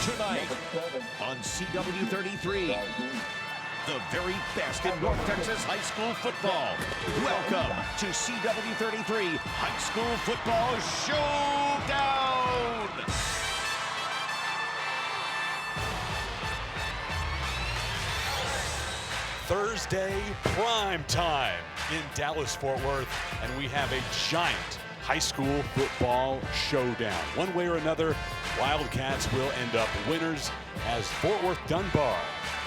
Tonight on CW33, the very best in North Texas high school football. Welcome to CW33 High School Football Showdown. Thursday prime time in Dallas-Fort Worth, and we have a giant high school football showdown. One way or another, Wildcats will end up winners as Fort Worth Dunbar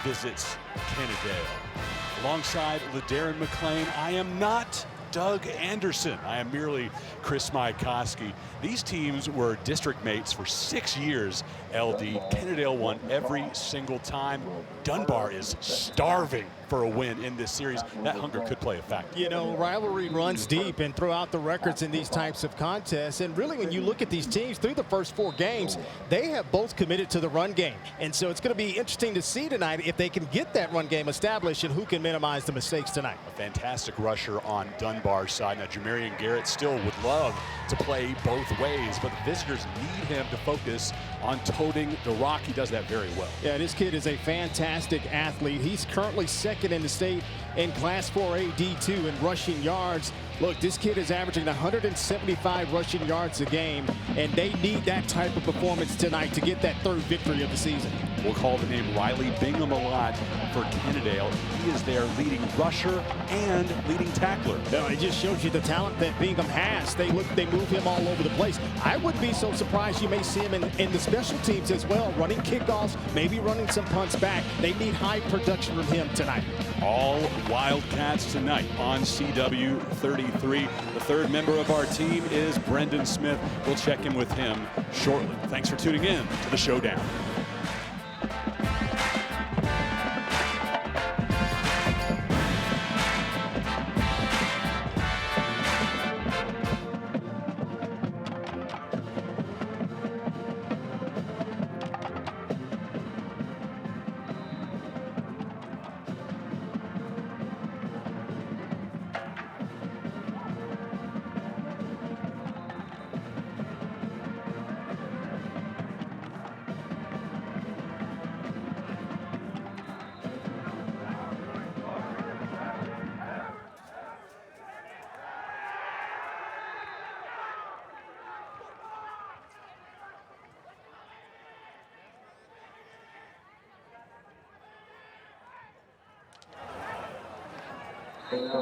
visits Kennedale. Alongside LaDarrin McLane, I am not Doug Anderson. I am merely Chris Mycoskie. These teams were district mates for 6 years. LD, Kennedale won every single time. Dunbar is starving for a win in this series. That hunger could play a factor. You know, rivalry runs deep and throughout the records in these types of contests. And really, when you look at these teams through the first 4 games, they have both committed to the run game. And so it's going to be interesting to see tonight if they can get that run game established and who can minimize the mistakes tonight. A fantastic rusher on Dunbar's side. Now, Jamarian Garrett still would love to play both ways, but the visitors need him to focus on toting the rock. He does that very well. Yeah, this kid is a fantastic athlete. He's currently second in the state in Class 4A D2 in rushing yards. Look, this kid is averaging 175 rushing yards a game, and they need that type of performance tonight to get that 3rd victory of the season. We'll call the name Riley Bingham a lot for Kennedale. He is their leading rusher and leading tackler. No, it just shows you the talent that Bingham has. They move him all over the place. I wouldn't be so surprised you may see him in the special teams as well, running kickoffs, maybe running some punts back. They need high production from him tonight. All Wildcats tonight on CW33. The 3rd member of our team is Brendan Smith. We'll check in with him shortly. Thanks for tuning in to the Showdown.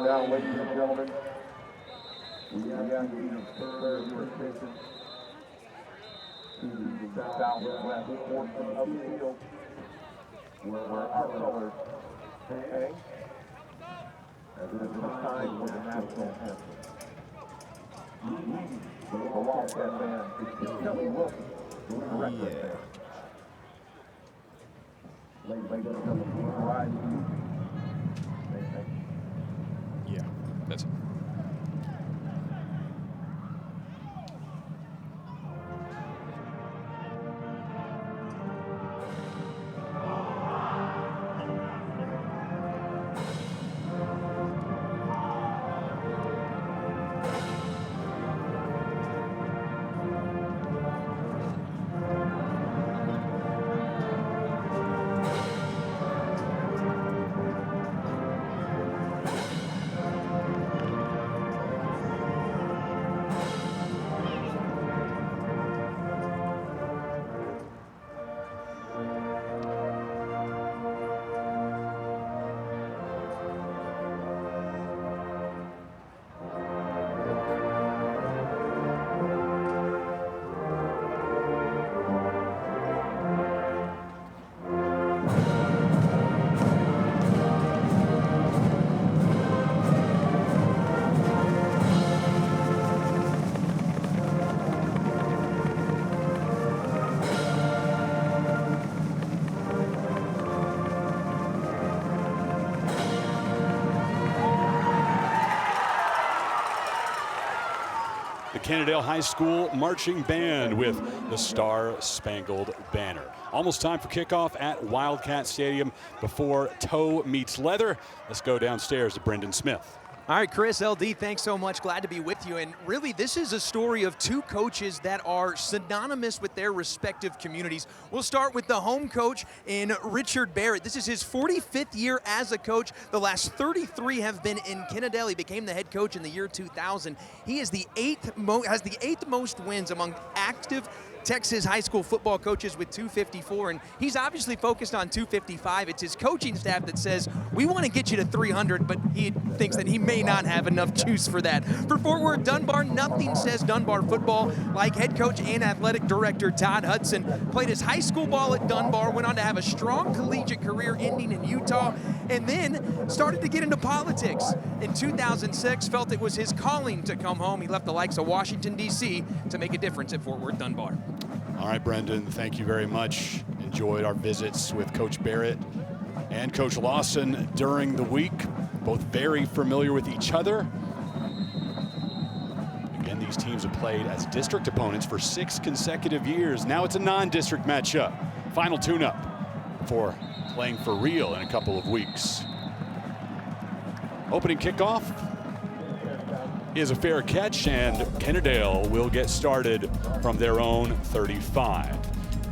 Now, ladies and gentlemen, we have the third rotation to the southwest portion of the field, where our colors hang, as it is time for the national anthem. The Wildcat band is Kelly Wilson, doing the record there. Ladies and gentlemen, rise. Yeah, that's it. Kennedale High School marching band with the Star-Spangled Banner. Almost time for kickoff at Wildcat Stadium before toe meets leather. Let's go downstairs to Brendan Smith. All right, Chris, LD, thanks so much. Glad to be with you. And really, this is a story of two coaches that are synonymous with their respective communities. We'll start with the home coach in Richard Barrett. This is his 45th year as a coach. The last 33 have been in Kennedale. He became the head coach in the year 2000. He is has the eighth most wins among active Texas high school football coaches with 254, and he's obviously focused on 255. It's his coaching staff that says, we want to get you to 300, but he thinks that he may not have enough juice for that. For Fort Worth Dunbar, nothing says Dunbar football like head coach and athletic director Todd Hudson. Played his high school ball at Dunbar, went on to have a strong collegiate career ending in Utah, and then started to get into politics. In 2006, felt it was his calling to come home. He left the likes of Washington, D.C. to make a difference at Fort Worth Dunbar. All right, Brendan, thank you very much. Enjoyed our visits with Coach Barrett and Coach Lawson during the week. Both very familiar with each other. Again, these teams have played as district opponents for 6 consecutive years. Now it's a non-district matchup. Final tune-up for playing for real in a couple of weeks. Opening kickoff is a fair catch, and Kennedale will get started from their own 35.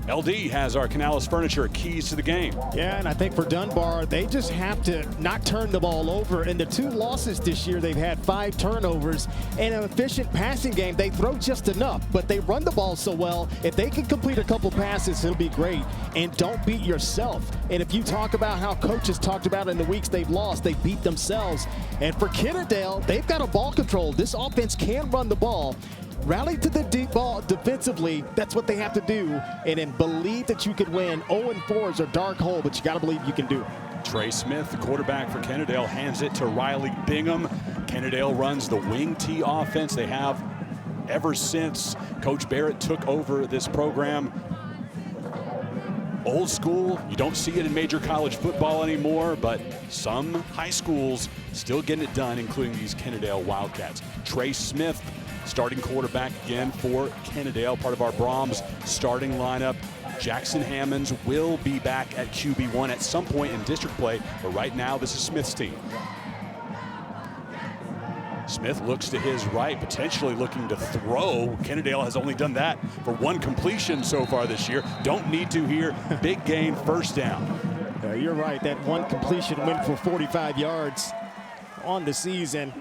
LD has our Canales Furniture keys to the game. Yeah, and I think for Dunbar, they just have to not turn the ball over. In the 2 losses this year, they've had 5 turnovers. In an efficient passing game, they throw just enough, but they run the ball so well. If they can complete a couple passes, it'll be great. And don't beat yourself. And if you talk about how coaches talked about in the weeks they've lost, they beat themselves. And for Kennedale, they've got a ball control. This offense can run the ball. Rally to the deep ball defensively. That's what they have to do. And then believe that you could win. 0-4 is a dark hole, but you got to believe you can do it. Trey Smith, the quarterback for Kennedale, hands it to Riley Bingham. Kennedale runs the wing T offense. They have ever since Coach Barrett took over this program. Old school, you don't see it in major college football anymore, but some high schools still getting it done, including these Kennedale Wildcats. Trey Smith, starting quarterback again for Kennedale, part of our Brahms starting lineup. Jackson Hammonds will be back at QB1 at some point in district play, but right now this is Smith's team. Smith looks to his right, potentially looking to throw. Kennedale has only done that for 1 completion so far this year. Don't need to here. Big gain, first down. You're right, that 1 completion went for 45 yards on the season.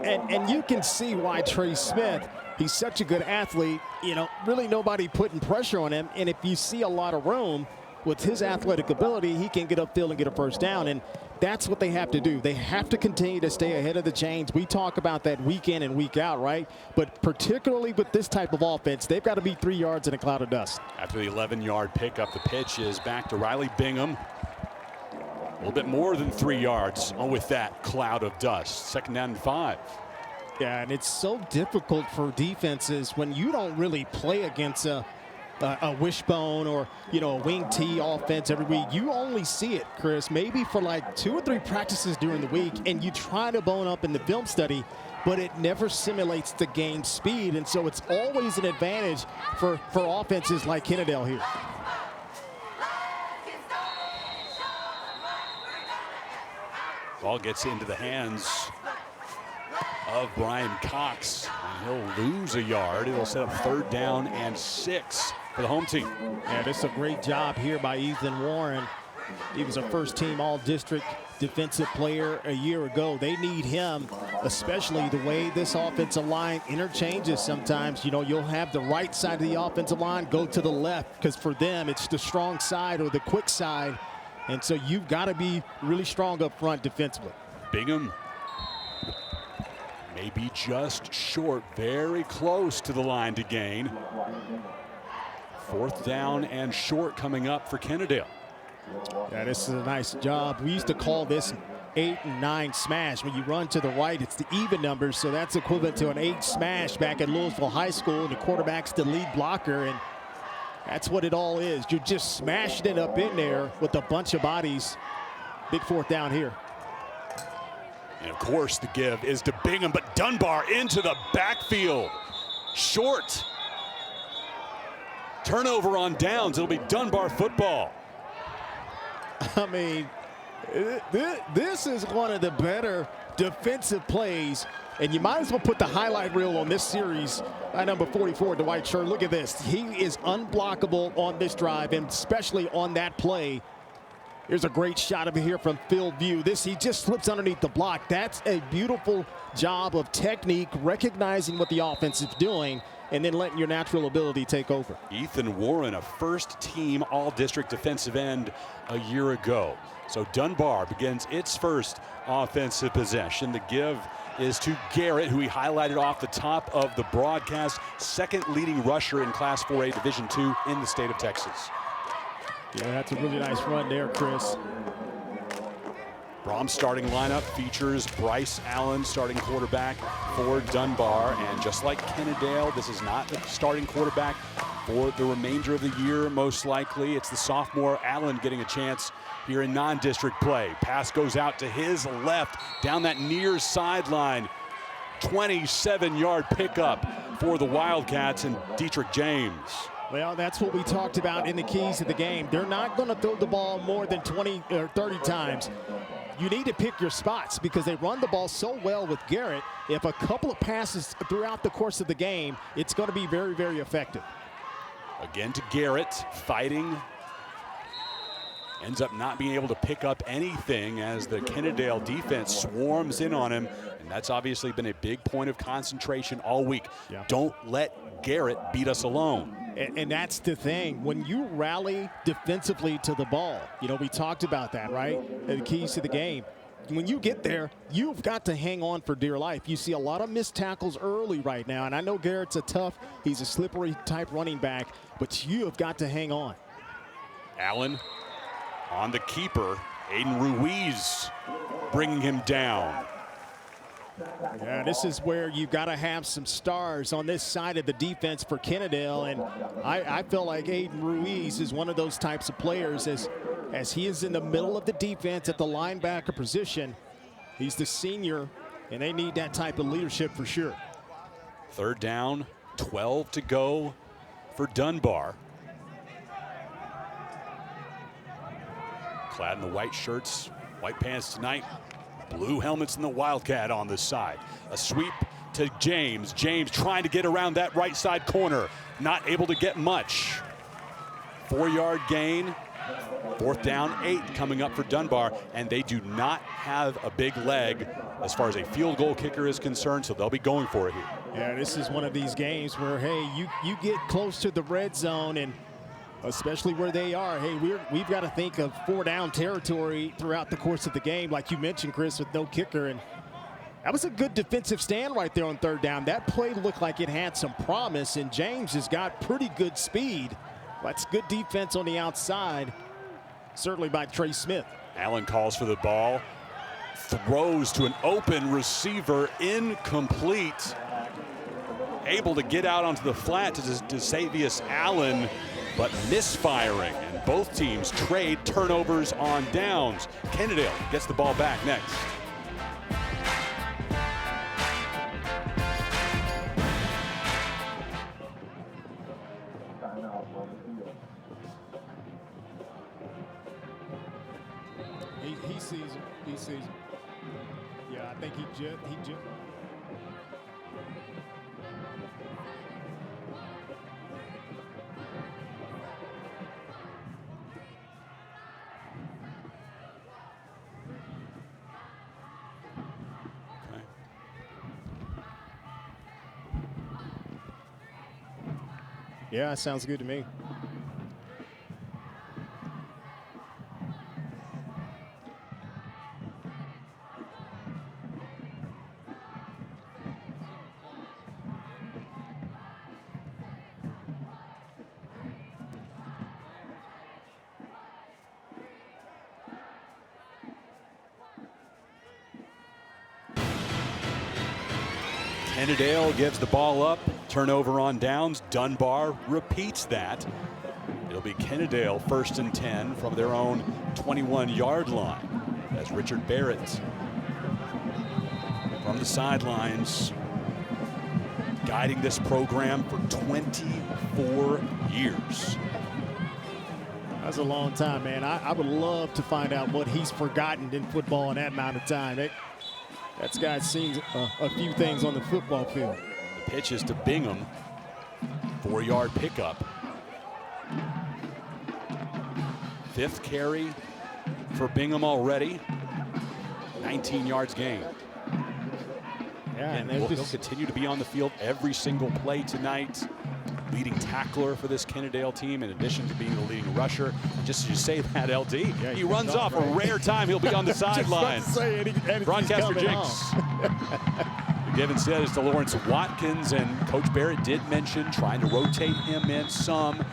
And you can see why Trey Smith, he's such a good athlete. You know, really nobody putting pressure on him. And if you see a lot of room with his athletic ability, he can get upfield and get a first down. And that's what they have to do. They have to continue to stay ahead of the chains. We talk about that week in and week out, right? But particularly with this type of offense, they've got to be 3 yards in a cloud of dust. After the 11-yard pickup, the pitch is back to Riley Bingham. A little bit more than 3 yards with that cloud of dust. Second down and 5. Yeah, and it's so difficult for defenses when you don't really play against a wishbone or, you know, a wing T offense every week. You only see it, Chris, maybe for like 2 or 3 practices during the week, and you try to bone up in the film study, but it never simulates the game speed, and so it's always an advantage for offenses like Kennedale here. Ball gets into the hands of Brian Cox, and he'll lose a yard. It'll set up 3rd down and 6 for the home team. Yeah, this is a great job here by Ethan Warren. He was a first-team all-district defensive player a year ago. They need him, especially the way this offensive line interchanges sometimes. You know, you'll have the right side of the offensive line go to the left, because for them, it's the strong side or the quick side. And so you've got to be really strong up front defensively. Bingham maybe just short, very close to the line to gain. 4th down and short coming up for Kennedale. Yeah, this is a nice job. We used to call this 8 and 9 smash. When you run to the right, it's the even numbers, so that's equivalent to an 8 smash back at Louisville High School. The quarterback's the lead blocker, and that's what it all is. You're just smashing it up in there with a bunch of bodies. Big 4th down here. And of course the give is to Bingham, but Dunbar into the backfield. Short. Turnover on downs. It'll be Dunbar football. I mean, this is one of the better defensive plays. And you might as well put the highlight reel on this series by number 44, Dwight Sher. Look at this. He is unblockable on this drive, and especially on that play. Here's a great shot of it here from field view. He just slips underneath the block. That's a beautiful job of technique, recognizing what the offense is doing, and then letting your natural ability take over. Ethan Warren, a first-team all-district defensive end a year ago. So Dunbar begins its first offensive possession. The give is to Garrett, who he highlighted off the top of the broadcast, second leading rusher in Class 4A Division II in the state of Texas. Yeah, that's a really nice run there, Chris. Brahms' starting lineup features Bryce Allen, starting quarterback for Dunbar. And just like Kennedale, this is not the starting quarterback for the remainder of the year, most likely. It's the sophomore Allen getting a chance here in non-district play. Pass goes out to his left, down that near sideline. 27-yard pickup for the Wildcats and Dietrich James. Well, that's what we talked about in the keys of the game. They're not going to throw the ball more than 20 or 30 times. You need to pick your spots because they run the ball so well with Garrett. If a couple of passes throughout the course of the game, it's going to be very, very effective. Again to Garrett, fighting. Ends up not being able to pick up anything as the Kennedale defense swarms in on him. And that's obviously been a big point of concentration all week. Yeah. Don't let Garrett beat us alone. And that's the thing. When you rally defensively to the ball, you know, we talked about that, right? The keys to the game. When you get there, you've got to hang on for dear life. You see a lot of missed tackles early right now. And I know Garrett's he's a slippery type running back, but you have got to hang on. Allen on the keeper, Aiden Ruiz bringing him down. Yeah, this is where you've got to have some stars on this side of the defense for Kennedale, and I feel like Aiden Ruiz is one of those types of players as he is in the middle of the defense at the linebacker position. He's the senior, and they need that type of leadership for sure. Third down, 12 to go for Dunbar. Clad in the white shirts, white pants tonight. Blue helmets and the Wildcat on this side. A sweep to James. James trying to get around that right side corner. Not able to get much. 4-yard gain. Fourth down, 8 coming up for Dunbar. And they do not have a big leg as far as a field goal kicker is concerned, so they'll be going for it here. Yeah, this is one of these games where, hey, you get close to the red zone, and especially where they are, hey, we've got to think of 4-down territory throughout the course of the game, like you mentioned, Chris, with no kicker. And that was a good defensive stand right there on third down. That play looked like it had some promise, and James has got pretty good speed. That's good defense on the outside, certainly by Trey Smith. Allen calls for the ball, throws to an open receiver, incomplete. Able to get out onto the flat to Desavius Allen, but misfiring, and both teams trade turnovers on downs. Kennedale gets the ball back next. He sees him. He sees him. Yeah, I think he just. Yeah, sounds good to me. Kennedale gives the ball up. Turnover on downs. Dunbar repeats that. It'll be Kennedale 1st and 10 from their own 21-yard line as Richard Barrett from the sidelines guiding this program for 24 years. That's a long time, man. I would love to find out what he's forgotten in football in that amount of time. That guy's seen a few things on the football field. The pitch is to Bingham. 4-yard pickup. 5th carry for Bingham already. 19 yards gained. Yeah, and he'll continue to be on the field every single play tonight. Leading tackler for this Kennedale team, in addition to being the leading rusher. Just as you say that, LD, he runs off. Right? A rare time he'll be on the sidelines. Broadcaster Jinx. The give instead is to Lawrence Watkins, and Coach Barrett did mention trying to rotate him in some,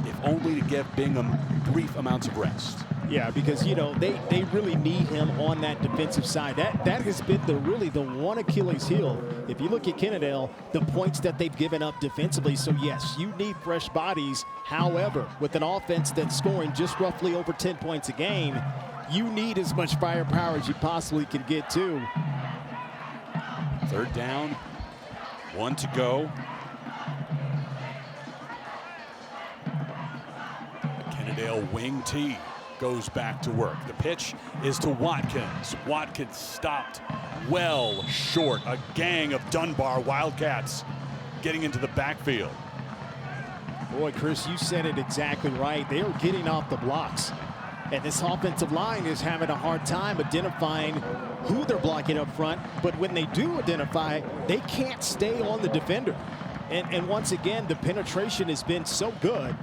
if only to give Bingham brief amounts of rest. Yeah, because, you know, they really need him on that defensive side. That has been really the one Achilles heel. If you look at Kennedale, the points that they've given up defensively. So, yes, you need fresh bodies. However, with an offense that's scoring just roughly over 10 points a game, you need as much firepower as you possibly can get to. 3rd down, 1 to go. Kennedale wing T goes back to work. The pitch is to Watkins. Watkins stopped well short. A gang of Dunbar Wildcats getting into the backfield. Boy, Chris, you said it exactly right. They are getting off the blocks. And this offensive line is having a hard time identifying who they're blocking up front. But when they do identify, they can't stay on the defender. And once again, the penetration has been so good.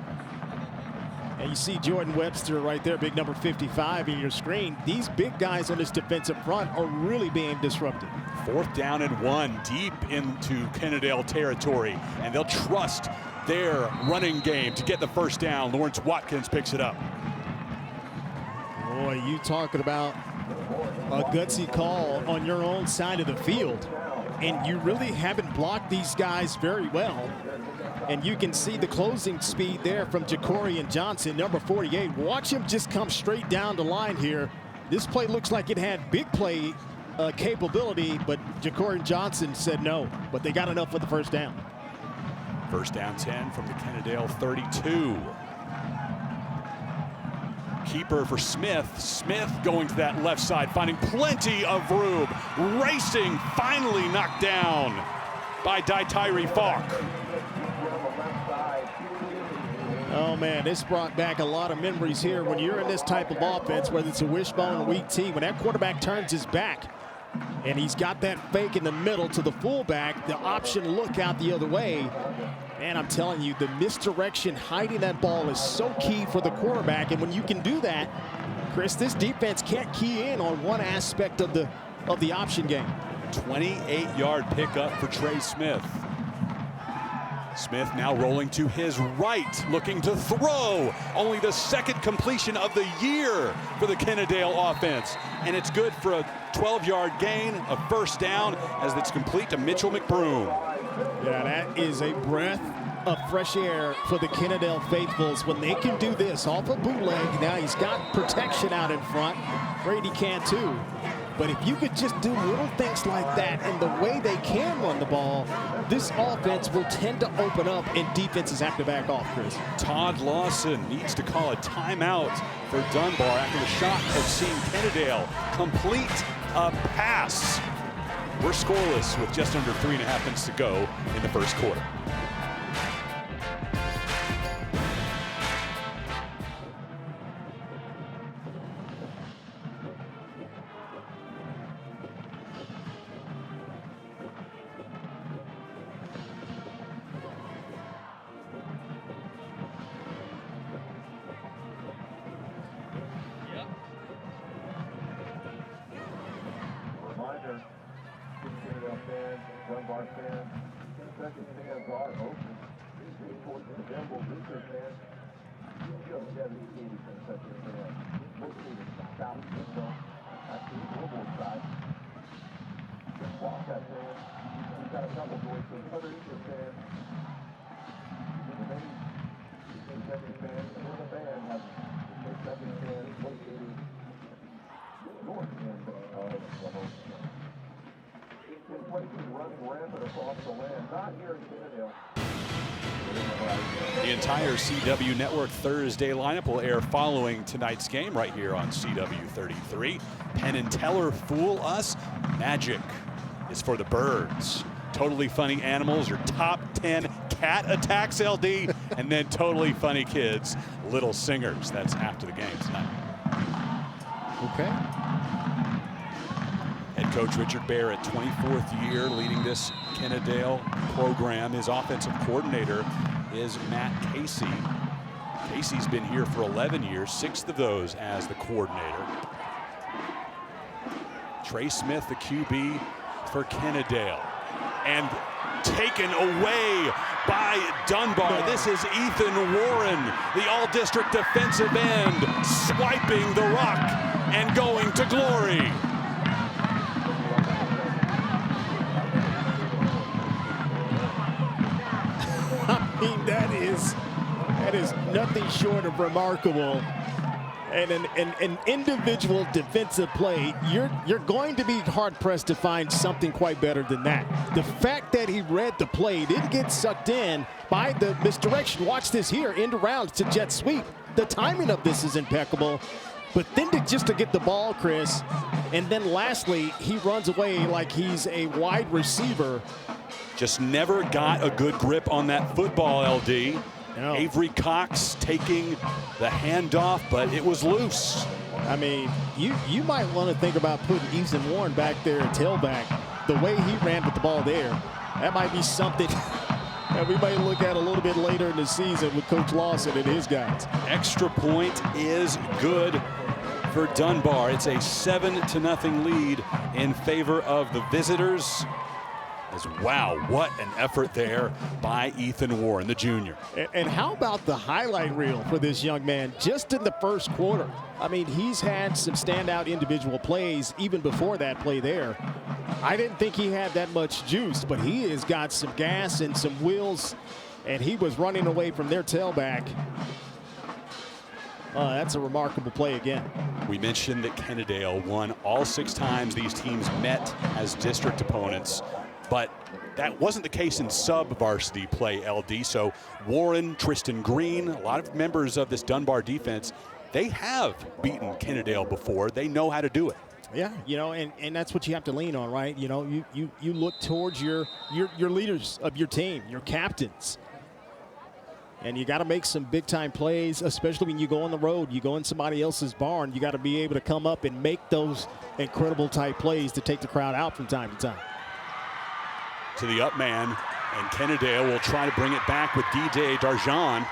And you see Jordan Webster right there, big number 55 in your screen. These big guys on this defensive front are really being disrupted. 4th down and 1, deep into Kennedale territory. And they'll trust their running game to get the 1st down. Lawrence Watkins picks it up. Boy, you talking about a gutsy call on your own side of the field. And you really haven't blocked these guys very well. And you can see the closing speed there from Jacorian Johnson, number 48. Watch him just come straight down the line here. This play looks like it had big play capability, but Jacorian Johnson said no. But they got enough for the 1st down. 1st down 10 from the Kennedale 32. Keeper for Smith. Smith going to that left side, finding plenty of room. Racing, finally knocked down by Tyree Falk. Oh, man, this brought back a lot of memories here. When you're in this type of offense, whether it's a wishbone or weak T, when that quarterback turns his back and he's got that fake in the middle to the fullback, the option look out the other way. And I'm telling you, the misdirection, hiding that ball is so key for the quarterback. And when you can do that, Chris, this defense can't key in on one aspect of the option game. 28-yard pickup for Trey Smith. Smith now rolling to his right, looking to throw. Only the 2nd completion of the year for the Kennedale offense. And it's good for a 12-yard gain, a 1st down, as it's complete to Mitchell McBroom. Yeah, that is a breath of fresh air for the Kennedale faithfuls when they can do this off a bootleg. Now he's got protection out in front. Brady can too. But if you could just do little things like that and the way they can run the ball, this offense will tend to open up and defenses have to back off, Chris. Todd Lawson needs to call a timeout for Dunbar after the shock of seeing Kennedale complete a pass. We're scoreless with just under 3.5 minutes to go in the 1st quarter. Dunbar fans, 2nd stands are open. Towards the Denver Research fans, just 17 concession fans. Mostly the south window, at the global side. Wildcat fans, we've got a couple doors to other Eastern fans. The main concession fans and the band have concession fans located north end of the host. Inflation running rampant across the land, not here in Kennedale. The entire CW Network Thursday lineup will air following tonight's game right here on CW33. Penn and Teller fool us. Magic is for the birds. Totally Funny Animals, your top 10 cat attacks, LD. And then Totally Funny Kids, Little Singers. That's after the game tonight. Okay. Head coach Richard Barrett, 24th year leading this Kennedale program. His offensive coordinator is Matt Casey. Casey's been here for 11 years, 6th of those as the coordinator. Trey Smith, the QB for Kennedale. And taken away by Dunbar. This is Ethan Warren, the all-district defensive end, swiping the rock and going to glory. That is nothing short of remarkable, and an individual defensive play. You're going to be hard pressed to find something quite better than that. The fact that he read the play, didn't get sucked in by the misdirection. Watch this here, end around to jet sweep. The timing of this is impeccable, but then just to get the ball, Chris, and then lastly he runs away like he's a wide receiver. Just never got a good grip on that football, LD. No. Avery Cox taking the handoff, but it was loose. I mean, you might want to think about putting Ethan Warren back there at tailback. The way he ran with the ball there, that might be something that we might look at a little bit later in the season with Coach Lawson and his guys. Extra point is good for Dunbar. It's a 7-0 lead in favor of the visitors. Wow, what an effort there by Ethan Warren, the junior. And how about the highlight reel for this young man just in the first quarter? I mean, he's had some standout individual plays even before that play there. I didn't think he had that much juice, but he has got some gas and some wheels, and he was running away from their tailback. That's a remarkable play again. We mentioned that Kennedale won all 6 times these teams met as district opponents. But that wasn't the case in sub-varsity play, LD. So Warren, Tristan Green, a lot of members of this Dunbar defense, they have beaten Kennedale before. They know how to do it. Yeah, you know, and that's what you have to lean on, right? You know, you look towards your leaders of your team, your captains. And you got to make some big-time plays, especially when you go on the road. You go in somebody else's barn. You got to be able to come up and make those incredible type plays to take the crowd out from time to time. To the up man, and Kennedale will try to bring it back with DJ Darjan.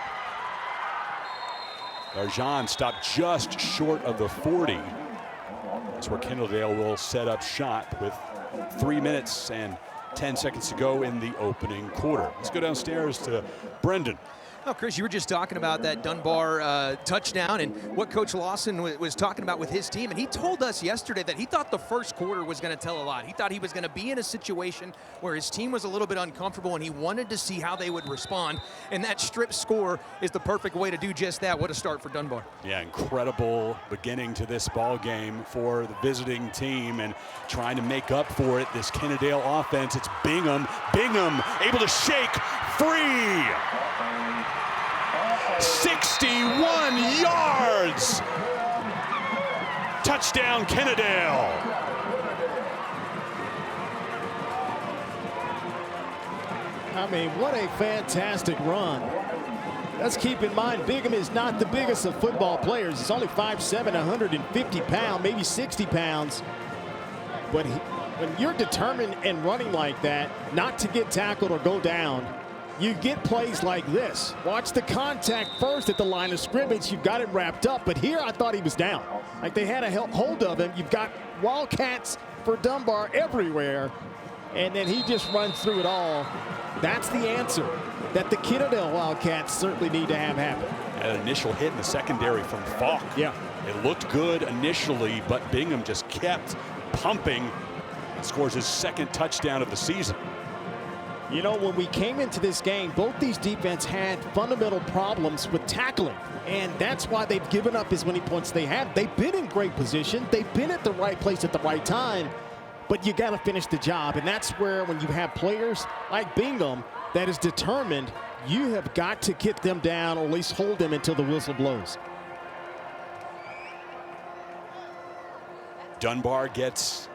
Darjan stopped just short of the 40. That's where Kennedale will set up shop with 3 minutes and 10 seconds to go in the opening quarter. Let's go downstairs to Brendan. Oh, Chris, you were just talking about that Dunbar touchdown and what Coach Lawson was talking about with his team. And he told us yesterday that he thought the first quarter was going to tell a lot. He thought he was going to be in a situation where his team was a little bit uncomfortable and he wanted to see how they would respond. And that strip score is the perfect way to do just that. What a start for Dunbar. Yeah, incredible beginning to this ball game for the visiting team and trying to make up for it. This Kennedale offense, it's Bingham. Bingham able to shake free. 61 yards. Touchdown, Kennedale. I mean, what a fantastic run. Let's keep in mind, Bingham is not the biggest of football players. He's only 5'7", 150 pounds, maybe 60 pounds. But when you're determined and running like that, not to get tackled or go down, you get plays like this. Watch the contact first at the line of scrimmage. You've got it wrapped up. But here I thought he was down. Like they had a hold of him. You've got Wildcats for Dunbar everywhere. And then he just runs through it all. That's the answer that the Kennedale Wildcats certainly need to have happen. An initial hit in the secondary from Falk. Yeah. It looked good initially, but Bingham just kept pumping and scores his second touchdown of the season. You know, when we came into this game, both these defense had fundamental problems with tackling. And that's why they've given up as many points they have. They've been in great position. They've been at the right place at the right time. But you got to finish the job. And that's where when you have players like Bingham that is determined, you have got to get them down or at least hold them until the whistle blows. Dunbar gets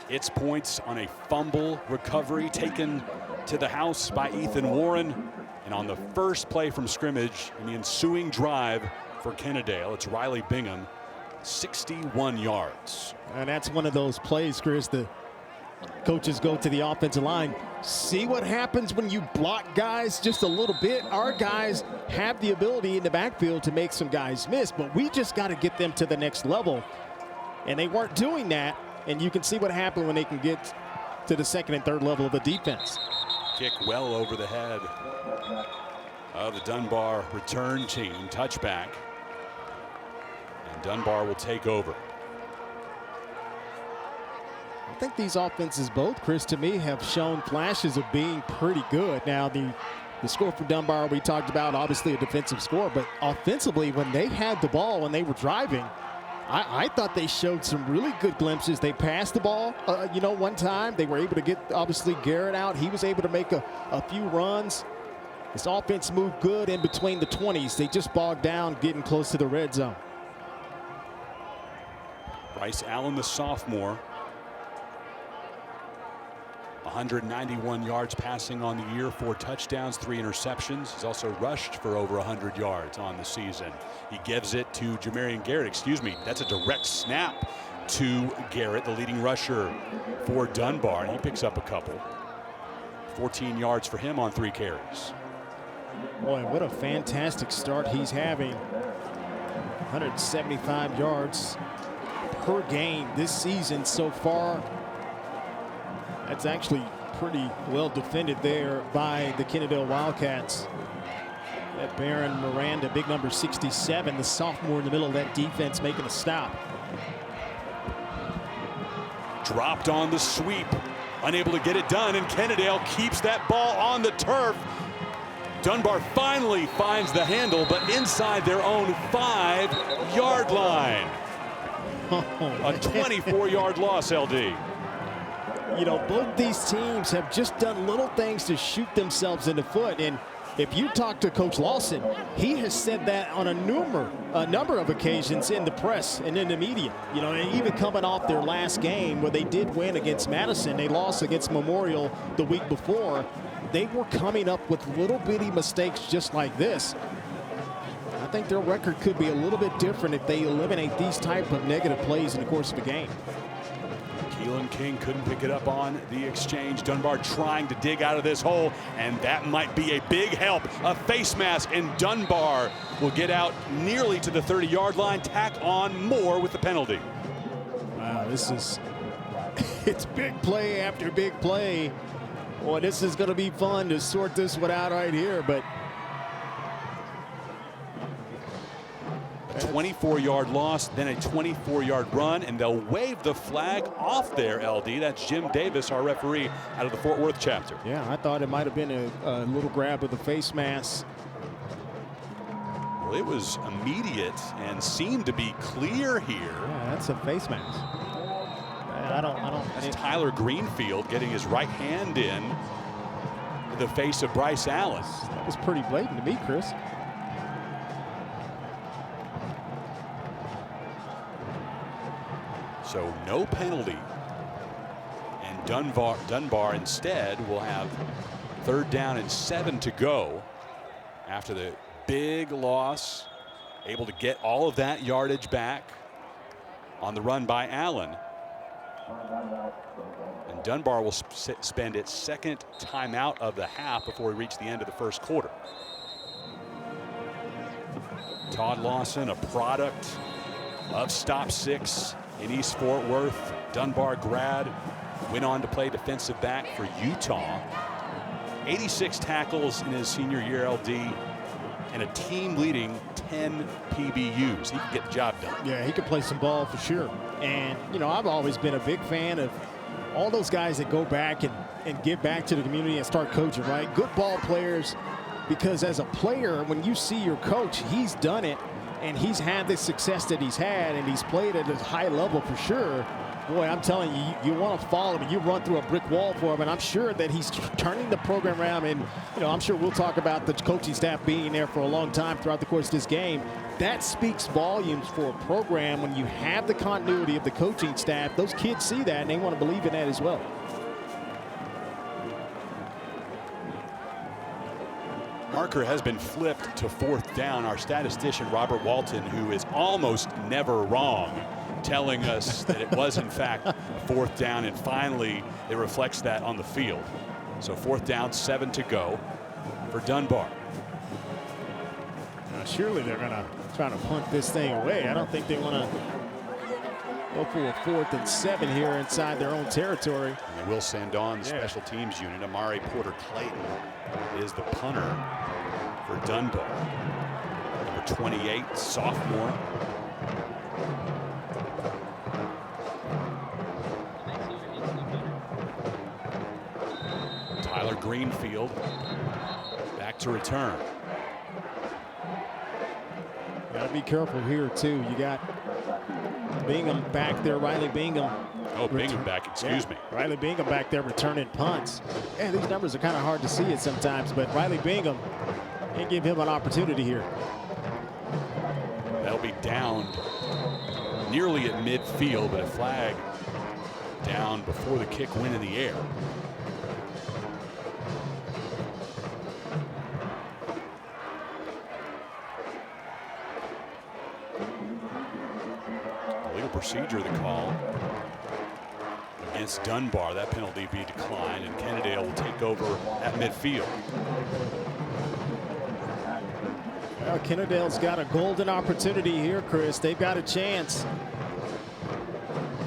its points on a fumble recovery taken to the house by Ethan Warren. And on the first play from scrimmage in the ensuing drive for Kennedale, it's Riley Bingham, 61 yards. And that's one of those plays, Chris, the coaches go to the offensive line. See what happens when you block guys just a little bit. Our guys have the ability in the backfield to make some guys miss, but we just got to get them to the next level. And they weren't doing that, and you can see what happened when they can get to the second and third level of the defense. Kick well over the head of the Dunbar return team, touchback. And Dunbar will take over. I think these offenses both, Chris, to me, have shown flashes of being pretty good. Now, the score for Dunbar we talked about, obviously a defensive score, but offensively, when they had the ball, when they were driving, I thought they showed some really good glimpses. They passed the ball, one time. They were able to get, obviously, Garrett out. He was able to make a few runs. This offense moved good in between the 20s. They just bogged down getting close to the red zone. Bryce Allen, the sophomore, 191 yards passing on the year, 4 touchdowns, 3 interceptions. He's also rushed for over 100 yards on the season. He gives it to Jamarian Garrett, that's a direct snap to Garrett, the leading rusher for Dunbar. He picks up a couple. 14 yards for him on 3 carries. Boy, what a fantastic start he's having. 175 yards per game this season so far. That's actually pretty well defended there by the Kennedale Wildcats. That Baron Miranda, big number 67, the sophomore in the middle of that defense, making a stop. Dropped on the sweep, unable to get it done, and Kennedale keeps that ball on the turf. Dunbar finally finds the handle, but inside their own 5-yard line. A 24-yard loss, LD. You know, both these teams have just done little things to shoot themselves in the foot. And if you talk to Coach Lawson, he has said that on a number of occasions in the press and in the media. You know, and even coming off their last game where they did win against Madison, they lost against Memorial the week before. They were coming up with little bitty mistakes just like this. I think their record could be a little bit different if they eliminate these type of negative plays in the course of the game. Keelan King couldn't pick it up on the exchange. Dunbar trying to dig out of this hole, and that might be a big help. A face mask, and Dunbar will get out nearly to the 30-yard line, tack on more with the penalty. Wow, this is it's big play after big play. Boy, this is going to be fun to sort this one out right here, but 24-yard loss, then a 24-yard run, and they'll wave the flag off there, LD. That's Jim Davis, our referee, out of the Fort Worth chapter. Yeah, I thought it might have been a little grab of the face mask. Well, it was immediate and seemed to be clear here. Yeah, that's a face mask. That's Tyler Greenfield getting his right hand in the face of Bryce Allen. That was pretty blatant to me, Chris. So no penalty, and Dunbar instead will have 3rd down and 7 to go after the big loss, able to get all of that yardage back on the run by Allen. And Dunbar will spend its 2nd timeout of the half before we reach the end of the 1st quarter. Todd Lawson, a product of Stop 6 in East Fort Worth. Dunbar grad, went on to play defensive back for Utah. 86 tackles in his senior year, LD, and a team-leading 10 PBUs. He can get the job done. Yeah, he can play some ball for sure. And, you know, I've always been a big fan of all those guys that go back and give back to the community and start coaching, right? Good ball players, because as a player, when you see your coach, he's done it. And he's had the success that he's had, and he's played at a high level for sure. boy, I'm telling you, you want to follow him, and you run through a brick wall for him, and I'm sure that he's turning the program around. And I'm sure we'll talk about the coaching staff being there for a long time throughout the course of this game. That speaks volumes for a program when you have the continuity of the coaching staff. Those kids see that, and they want to believe in that as well. Marker has been flipped to 4th down. Our statistician, Robert Walton, who is almost never wrong, telling us that it was, in fact, 4th down, and finally it reflects that on the field. So 4th down, 7 to go for Dunbar. Surely they're going to try to punt this thing away. I don't think they want to go for a 4th and 7 here inside their own territory. And Will Sandon, the special teams unit. Amari Porter-Clayton is the punter for Dunbar. Number 28, sophomore. Tyler Greenfield back to return. Got to be careful here, too. You got Bingham back there, Riley Bingham. Oh, Bingham back, excuse me. Riley Bingham back there returning punts. Yeah, these numbers are kind of hard to see it sometimes, but Riley Bingham, can't give him an opportunity here. That'll be downed nearly at midfield, but a flag down before the kick went in the air. Legal procedure, the call against Dunbar. That penalty be declined, and Kennedale will take over at midfield. Well, Kennedale's got a golden opportunity here, Chris. They've got a chance.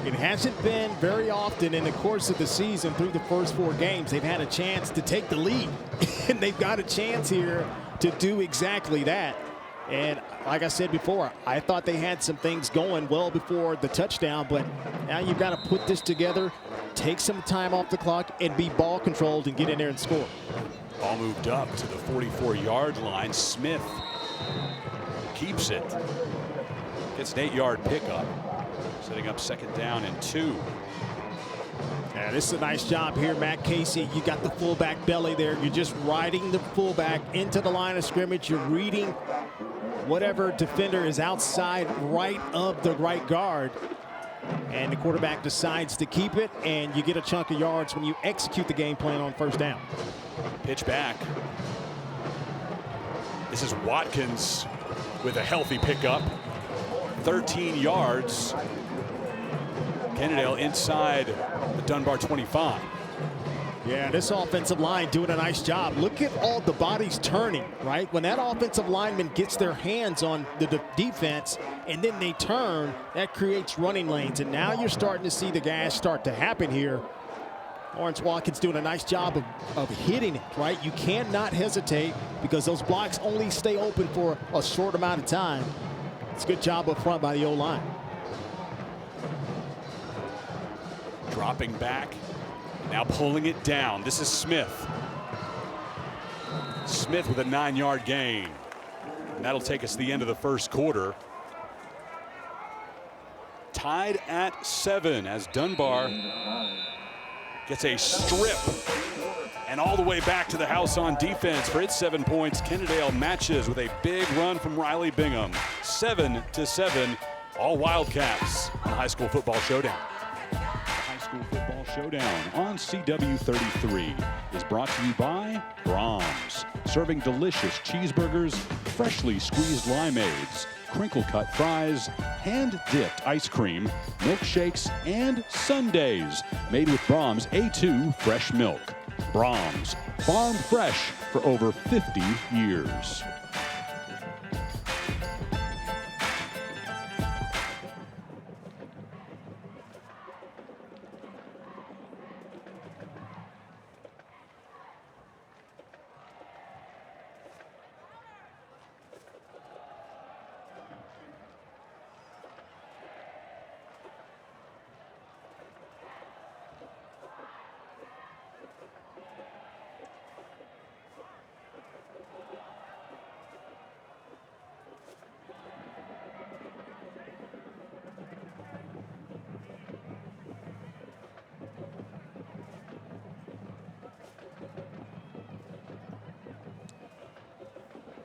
It hasn't been very often in the course of the season through the first 4 games. They've had a chance to take the lead, and they've got a chance here to do exactly that. And like I said before, I thought they had some things going well before the touchdown, but now you've got to put this together, take some time off the clock, and be ball controlled and get in there and score. Ball moved up to the 44-yard line. Smith keeps it. Gets an 8-yard pickup, setting up 2nd down and 2. Yeah, this is a nice job here, Matt Casey. You got the fullback belly there. You're just riding the fullback into the line of scrimmage. You're reading whatever defender is outside right of the right guard. And the quarterback decides to keep it, and you get a chunk of yards when you execute the game plan on 1st down. Pitch back. This is Watkins with a healthy pickup. 13 yards. Kennedale inside the Dunbar 25. Yeah, this offensive line doing a nice job. Look at all the bodies turning, right? When that offensive lineman gets their hands on the defense and then they turn, that creates running lanes. And now you're starting to see the gas start to happen here. Lawrence Watkins doing a nice job of hitting it, right? You cannot hesitate because those blocks only stay open for a short amount of time. It's a good job up front by the O-line. Dropping back, now pulling it down. This is Smith. Smith with a 9-yard gain. And that'll take us to the end of the 1st quarter. Tied at 7 as Dunbar gets a strip and all the way back to the house on defense for its 7 points. Kennedale matches with a big run from Riley Bingham. 7-7, all Wildcats on High School Football Showdown. High School Football Showdown on CW33 is brought to you by Brahms, serving delicious cheeseburgers, freshly squeezed limeades, crinkle-cut fries, hand-dipped ice cream, milkshakes, and sundaes made with Brahms A2 fresh milk. Brahms, farm fresh for over 50 years.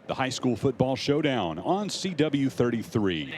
the high school football showdown on CW33.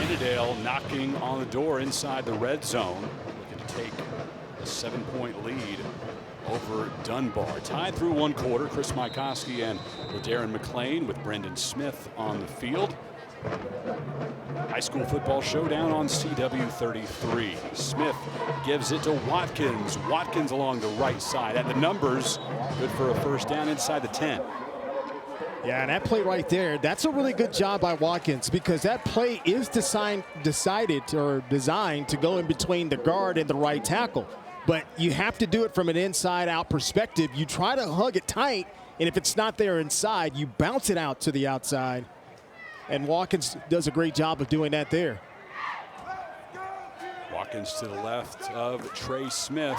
Kennedale knocking on the door inside the red zone, looking to take a 7-point lead over Dunbar. Tied through one quarter, Chris Mycoskie and LaDarrin McLane with Brendan Smith on the field. High school football showdown on CW33. Smith gives it to Watkins. Watkins along the right side at the numbers. Good for a first down inside the 10. Yeah, and that play right there, that's a really good job by Watkins, because that play is designed to go in between the guard and the right tackle. But you have to do it from an inside-out perspective. You try to hug it tight, and if it's not there inside, you bounce it out to the outside. And Watkins does a great job of doing that there. Watkins to the left of Trey Smith.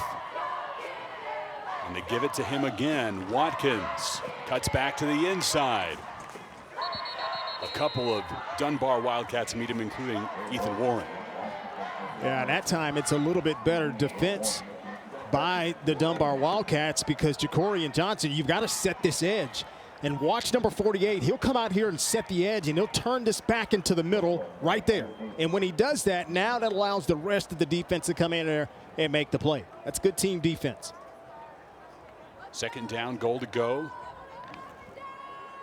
And they give it to him again. Watkins cuts back to the inside. A couple of Dunbar Wildcats meet him, including Ethan Warren. Yeah, that time it's a little bit better defense by the Dunbar Wildcats, because Ja'Cory Johnson, you've got to set this edge. And watch number 48. He'll come out here and set the edge, and he'll turn this back into the middle right there. And when he does that, now that allows the rest of the defense to come in there and make the play. That's good team defense. Second down, goal to go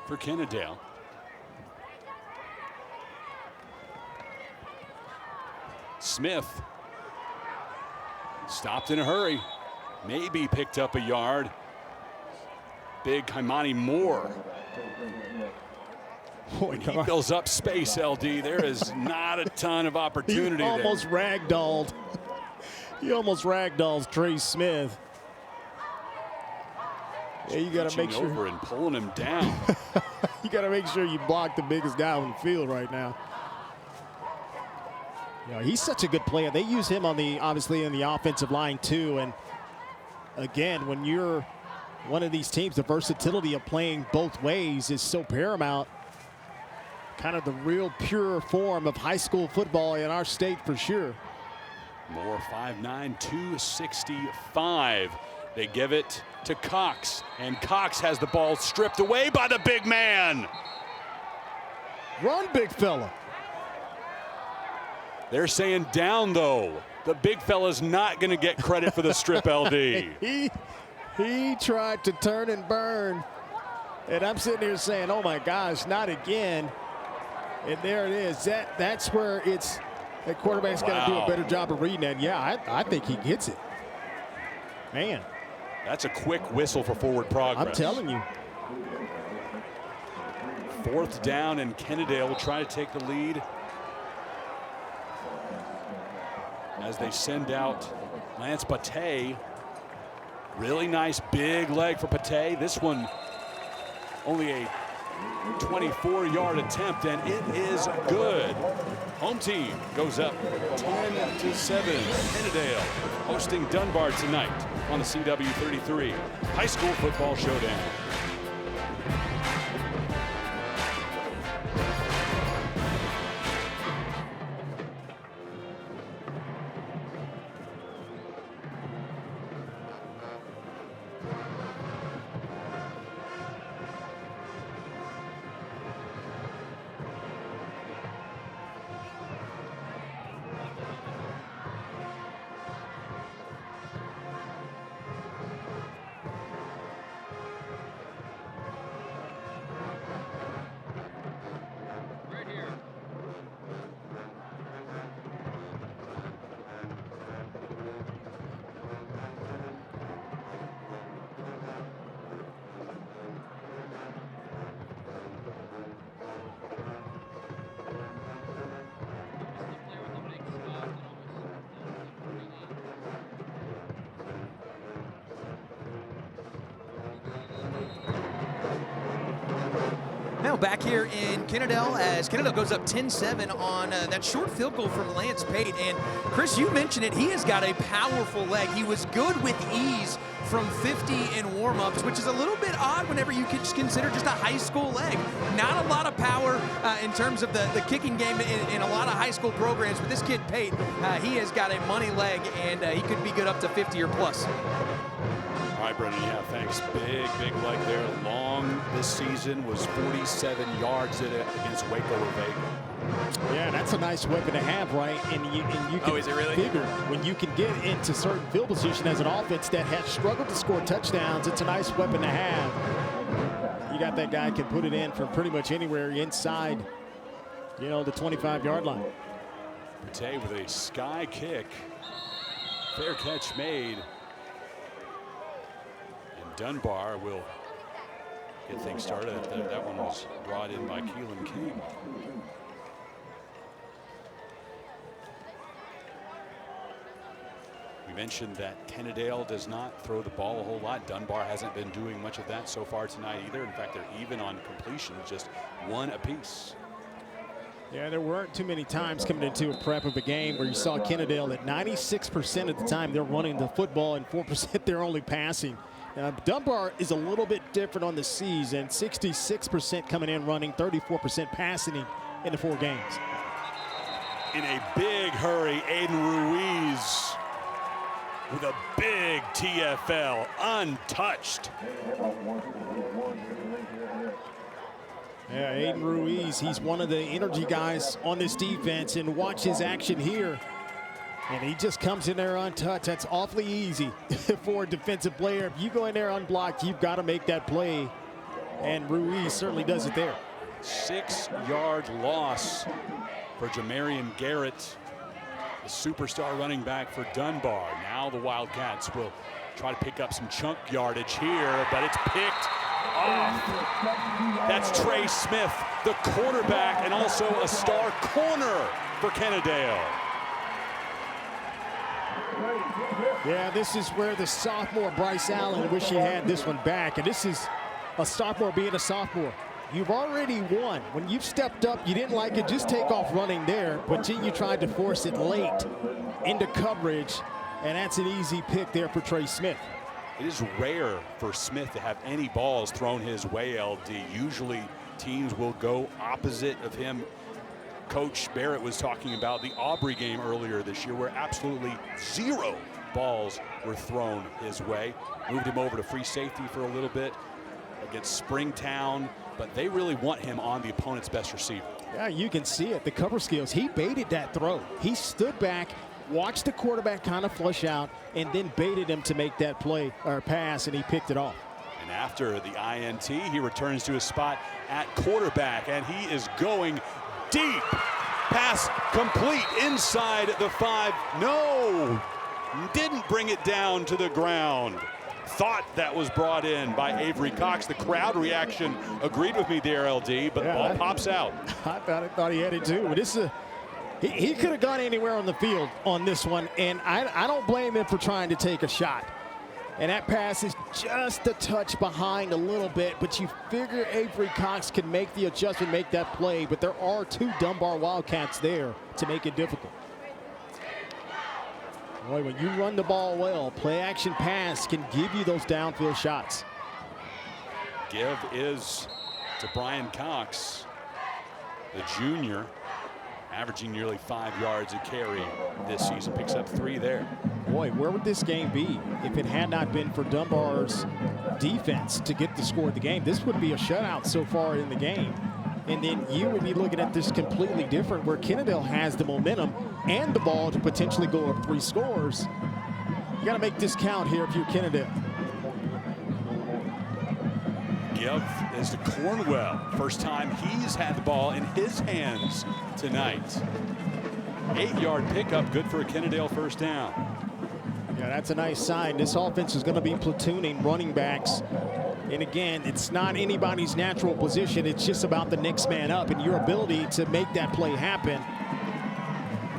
for Kennedale. Smith stopped in a hurry, maybe picked up a yard. Big Kaimani Moore. When he fills up space, LD, there is not a ton of opportunity He almost ragdolled. He almost ragdolls Trey Smith. Yeah, you got to make sure. Over and pulling him down. You got to make sure you block the biggest guy on the field right now. You know, he's such a good player. They use him on obviously in the offensive line too. And again, when you're one of these teams, the versatility of playing both ways is so paramount. Kind of the real pure form of high school football in our state for sure. Moore 5'9", 265. They give it to Cox, and Cox has the ball stripped away by the big man. Run, big fella. They're saying down, though. The big fella's not going to get credit for the strip, LD. He tried to turn and burn. And I'm sitting here saying, oh, my gosh, not again. And there it is. That's where it's the quarterback's got to do a better job of reading that. Yeah, I think he gets it. Man. That's a quick whistle for forward progress. I'm telling you. Fourth down, and Kennedale will try to take the lead as they send out Lance Pate. Really nice big leg for Pate. This one only a 24-yard attempt, and it is good. Home team goes up 10-7. Kennedale hosting Dunbar tonight on the CW33 High School Football Showdown. back here in Kennedale as Kennedale goes up 10-7 on that short field goal from Lance Pate. And Chris, you mentioned it, he has got a powerful leg. He was good with ease from 50 in warm-ups, which is a little bit odd whenever you can consider just a high school leg. Not a lot of power in terms of the kicking game in a lot of high school programs, but this kid Pate, he has got a money leg, and he could be good up to 50 or plus. All right, Brendan, yeah, thanks. Big leg there. Long this season was 47 yards against Waco or Vega. Yeah, that's a nice weapon to have, right? And you can is it really? figure when you can get into certain field position as an offense that has struggled to score touchdowns, it's a nice weapon to have. You got that guy can put it in from pretty much anywhere inside, the 25-yard line. Pate with a sky kick. Fair catch made. And Dunbar will get things started. That one was brought in by Keelan King. We mentioned that Kennedale does not throw the ball a whole lot. Dunbar hasn't been doing much of that so far tonight either. In fact, they're even on completion, just one apiece. Yeah, there weren't too many times coming into a prep of a game where you saw Kennedale at 96% of the time they're running the football and 4% they're only passing. Dunbar is a little bit different on the season. 66% coming in running, 34% passing in the 4 games. In a big hurry, Aiden Ruiz with a big TFL, untouched. Yeah, Aiden Ruiz, he's one of the energy guys on this defense, and watch his action here. And he just comes in there untouched. That's awfully easy for a defensive player. If you go in there unblocked, you've got to make that play. And Ruiz certainly does it there. 6-yard loss for Jamarian Garrett, the superstar running back for Dunbar. Now the Wildcats will try to pick up some chunk yardage here, but it's picked off. That's Trey Smith, the quarterback, and also a star corner for Kennedale. Yeah, this is where the sophomore Bryce Allen wish he had this one back. And this is a sophomore being a sophomore. You've already won. When you've stepped up, you didn't like it, just take off running there. But then you tried to force it late into coverage, and that's an easy pick there for Trey Smith. It is rare for Smith to have any balls thrown his way, LD. Usually teams will go opposite of him. Coach Barrett was talking about the Aubrey game earlier this year where absolutely 0 balls were thrown his way. Moved him over to free safety for a little bit against Springtown, but they really want him on the opponent's best receiver. Yeah, you can see it, the cover skills. He baited that throw. He stood back, watched the quarterback kind of flush out, and then baited him to make that play or pass, and he picked it off. And after the INT, he returns to his spot at quarterback, and he is going deep. Pass complete inside the 5. No, didn't bring it down to the ground. Thought that was brought in by Avery Cox. The crowd reaction agreed with me there, LD, but ball pops out. I thought he had it too. But this is he could have gone anywhere on the field on this one, and I don't blame him for trying to take a shot. And that pass is just a touch behind a little bit, but you figure Avery Cox can make the adjustment, make that play, but there are 2 Dunbar Wildcats there to make it difficult. Boy, when you run the ball well, play action pass can give you those downfield shots. Give is to Brian Cox, the junior, averaging nearly 5 yards a carry this season, picks up 3 there. Boy, where would this game be if it had not been for Dunbar's defense to get the score of the game? This would be a shutout so far in the game. And then you would be looking at this completely different, where Kennedale has the momentum and the ball to potentially go up 3 scores. You got to make this count here if you're Kennedale. Give is to Cornwell. First time he's had the ball in his hands tonight. 8-yard pickup, good for a Kennedale first down. Yeah, that's a nice sign. This offense is going to be platooning running backs. And again, it's not anybody's natural position. It's just about the next man up and your ability to make that play happen.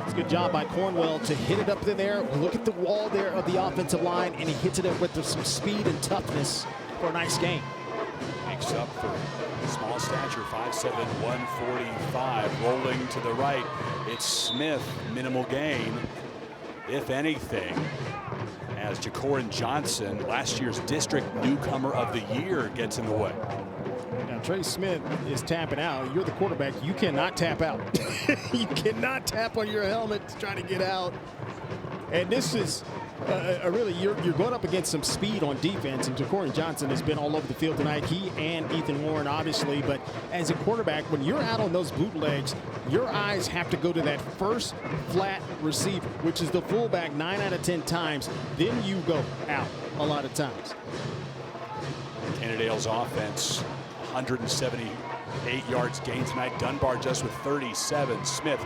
It's a good job by Cornwell to hit it up in there. Look at the wall there of the offensive line, and he hits it up with some speed and toughness for a nice game. Makes up for Small stature, 5'7", 145. Rolling to the right, it's Smith. Minimal gain, if anything, as Jacorin Johnson, last year's district newcomer of the year, gets in the way. Now, Trey Smith is tapping out. You're the quarterback. You cannot tap out. You cannot tap on your helmet to try to get out. And this is really, you're going up against some speed on defense, and Jacorin Johnson has been all over the field tonight. He and Ethan Warren, obviously, but as a quarterback, when you're out on those bootlegs, your eyes have to go to that first flat receiver, which is the fullback 9 out of 10 times. Then you go out a lot of times. Kennedale's offense, 178 yards gained tonight. Dunbar just with 37. Smith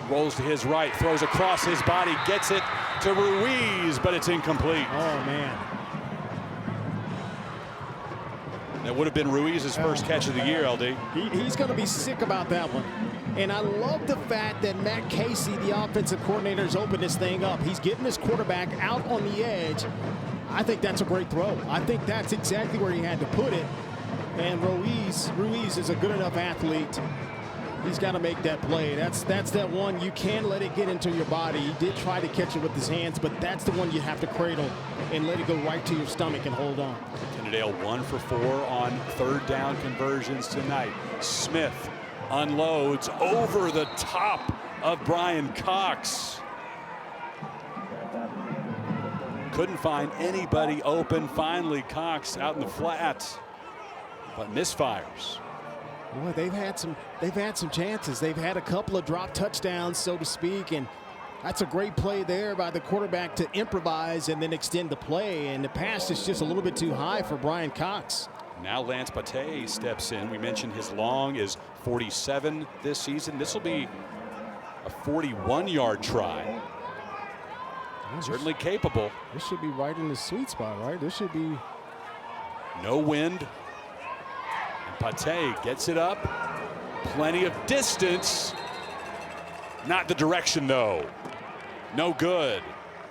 rolls to his right, throws across his body, gets it to Ruiz, but it's incomplete. Oh, man. That would have been Ruiz's first catch of the year, LD. He's going to be sick about that one. And I love the fact that Matt Casey, the offensive coordinator, has opened this thing up. He's getting his quarterback out on the edge. I think that's a great throw. I think that's exactly where he had to put it. And Ruiz is a good enough athlete. He's got to make that play. That's that one. You can let it get into your body. He did try to catch it with his hands, but that's the one you have to cradle and let it go right to your stomach and hold on. Kennedale 1 for 4 on third down conversions tonight. Smith unloads over the top of Brian Cox. Couldn't find anybody open. Finally, Cox out in the flat, but misfires. Boy, they've had some chances. They've had a couple of drop touchdowns, so to speak, and that's a great play there by the quarterback to improvise and then extend the play. And the pass is just a little bit too high for Brian Cox. Now Lance Pate steps in. We mentioned his long is 47 this season. This will be a 41-yard try. Certainly capable. This should be right in the sweet spot, right? This should be. No wind. And Pate gets it up. Plenty of distance. Not the direction, though. No good.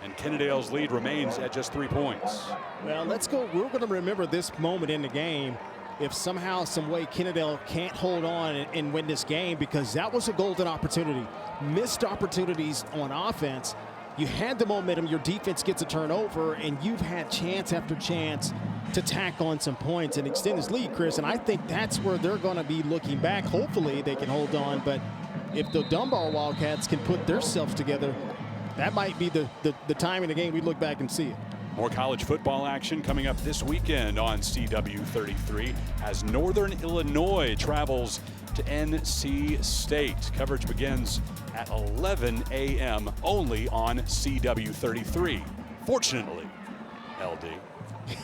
And Kennedale's lead remains at just 3 points. Well, let's go. We're going to remember this moment in the game if somehow, some way, Kennedale can't hold on and win this game, because that was a golden opportunity. Missed opportunities on offense. You had the momentum, your defense gets a turnover, and you've had chance after chance to tack on some points and extend his lead, Chris. And I think that's where they're going to be looking back. Hopefully they can hold on, but if the Dunbar Wildcats can put themselves together, that might be the time in the game we look back and see it. More college football action coming up this weekend on CW33 as Northern Illinois travels to NC State. Coverage begins at 11 a.m. only on CW33. Fortunately, LD, I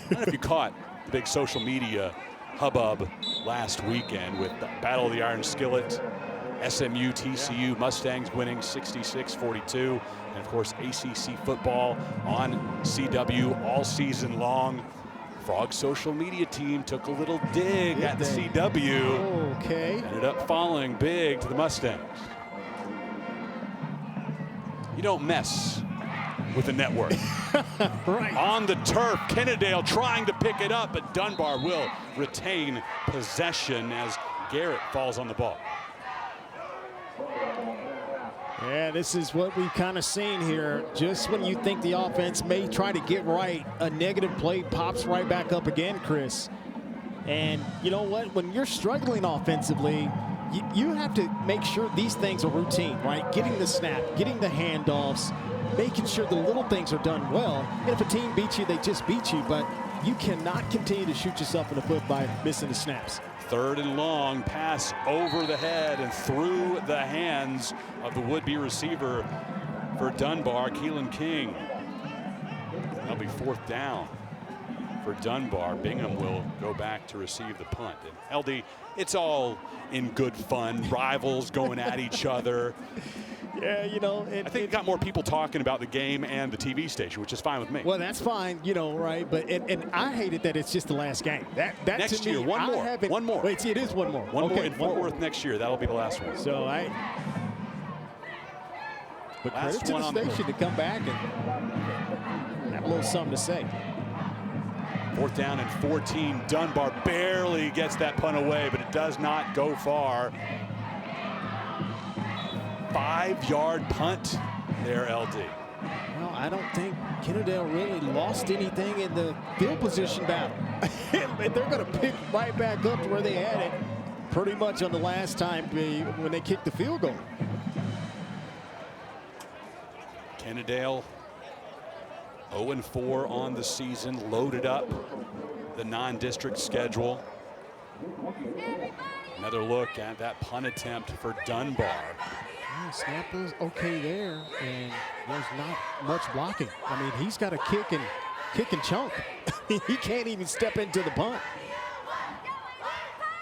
don't know if you caught the big social media hubbub last weekend with the Battle of the Iron Skillet, SMU, TCU, Mustangs winning 66-42. And of course, ACC football on CW all season long. Frog social media team took a little dig at the CW. Okay. Ended up falling big to the Mustangs. You don't mess with the network. Right. On the turf, Kennedale trying to pick it up, but Dunbar will retain possession as Garrett falls on the ball. Yeah, this is what we've kind of seen here. Just when you think the offense may try to get right, a negative play pops right back up again, Chris. And you know what? When you're struggling offensively, you have to make sure these things are routine, right? Getting the snap, getting the handoffs, making sure the little things are done well. And if a team beats you, they just beat you. But you cannot continue to shoot yourself in the foot by missing the snaps. Third and long, pass over the head and through the hands of the would-be receiver for Dunbar, Keelan King. That'll be fourth down for Dunbar. Bingham will go back to receive the punt. And LD, it's all in good fun, rivals going at each other. Yeah, you know. I think it got more people talking about the game and the TV station, which is fine with me. Well, that's fine, you know, right? But and I hate it that it's just the last game. That next to me, year, one more. Wait, see, it is one more. One more in Fort Worth next year. That'll be the last one. So but credit to the station to come back and have a little something to say. 4th down and 14. Dunbar barely gets that punt away, but it does not go far. 5-yard punt there, LD. Well, I don't think Kennedale really lost anything in the field position battle. And they're going to pick right back up to where they had it pretty much on the last time when they kicked the field goal. Kennedale 0-4 on the season, loaded up the non-district schedule. Another look at that punt attempt for Dunbar. Yeah, snap was okay there, and there's not much blocking. I mean, he's got to kick and chunk. He can't even step into the punt.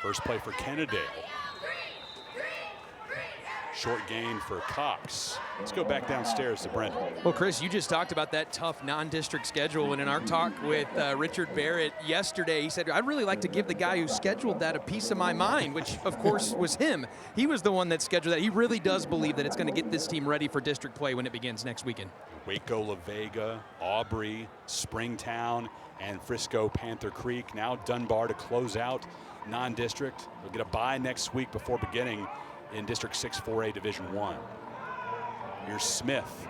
First play for Kennedale. Short gain for Cox. Let's go back downstairs to Brendan. Well, Chris, you just talked about that tough non-district schedule, and in our talk with Richard Barrett yesterday, he said, I'd really like to give the guy who scheduled that a piece of my mind, which of course was him. He was the one that scheduled that. He really does believe that it's going to get this team ready for district play when it begins next weekend. Waco, La Vega, Aubrey, Springtown, and Frisco, Panther Creek. Now Dunbar to close out non-district. They'll get a bye next week before beginning in District 6 4A Division I. Here's Smith.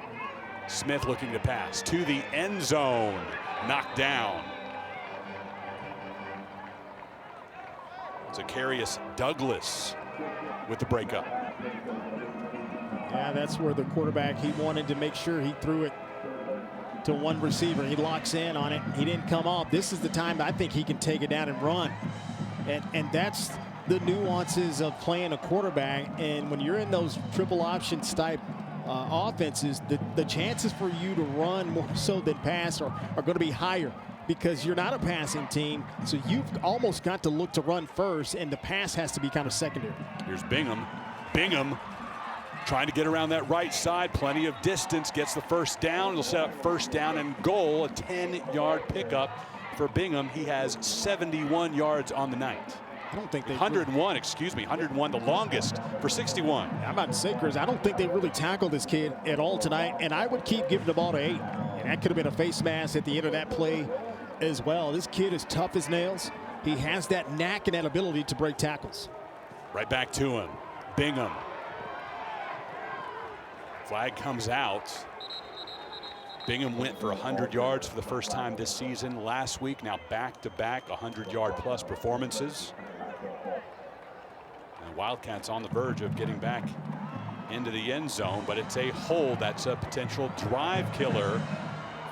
Smith looking to pass to the end zone. Knocked down. Zacharias Douglas with the breakup. Yeah, that's where the quarterback, he wanted to make sure he threw it to one receiver. He locks in on it. He didn't come off. This is the time I think he can take it down and run. And that's the nuances of playing a quarterback. And when you're in those triple options type offenses, the chances for you to run more so than pass are going to be higher, because you're not a passing team. So you've almost got to look to run first, and the pass has to be kind of secondary. Here's Bingham. Bingham trying to get around that right side. Plenty of distance. Gets the first down. It'll set up first down and goal. A 10-yard pickup for Bingham. He has 71 yards on the night. I don't think they 101, excuse me, 101, the longest for 61. I'm about to say, Chris, I don't think they really tackled this kid at all tonight, and I would keep giving the ball to 8. And that could have been a face mask at the end of that play as well. This kid is tough as nails. He has that knack and that ability to break tackles. Right back to him. Bingham. Flag comes out. Bingham went for 100 yards for the first time this season. Last week, now back-to-back 100-yard-plus performances. And Wildcats on the verge of getting back into the end zone, but it's a hold. That's a potential drive killer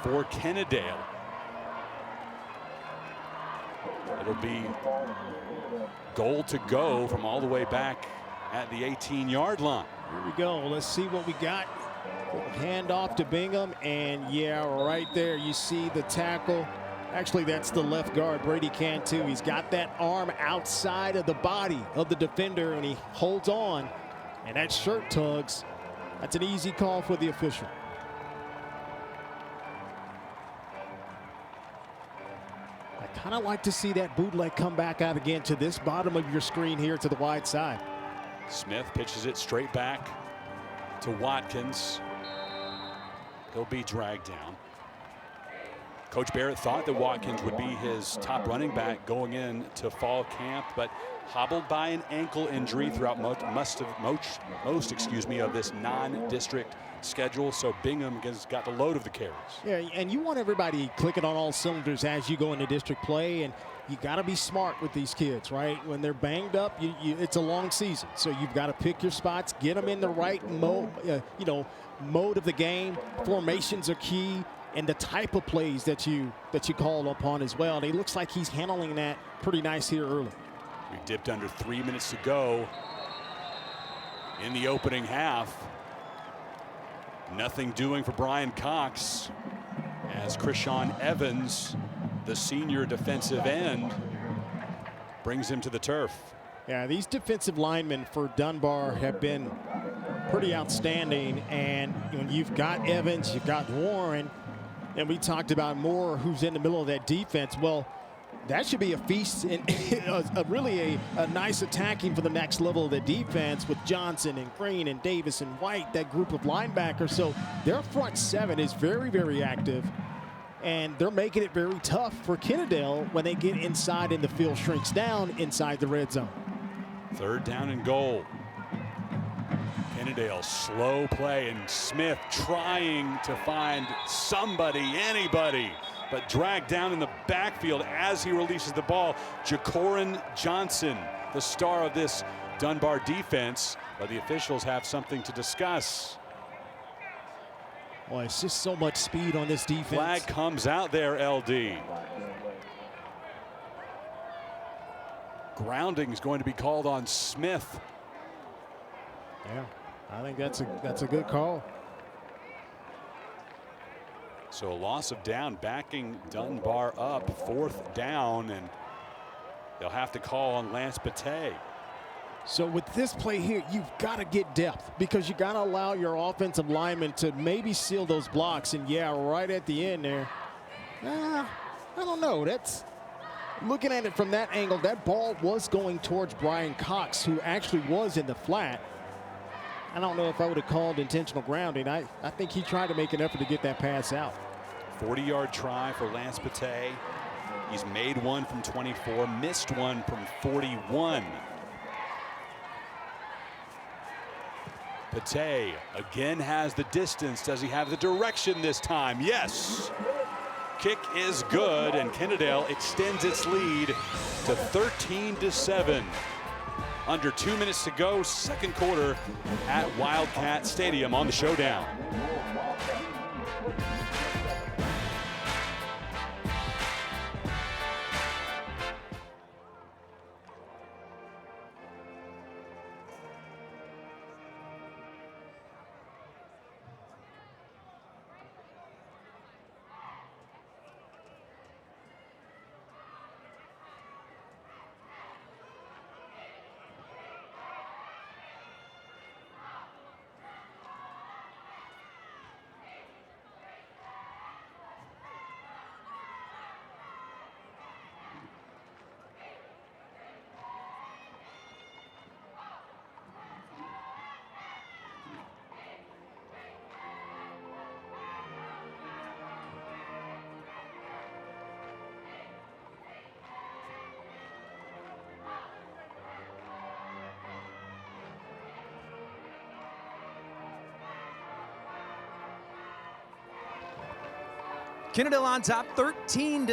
for Kennedale. It'll be goal to go from all the way back at the 18-yard line. Here we go. Let's see what we got. Hand off to Bingham, and yeah, right there you see the tackle. Actually, that's the left guard, Brady Cantu. He's got that arm outside of the body of the defender, and he holds on, and that shirt tugs. That's an easy call for the official. I kind of like to see that bootleg come back out again to this bottom of your screen here to the wide side. Smith pitches it straight back to Watkins. He'll be dragged down. Coach Barrett thought that Watkins would be his top running back going into fall camp, but hobbled by an ankle injury throughout most of this non-district schedule. So Bingham has got the load of the carries. Yeah, and you want everybody clicking on all cylinders as you go into district play, and you got to be smart with these kids, right? When they're banged up, it's a long season, so you've got to pick your spots, get them in the right mode of the game. Formations are key, and the type of plays that you call upon as well. And it looks like he's handling that pretty nice here early. We dipped under 3 minutes to go in the opening half. Nothing doing for Brian Cox as Krishawn Evans, the senior defensive end, brings him to the turf. Yeah, these defensive linemen for Dunbar have been pretty outstanding. And when you've got Evans, you've got Warren, and we talked about Moore, who's in the middle of that defense. Well, that should be a feast and really a nice attacking for the next level of the defense with Johnson and Green and Davis and White, that group of linebackers. So their front seven is very, very active. and they're making it very tough for Kennedale when they get inside and the field shrinks down inside the red zone. 3rd down and goal. Kennedale, slow play, and Smith trying to find somebody, anybody, but dragged down in the backfield as he releases the ball. Jacorin Johnson, the star of this Dunbar defense, but the officials have something to discuss. Boy, it's just so much speed on this defense. Flag comes out there, LD. Grounding is going to be called on Smith. Yeah, I think that's a good call. So a loss of down, backing Dunbar up, 4th down, and they'll have to call on Lance Bate. So with this play here, you've got to get depth because you got to allow your offensive linemen to maybe seal those blocks. And yeah, right at the end there, I don't know. That's looking at it from that angle. That ball was going towards Brian Cox, who actually was in the flat. I don't know if I would have called intentional grounding. I think he tried to make an effort to get that pass out. 40-yard try for Lance Bate. He's made one from 24, missed one from 41. Bate again has the distance. Does he have the direction this time? Yes. Kick is good, and Kennedale extends its lead to 13-7. Under 2 minutes to go, 2nd quarter at Wildcat Stadium on the Showdown. Kennedale on top, 13-7.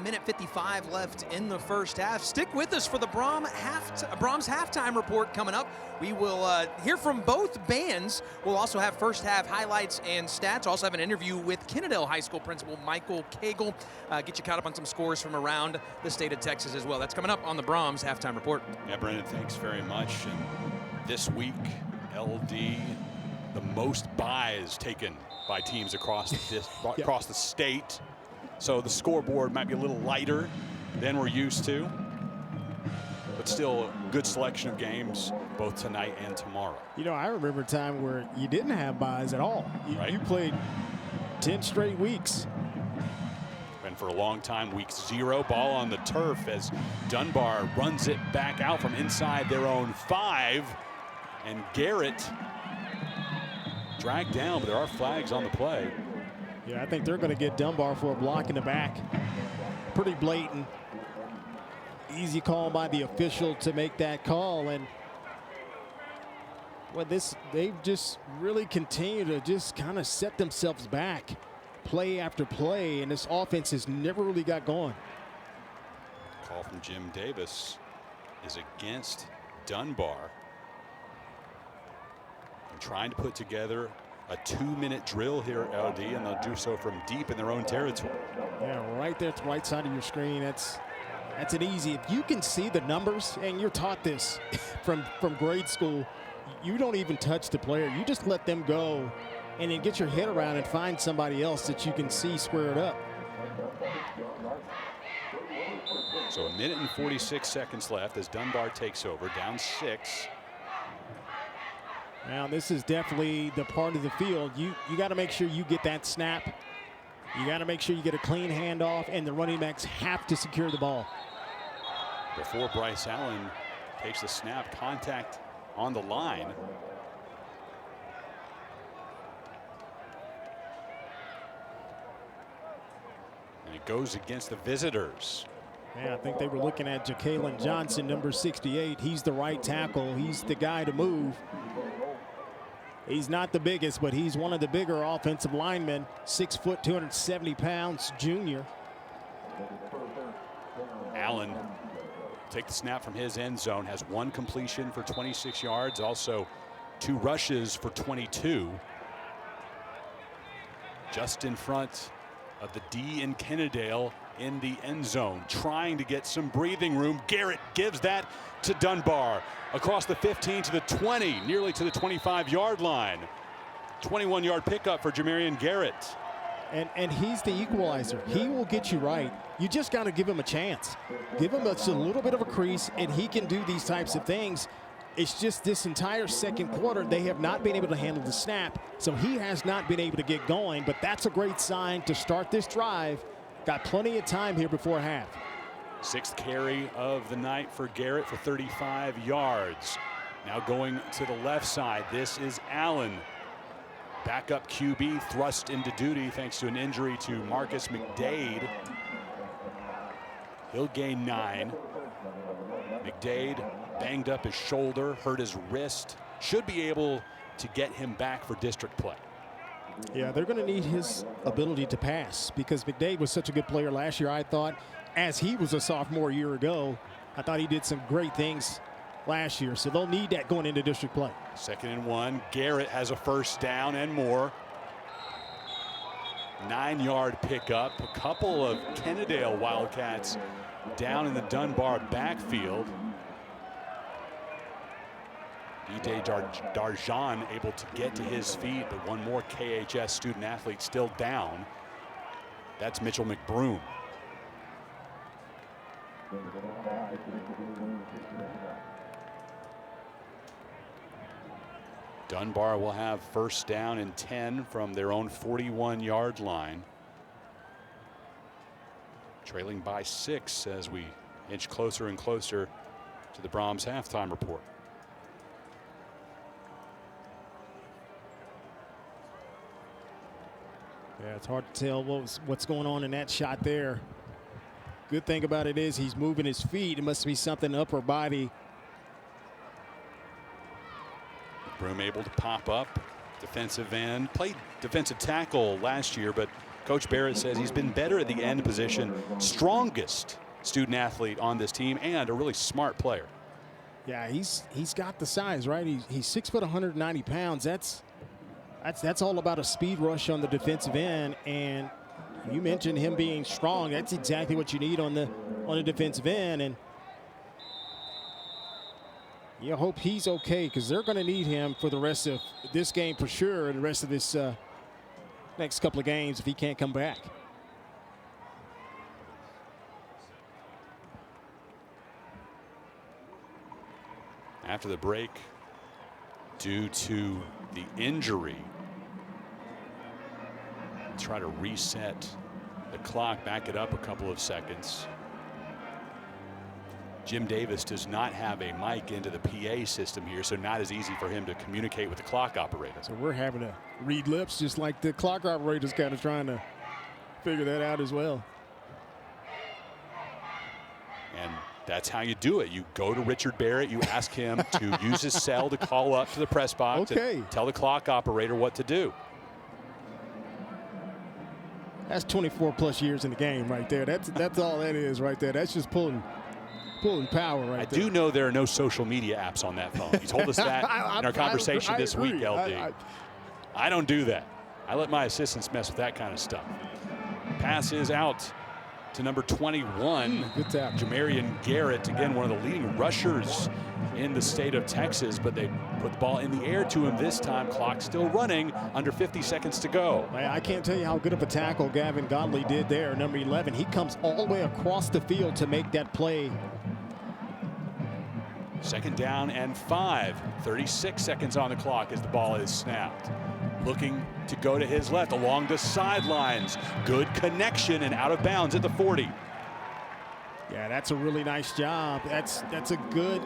1:55 left in the first half. Stick with us for the Brahms halftime report coming up. We will hear from both bands. We'll also have first half highlights and stats. Also have an interview with Kennedale High School principal Michael Cagle. Get you caught up on some scores from around the state of Texas as well. That's coming up on the Brahms halftime report. Yeah, Brendan, thanks very much. And this week, LD, the most buys taken by teams across the state. So the scoreboard might be a little lighter than we're used to, but still a good selection of games both tonight and tomorrow. You know, I remember a time where you didn't have buys at all. You played 10 straight weeks. And for a long time, week 0, ball on the turf as Dunbar runs it back out from inside their own 5, and Garrett dragged down, but there are flags on the play. Yeah, I think they're going to get Dunbar for a block in the back. Pretty blatant. Easy call by the official to make that call. And well, they've just really continued to just kind of set themselves back play after play, and this offense has never really got going. Call from Jim Davis is against Dunbar. Trying to put together a 2-minute drill here, LD, and they'll do so from deep in their own territory. Yeah, right there at the right side of your screen. That's an easy. If you can see the numbers, and you're taught this from grade school, you don't even touch the player. You just let them go and then get your head around and find somebody else that you can see squared up. So 1 minute and 46 seconds left as Dunbar takes over, down 6. Now this is definitely the part of the field you got to make sure you get that snap. You got to make sure you get a clean handoff, and the running backs have to secure the ball. Before Bryce Allen takes the snap, contact on the line. And it goes against the visitors. Yeah, I think they were looking at Ja'Kalen Johnson, number 68. He's the right tackle. He's the guy to move. He's not the biggest, but he's one of the bigger offensive linemen. 6 foot, 270 pounds, junior. Allen take the snap from his end zone, has 1 completion for 26 yards, also 2 rushes for 22. Just in front of the D in Kennedale in the end zone, trying to get some breathing room. Garrett gives that to Dunbar across the 15 to the 20, nearly to the 25-yard line. 21-yard pickup for Jamarian Garrett. And he's the equalizer. He will get you right. You just got to give him a chance. Give him just a little bit of a crease, and he can do these types of things. It's just this entire second quarter, they have not been able to handle the snap, so he has not been able to get going, but that's a great sign to start this drive. Got plenty of time here before half. 6th carry of the night for Garrett for 35 yards. Now going to the left side, this is Allen. Backup QB thrust into duty thanks to an injury to Marcus McDade. He'll gain 9. McDade banged up his shoulder, hurt his wrist. Should be able to get him back for district play. Yeah, they're going to need his ability to pass because McDade was such a good player last year. I thought, as he was a sophomore a year ago, I thought he did some great things last year. So they'll need that going into district play. 2nd and 1. Garrett has a first down and more. 9-yard pickup. A couple of Kennedale Wildcats down in the Dunbar backfield. DJ Darjan able to get to his feet, but one more KHS student athlete still down. That's Mitchell McBroom. Dunbar will have first down and 10 from their own 41-yard line. Trailing by 6 as we inch closer and closer to the Brahms halftime report. Yeah, it's hard to tell what's going on in that shot there. Good thing about it is he's moving his feet. It must be something upper body. Broom able to pop up, defensive end, played defensive tackle last year, but Coach Barrett says he's been better at the end position. Strongest student athlete on this team and a really smart player. Yeah, he's got the size, right? He's 6 foot, 190 pounds. That's all about a speed rush on the defensive end, and you mentioned him being strong. That's exactly what you need on the defensive end, and you hope he's okay because they're going to need him for the rest of this game for sure, and the rest of this next couple of games if he can't come back. After the break, due to the injury, try to reset the clock, back it up a couple of seconds. Jim Davis does not have a mic into the PA system here, so not as easy for him to communicate with the clock operator. So we're having to read lips just like the clock operator's kind of trying to figure that out as well. And that's how you do it. You go to Richard Barrett, you ask him to use his cell to call up to the press box and tell the clock operator what to do. That's 24 plus years in the game right there. That's all that is right there. That's just pulling power right there. I do know there are no social media apps on that phone. You told us that in our conversation this week, LD. I don't do that. I let my assistants mess with that kind of stuff. Pass is out to number 21, Jamarian Garrett. Again, one of the leading rushers in the state of Texas, but they put the ball in the air to him this time. Clock still running, under 50 seconds to go. I can't tell you how good of a tackle Gavin Godley did there, number 11. He comes all the way across the field to make that play. 2nd down and 5. 36 seconds on the clock as the ball is snapped. Looking to go to his left along the sidelines. Good connection and out of bounds at the 40. Yeah, that's a really nice job. That's a good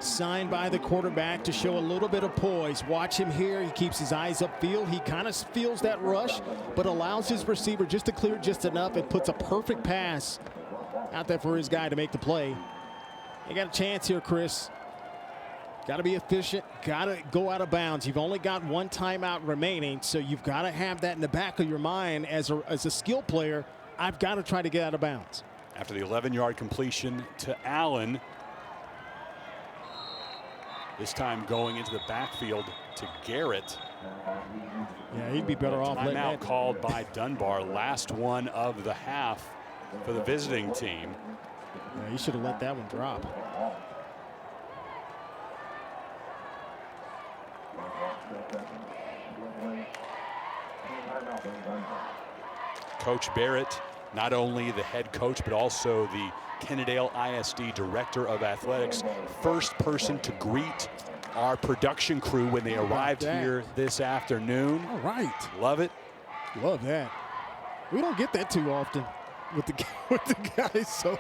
signed by the quarterback to show a little bit of poise. Watch him here. He keeps his eyes upfield. He kind of feels that rush, but allows his receiver just to clear just enough and puts a perfect pass out there for his guy to make the play. You got a chance here, Chris. Got to be efficient. Got to go out of bounds. You've only got one timeout remaining, so you've got to have that in the back of your mind as a skill player. I've got to try to get out of bounds. After the 11-yard completion to Allen, this time going into the backfield to Garrett. Yeah, he'd be better off letting Timeout called by Dunbar. Last one of the half for the visiting team. Yeah, he should have let that one drop. Coach Barrett, not only the head coach, but also the Kennedale ISD Director of Athletics, first person to greet our production crew when they arrived here this afternoon. All right. Love it. Love that. We don't get that too often with the guys, so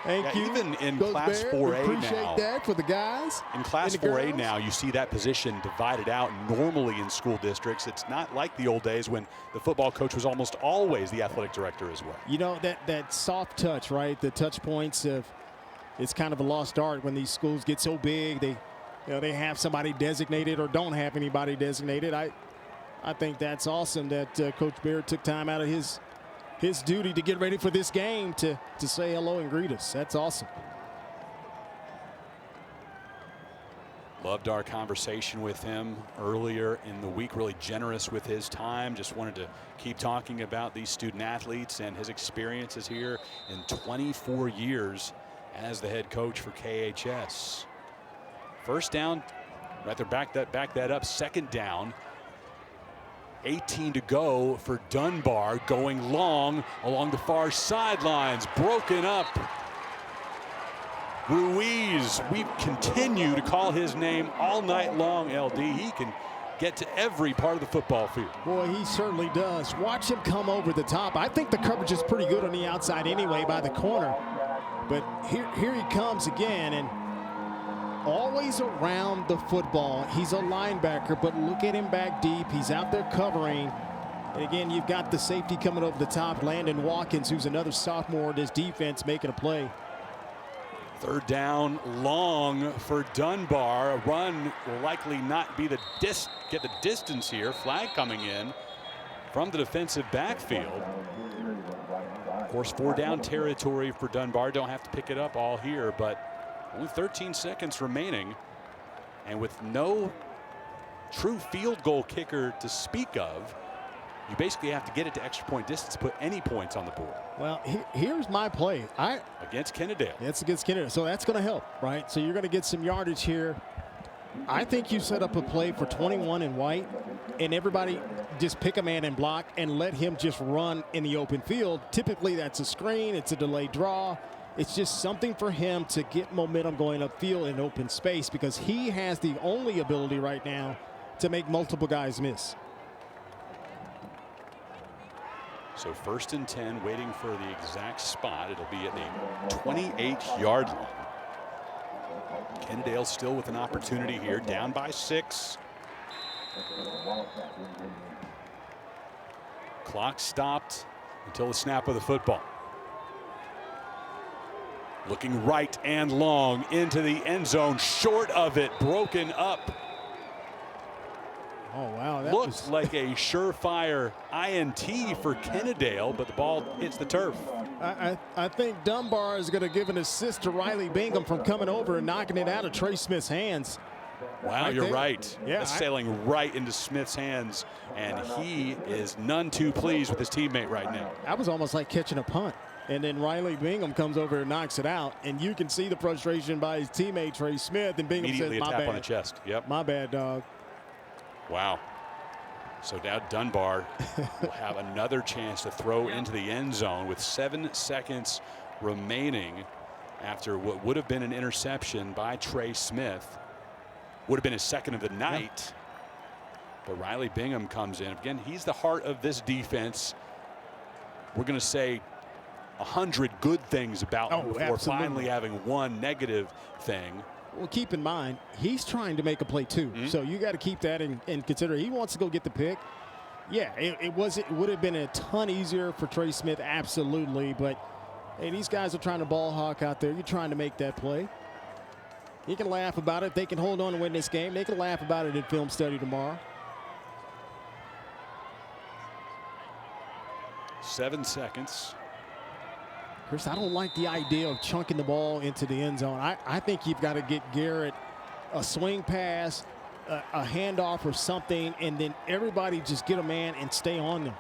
thank you. Even in Coach Class Barrett, 4A appreciate now. that for the guys. In Class 4A now, you see that position divided out. Normally in school districts, it's not like the old days when the football coach was almost always the athletic director as well. You know, that soft touch, right? The touch points of, it's kind of a lost art when these schools get so big. They have somebody designated or don't have anybody designated. I think that's awesome that Coach Barrett took time out of his duty to get ready for this game to say hello and greet us. That's awesome. Loved our conversation with him earlier in the week. Really generous with his time. Just wanted to keep talking about these student athletes and his experiences here in 24 years as the head coach for KHS. First down, right there, back that up. Second down, 18 to go for Dunbar, going long along the far sidelines, broken up. Ruiz, we continue to call his name all night long, LD. He can get to every part of the football field. Boy, he certainly does. Watch him come over the top. I think the coverage is pretty good on the outside anyway by the corner. But here he comes again, and always around the football. He's a linebacker, but look at him back deep. He's out there covering. And again, you've got the safety coming over the top, Landon Watkins, who's another sophomore in this defense, making a play. Third down, long for Dunbar. A run will likely not be get the distance here. Flag coming in from the defensive backfield. Of course, 4-down territory for Dunbar. Don't have to pick it up all here, but only 13 seconds remaining. And with no true field goal kicker to speak of, you basically have to get it to extra point distance to put any points on the board. Well, here's my play. Against Kennedale. It's against Kennedale, so that's going to help, right? So you're going to get some yardage here. I think you set up a play for 21 and White, and everybody just pick a man and block and let him just run in the open field. Typically, that's a screen. It's a delayed draw. It's just something for him to get momentum going upfield in open space because he has the only ability right now to make multiple guys miss. So 1st and 10, waiting for the exact spot. It'll be at the 28-yard line. Kennedale still with an opportunity here, down by 6. Clock stopped until the snap of the football. Looking right and long into the end zone, short of it, broken up. Oh, wow. That Looked like a surefire INT for Kennedale, but the ball hits the turf. I think Dunbar is going to give an assist to Riley Bingham from coming over and knocking it out of Trey Smith's hands. Wow, you're right. Yeah, That's sailing right into Smith's hands, and he is none too pleased with his teammate right now. That was almost like catching a punt. And then Riley Bingham comes over and knocks it out, and you can see the frustration by his teammate Trey Smith, and Bingham Immediately says, a "My tap bad on the chest." Yep. My bad, dog." Wow. So now Dunbar will have another chance to throw into the end zone with 7 seconds remaining after what would have been an interception by Trey Smith. Would have been his second of the night. But Riley Bingham comes in. Again, he's the heart of this defense. We're going to say 100 good things about him before finally having one negative thing. Well, keep in mind, he's trying to make a play too. So you got to keep that in consideration. He wants to go get the pick. Yeah, it would have been a ton easier for Trey Smith, absolutely. But, hey, these guys are trying to ball hawk out there. You're trying to make that play. You can laugh about it. They can hold on and win this game. They can laugh about it in film study tomorrow. 7 seconds. Chris, I don't like the idea of chunking the ball into the end zone. I think you've got to get Garrett a swing pass, a handoff or something, and then everybody just get a man and stay on them.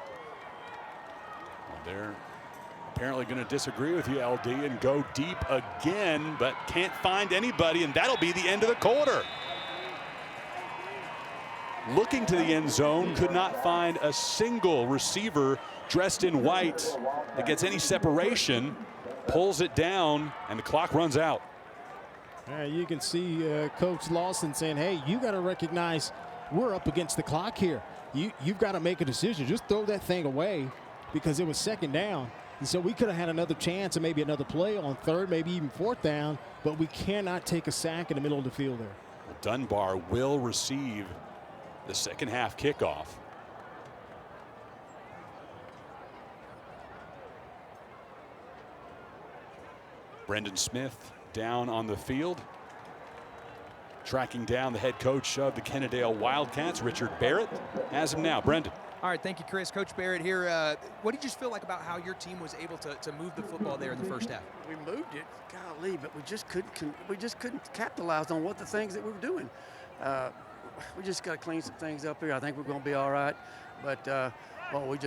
Well, they're apparently going to disagree with you, LD, and go deep again, but can't find anybody, and that'll be the end of the quarter. Looking to the end zone, could not find a single receiver dressed in white that gets any separation, pulls it down, and the clock runs out. You can see Coach Lawson saying, hey, you got to recognize we're up against the clock here. You've got to make a decision. Just throw that thing away, because it was second down. And so we could have had another chance and maybe another play on third, maybe even fourth down, but we cannot take a sack in the middle of the field there. Well, Dunbar will receive the second half kickoff. Brendan Smith down on the field, tracking down the head coach of the Kennedale Wildcats, Richard Barrett, has him now. Brendan. All right, thank you, Chris. Coach Barrett here. What did you just feel like about how your team was able to move the football there in the first half? We moved it, golly, but we just couldn't capitalize on what the things that we were doing. We just got to clean some things up here. I think we're going to be all right, but well,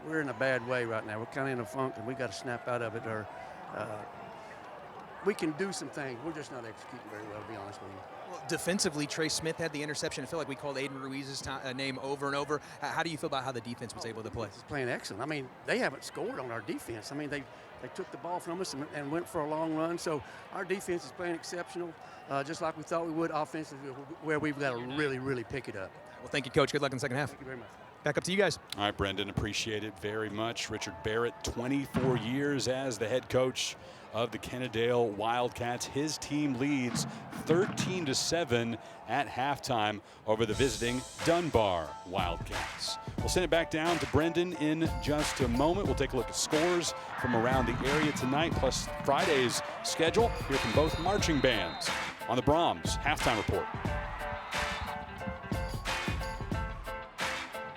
we're in a bad way right now. We're kind of in a funk, and we got to snap out of it. Or we can do some things. We're just not executing very well, to be honest with you. Well, defensively, Trey Smith had the interception. I feel like we called Aiden Ruiz's name over and over. How do you feel about how the defense was able to play? It's playing excellent. I mean, they haven't scored on our defense. I mean, they took the ball from us and went for a long run. So our defense is playing exceptional, just like we thought we would offensively, where we've got to really, really pick it up. Well, thank you, Coach. Good luck in the second half. Thank you very much. Back up to you guys. All right, Brendan, appreciate it very much. Richard Barrett, 24 years as the head coach of the Kennedale Wildcats. His team leads 13-7 at halftime over the visiting Dunbar Wildcats. We'll send it back down to Brendan in just a moment. We'll take a look at scores from around the area tonight, plus Friday's schedule. Hear from both marching bands on the Brahms Halftime Report.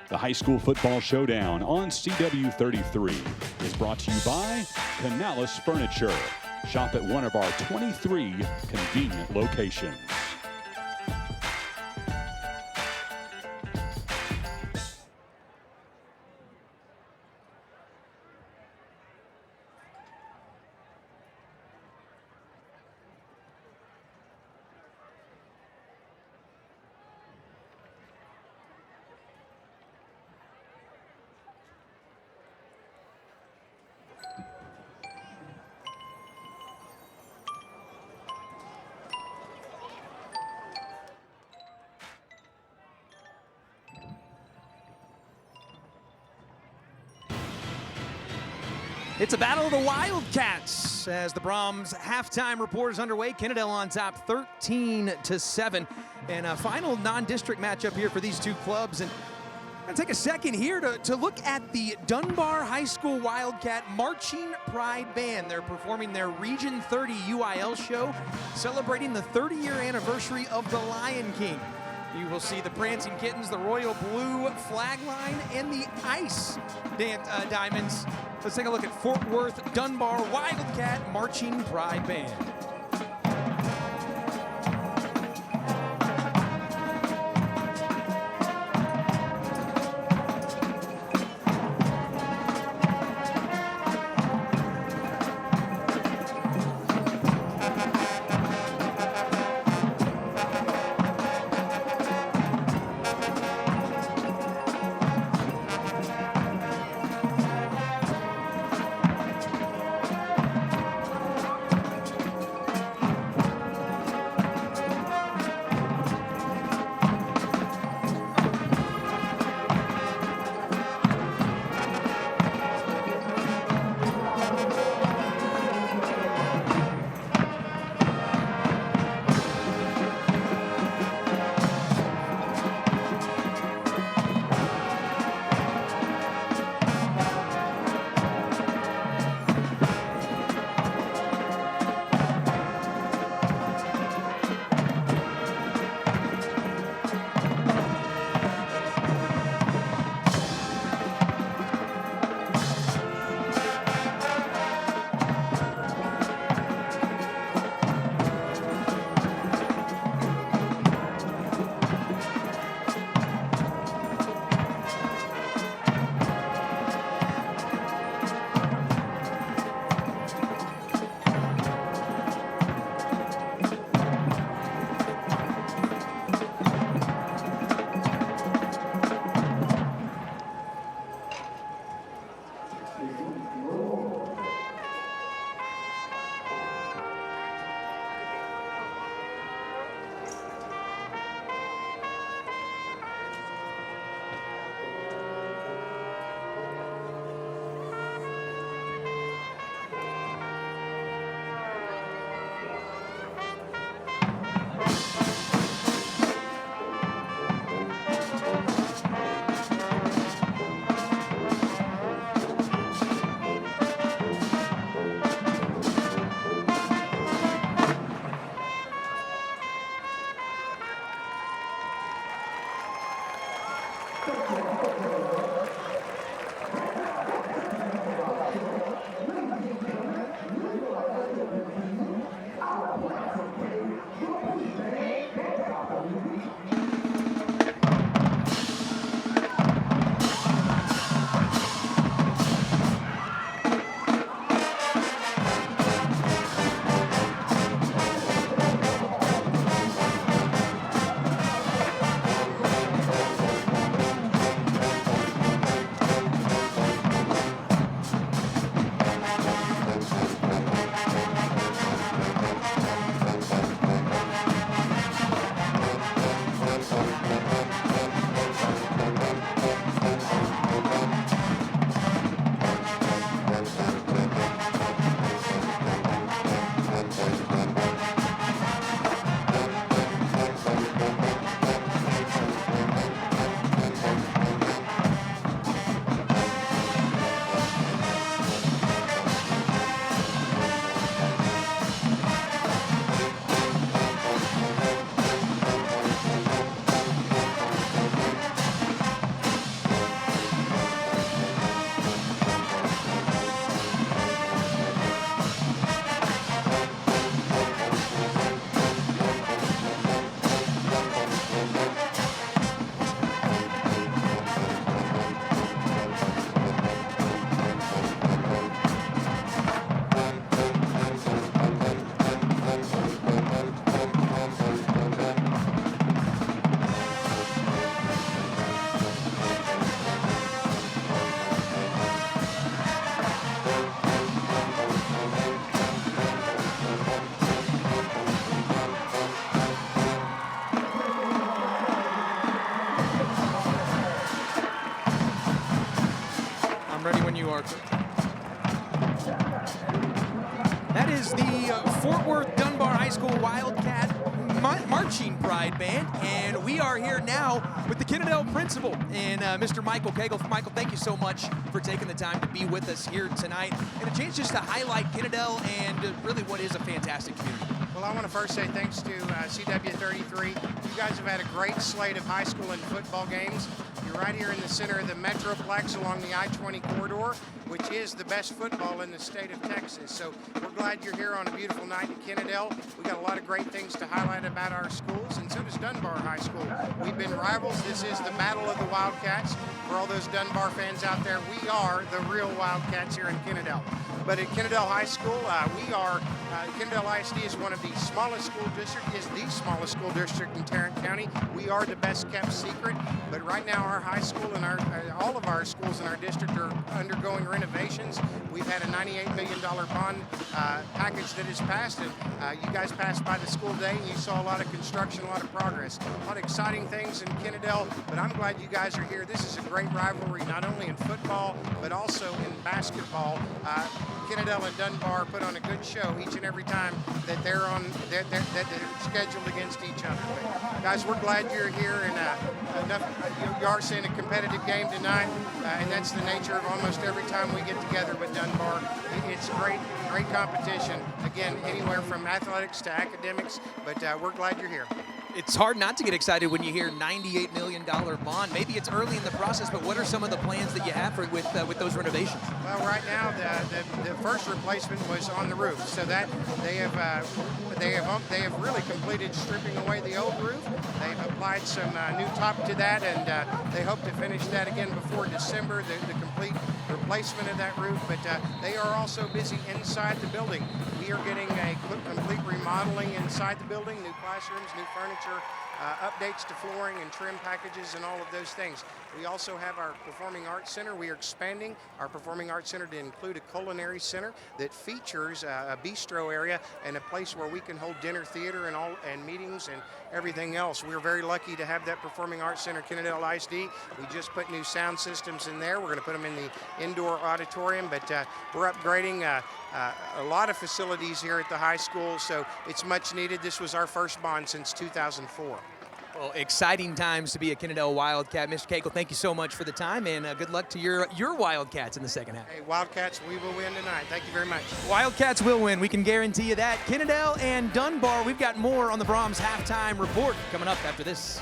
The High School Football Showdown on CW33 is brought to you by Canales Furniture. Shop at one of our 23 convenient locations. It's a battle of the Wildcats as the Brahms halftime report is underway. Kennedale on top 13-7. And a final non-district matchup here for these two clubs. And I'm going to take a second here to look at the Dunbar High School Wildcat Marching Pride Band. They're performing their Region 30 UIL show, celebrating the 30-year anniversary of the Lion King. You will see the Prancing Kittens, the Royal Blue flag line, and the Ice Diamonds. Let's take a look at Fort Worth Dunbar Wildcat Marching Pride Band. I'm ready when you are. That is the Fort Worth Dunbar High School Wildcat Marching Pride Band, and we are here now with the Kennedale principal and Mr. Michael Cagle. Michael, thank you so much for taking the time to be with us here tonight, and a chance just to highlight Kennedale and really what is a fantastic community. Well, I want to first say thanks to CW33. You guys have had a great slate of high school and football games. You're right here in the center of the Metroplex along the I-20 corridor, which is the best football in the state of Texas. So we're glad you're here on a beautiful night in Kennedale. We got a lot of great things to highlight about our schools, and so does Dunbar High School. We've been rivals. This is the Battle of the Wildcats. For all those Dunbar fans out there, we are the real Wildcats here in Kennedale. But at Kennedale High School, Kennedale ISD is one of the smallest school districts, is the smallest school district in Tarrant County. We are the best kept secret, but right now our high school and all of our schools in our district are undergoing renovations. We've had a $98 million bond package that has passed, and you guys passed by the school day and you saw a lot of construction, a lot of progress, a lot of exciting things in Kennedale, but I'm glad you guys are here. This is a great rivalry, not only in football, but also in basketball. Kennedale and Dunbar put on a good show each and every time that they're scheduled against each other. But guys, we're glad you're here, and you are seeing a competitive game tonight, and that's the nature of almost every time we get together with Dunbar. It's great competition. Again, anywhere from athletics to academics, but we're glad you're here. It's hard not to get excited when you hear $98 million bond. Maybe it's early in the process, but what are some of the plans that you have with those renovations? Well, right now the first replacement was on the roof, so that they have really completed stripping away the old roof. They've applied some new top to that, and they hope to finish that again before December. The complete replacement of that roof, but they are also busy inside the building. We are getting a complete remodeling inside the building, new classrooms, new furniture, updates to flooring and trim packages and all of those things. We also have our Performing Arts Center. We are expanding our Performing Arts Center to include a culinary center that features a bistro area and a place where we can hold dinner theater and meetings and everything else. We're very lucky to have that Performing Arts Center, Kennedale ISD. We just put new sound systems in there. We're going to put them in the indoor auditorium, but we're upgrading a lot of facilities here at the high school, so it's much needed. This was our first bond since 2004. Well, exciting times to be a Kennedale Wildcat. Mr. Cagle, thank you so much for the time, and good luck to your Wildcats in the second half. Hey, Wildcats, we will win tonight. Thank you very much. Wildcats will win. We can guarantee you that. Kennedale and Dunbar, we've got more on the Brahms halftime report coming up after this.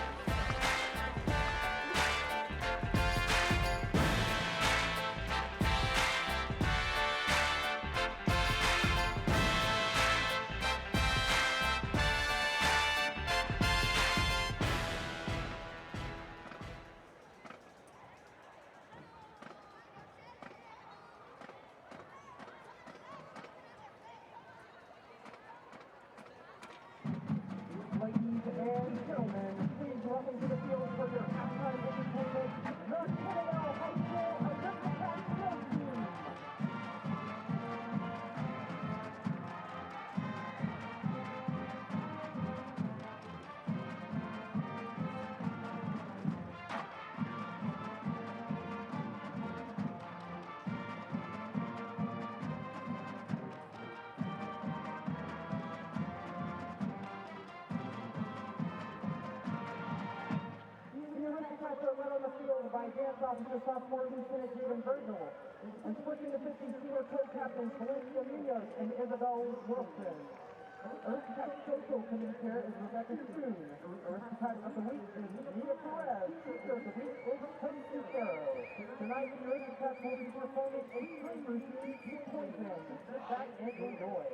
By dance officer sophomore Lieutenant Jaden Virgil, and switching to 50 senior co-captains Valencia Munoz and Isabel Wilson. Aristocrat Social Communicator is Rebecca Spoon. Aristocrat of the Week is Nina Perez. Teacher of the Week is Cody Cicero. Tonight, the Aristocrats will be performing a swing routine to Poison. Sit back and enjoy.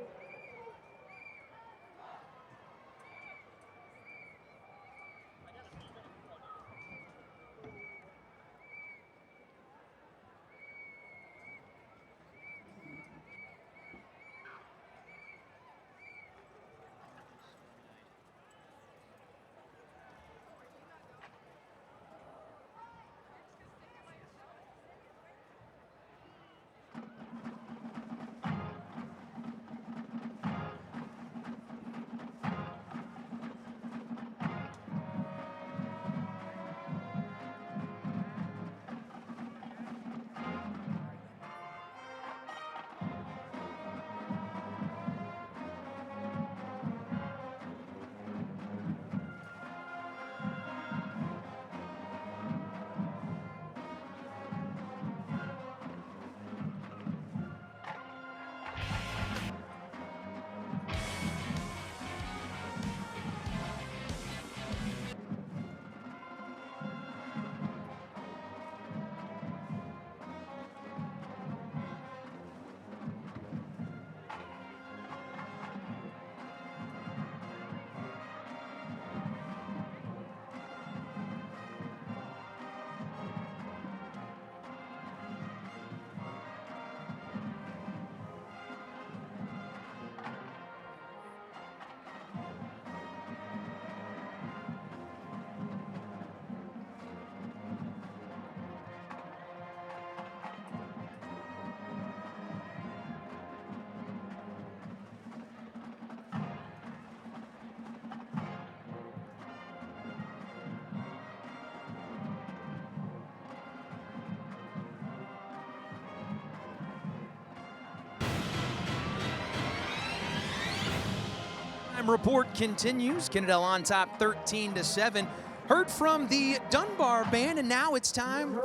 halftime report continues. Kennedale on top 13-7. Heard from the Dunbar band, and now it's time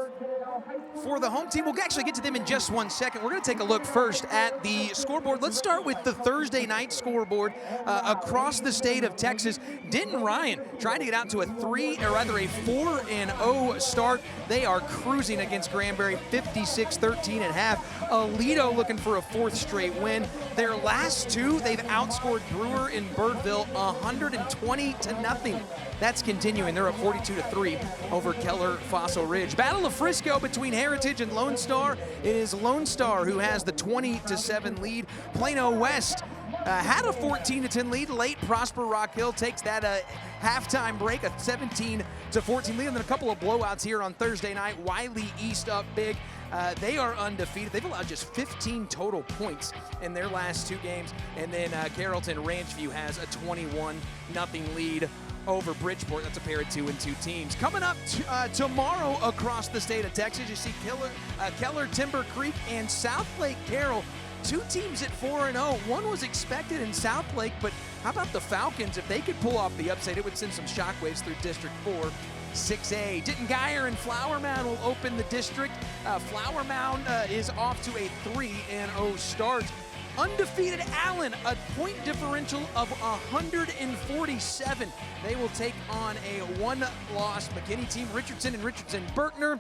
for the home team. We'll actually get to them in just 1 second. We're going to take a look first at the scoreboard. Let's start with the Thursday night scoreboard across the state of Texas. Denton Ryan trying to get out to a 4-0 start. They are cruising against Granbury, 56-13 at half. Aledo looking for a 4th straight win. Their last 2, they've outscored Brewer and Birdville 120-0. That's continuing. They're up 42-3 over Keller Fossil Ridge. Battle of Frisco between Heritage and Lone Star. It is Lone Star who has the 20-7 lead. Plano West had a 14-10 lead late. Prosper Rock Hill takes that halftime break, a 17-14 lead, and then a couple of blowouts here on Thursday night. Wiley East up big. They are undefeated. They've allowed just 15 total points in their last 2 games. And then Carrollton Ranchview has a 21-0 lead over Bridgeport. That's a pair of 2-2 teams. Coming up tomorrow across the state of Texas, you see Keller, Timber Creek, and South Lake Carroll. 2 teams at 4-0. One was expected in South Lake, but how about the Falcons? If they could pull off the upset, it would send some shockwaves through District 4. 6A. Denton Geyer and Flower Mound will open the district. Flower Mound is off to a 3-0 start. Undefeated Allen, a point differential of 147. They will take on a 1-loss McKinney team. Richardson and Richardson-Berkner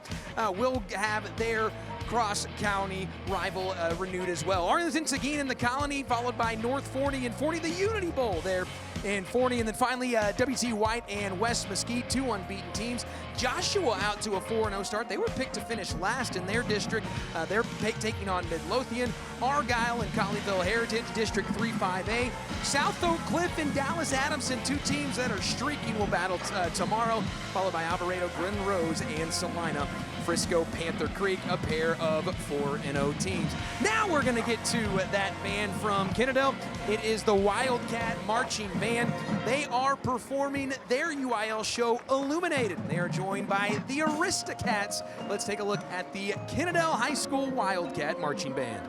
will have their cross-county rival renewed as well. Arlington, Seguin, and the Colony, followed by North Forney and Forney, the Unity Bowl there in Forney. And then finally, W.T. White and West Mesquite, 2 unbeaten teams. Joshua out to a 4-0 start. They were picked to finish last in their district. They're taking on Midlothian. Argyle and Colleyville Heritage, District 3-5A. South Oak Cliff and Dallas Adamson, 2 teams that are streaking, will battle tomorrow, followed by Alvarado, Glen Rose, and Salina. Frisco, Panther Creek, a pair of 4-0 teams. Now we're going to get to that band from Kennedale. It is the Wildcat Marching Band. They are performing their UIL show, Illuminated. They are joined by the Aristocats. Let's take a look at the Kennedale High School Wildcat Marching Band.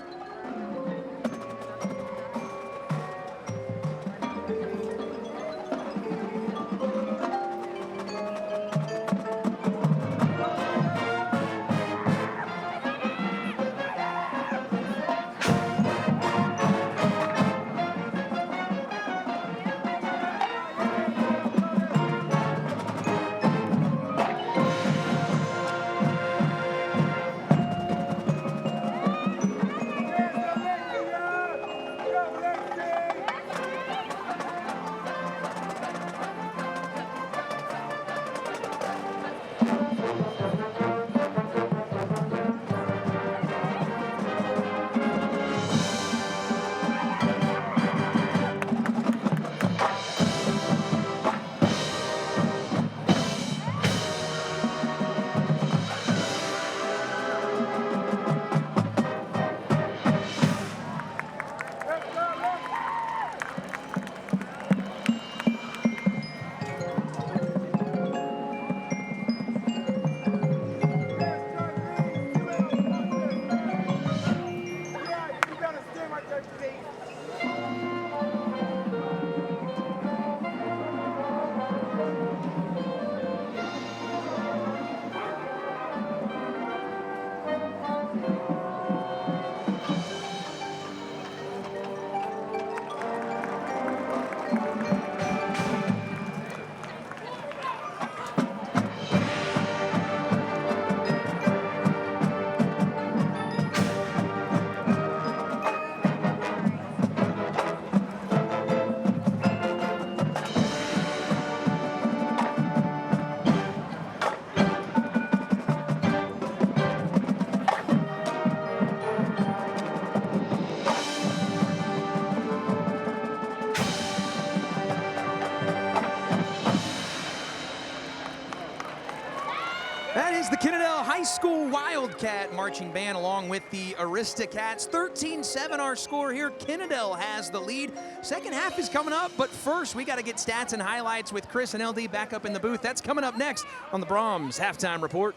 That is the Kennedale High School Wildcat Marching Band along with the Aristocats. 13-7 our score here. Kennedale has the lead. Second half is coming up, but first we got to get stats and highlights with Chris and LD back up in the booth. That's coming up next on the Brahms Halftime Report.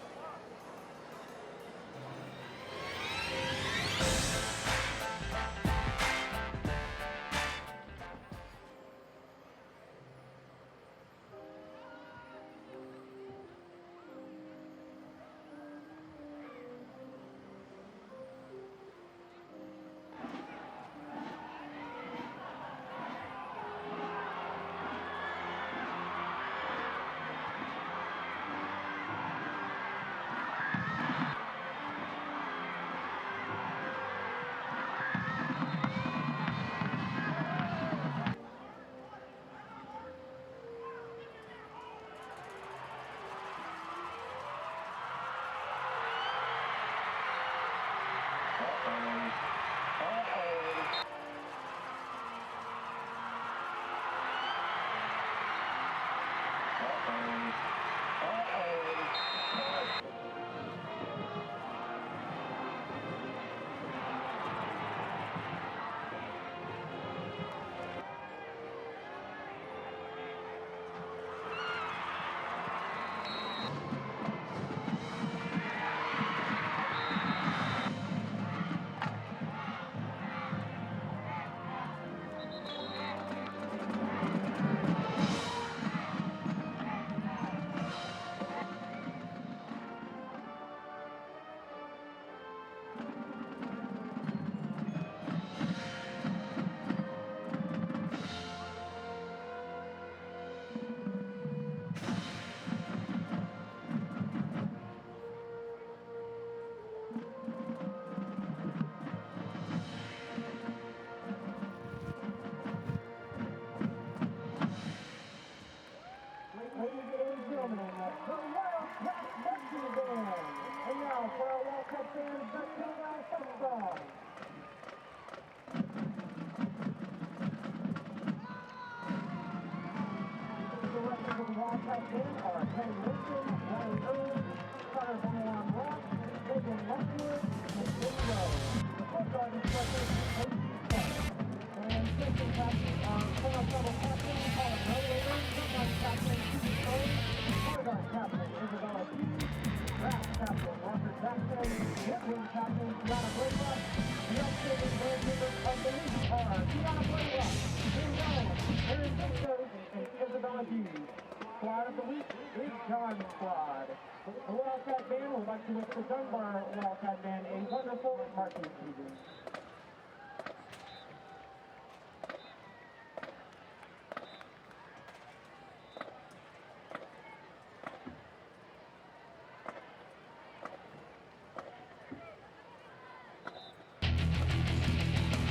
Squad of the week, Big John Squad. The Wildcat Band would like to wish the Dunbar Wildcat Band a wonderful marching season.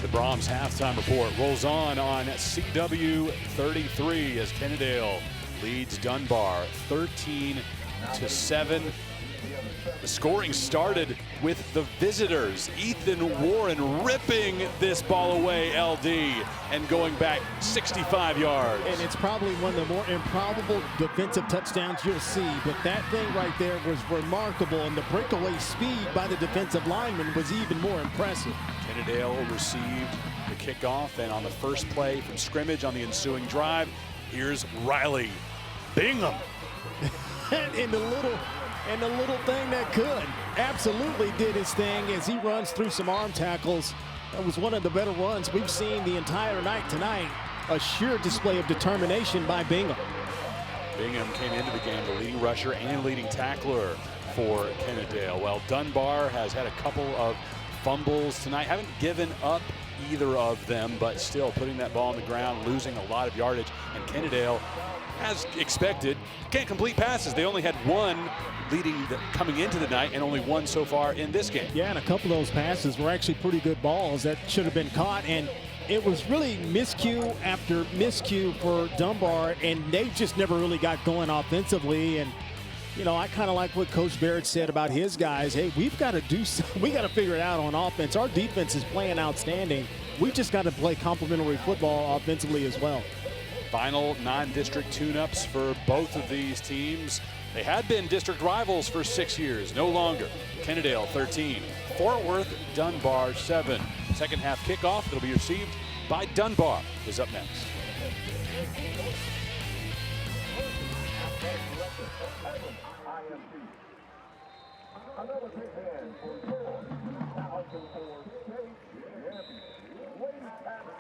The Brahms halftime report rolls on CW33 as Kennedale leads Dunbar 13-7. The scoring started with the visitors. Ethan Warren ripping this ball away, LD, and going back 65 yards. And it's probably one of the more improbable defensive touchdowns you'll see, but that thing right there was remarkable, and the breakaway speed by the defensive lineman was even more impressive. Kennedale received the kickoff, and on the first play from scrimmage on the ensuing drive, here's Riley Bingham. and the little thing that could absolutely did his thing as he runs through some arm tackles. That was one of the better runs we've seen the entire night tonight. A sheer display of determination by Bingham. Bingham came into the game the leading rusher and leading tackler for Kennedale. While Dunbar has had a couple of fumbles tonight, haven't given up either of them, but still putting that ball on the ground, losing a lot of yardage. And Kennedale, as expected, can't complete passes. They only had one coming into the night and only one so far in this game. Yeah, and a couple of those passes were actually pretty good balls that should have been caught, and it was really miscue after miscue for Dunbar, and they just never really got going offensively. And you know, I kind of like what Coach Barrett said about his guys. Hey, we've got to do something. We got to figure it out on offense. Our defense is playing outstanding. We just got to play complementary football offensively as well. Final non-district tune-ups for both of these teams. They had been district rivals for 6 years, no longer. Kennedale 13, Fort Worth, Dunbar 7. Second half kickoff that'll be received by Dunbar is up next. Another big hand for 4,004 state champions. Ladies and practice.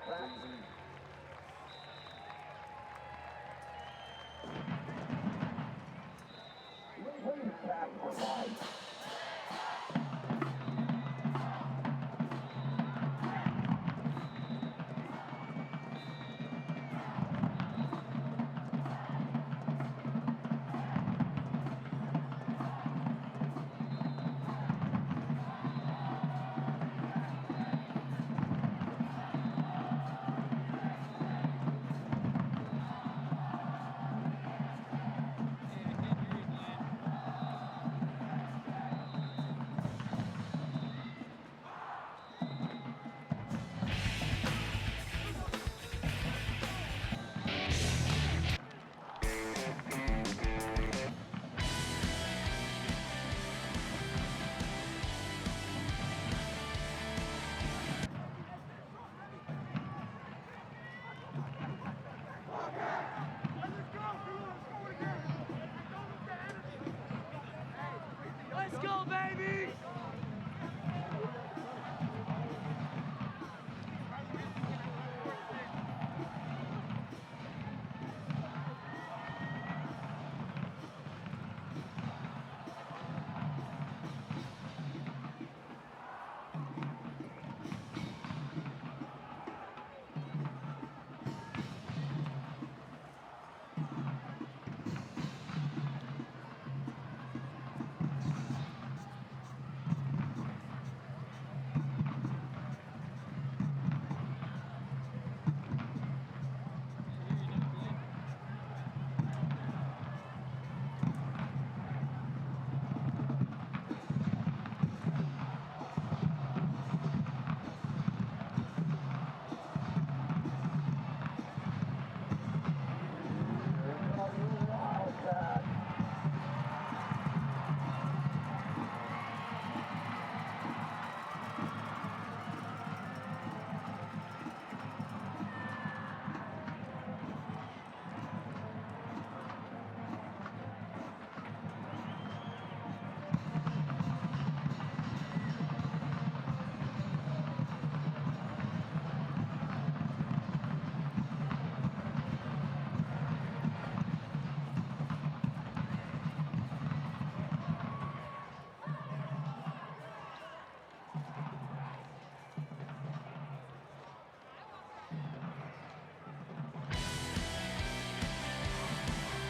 Ladies tap for life.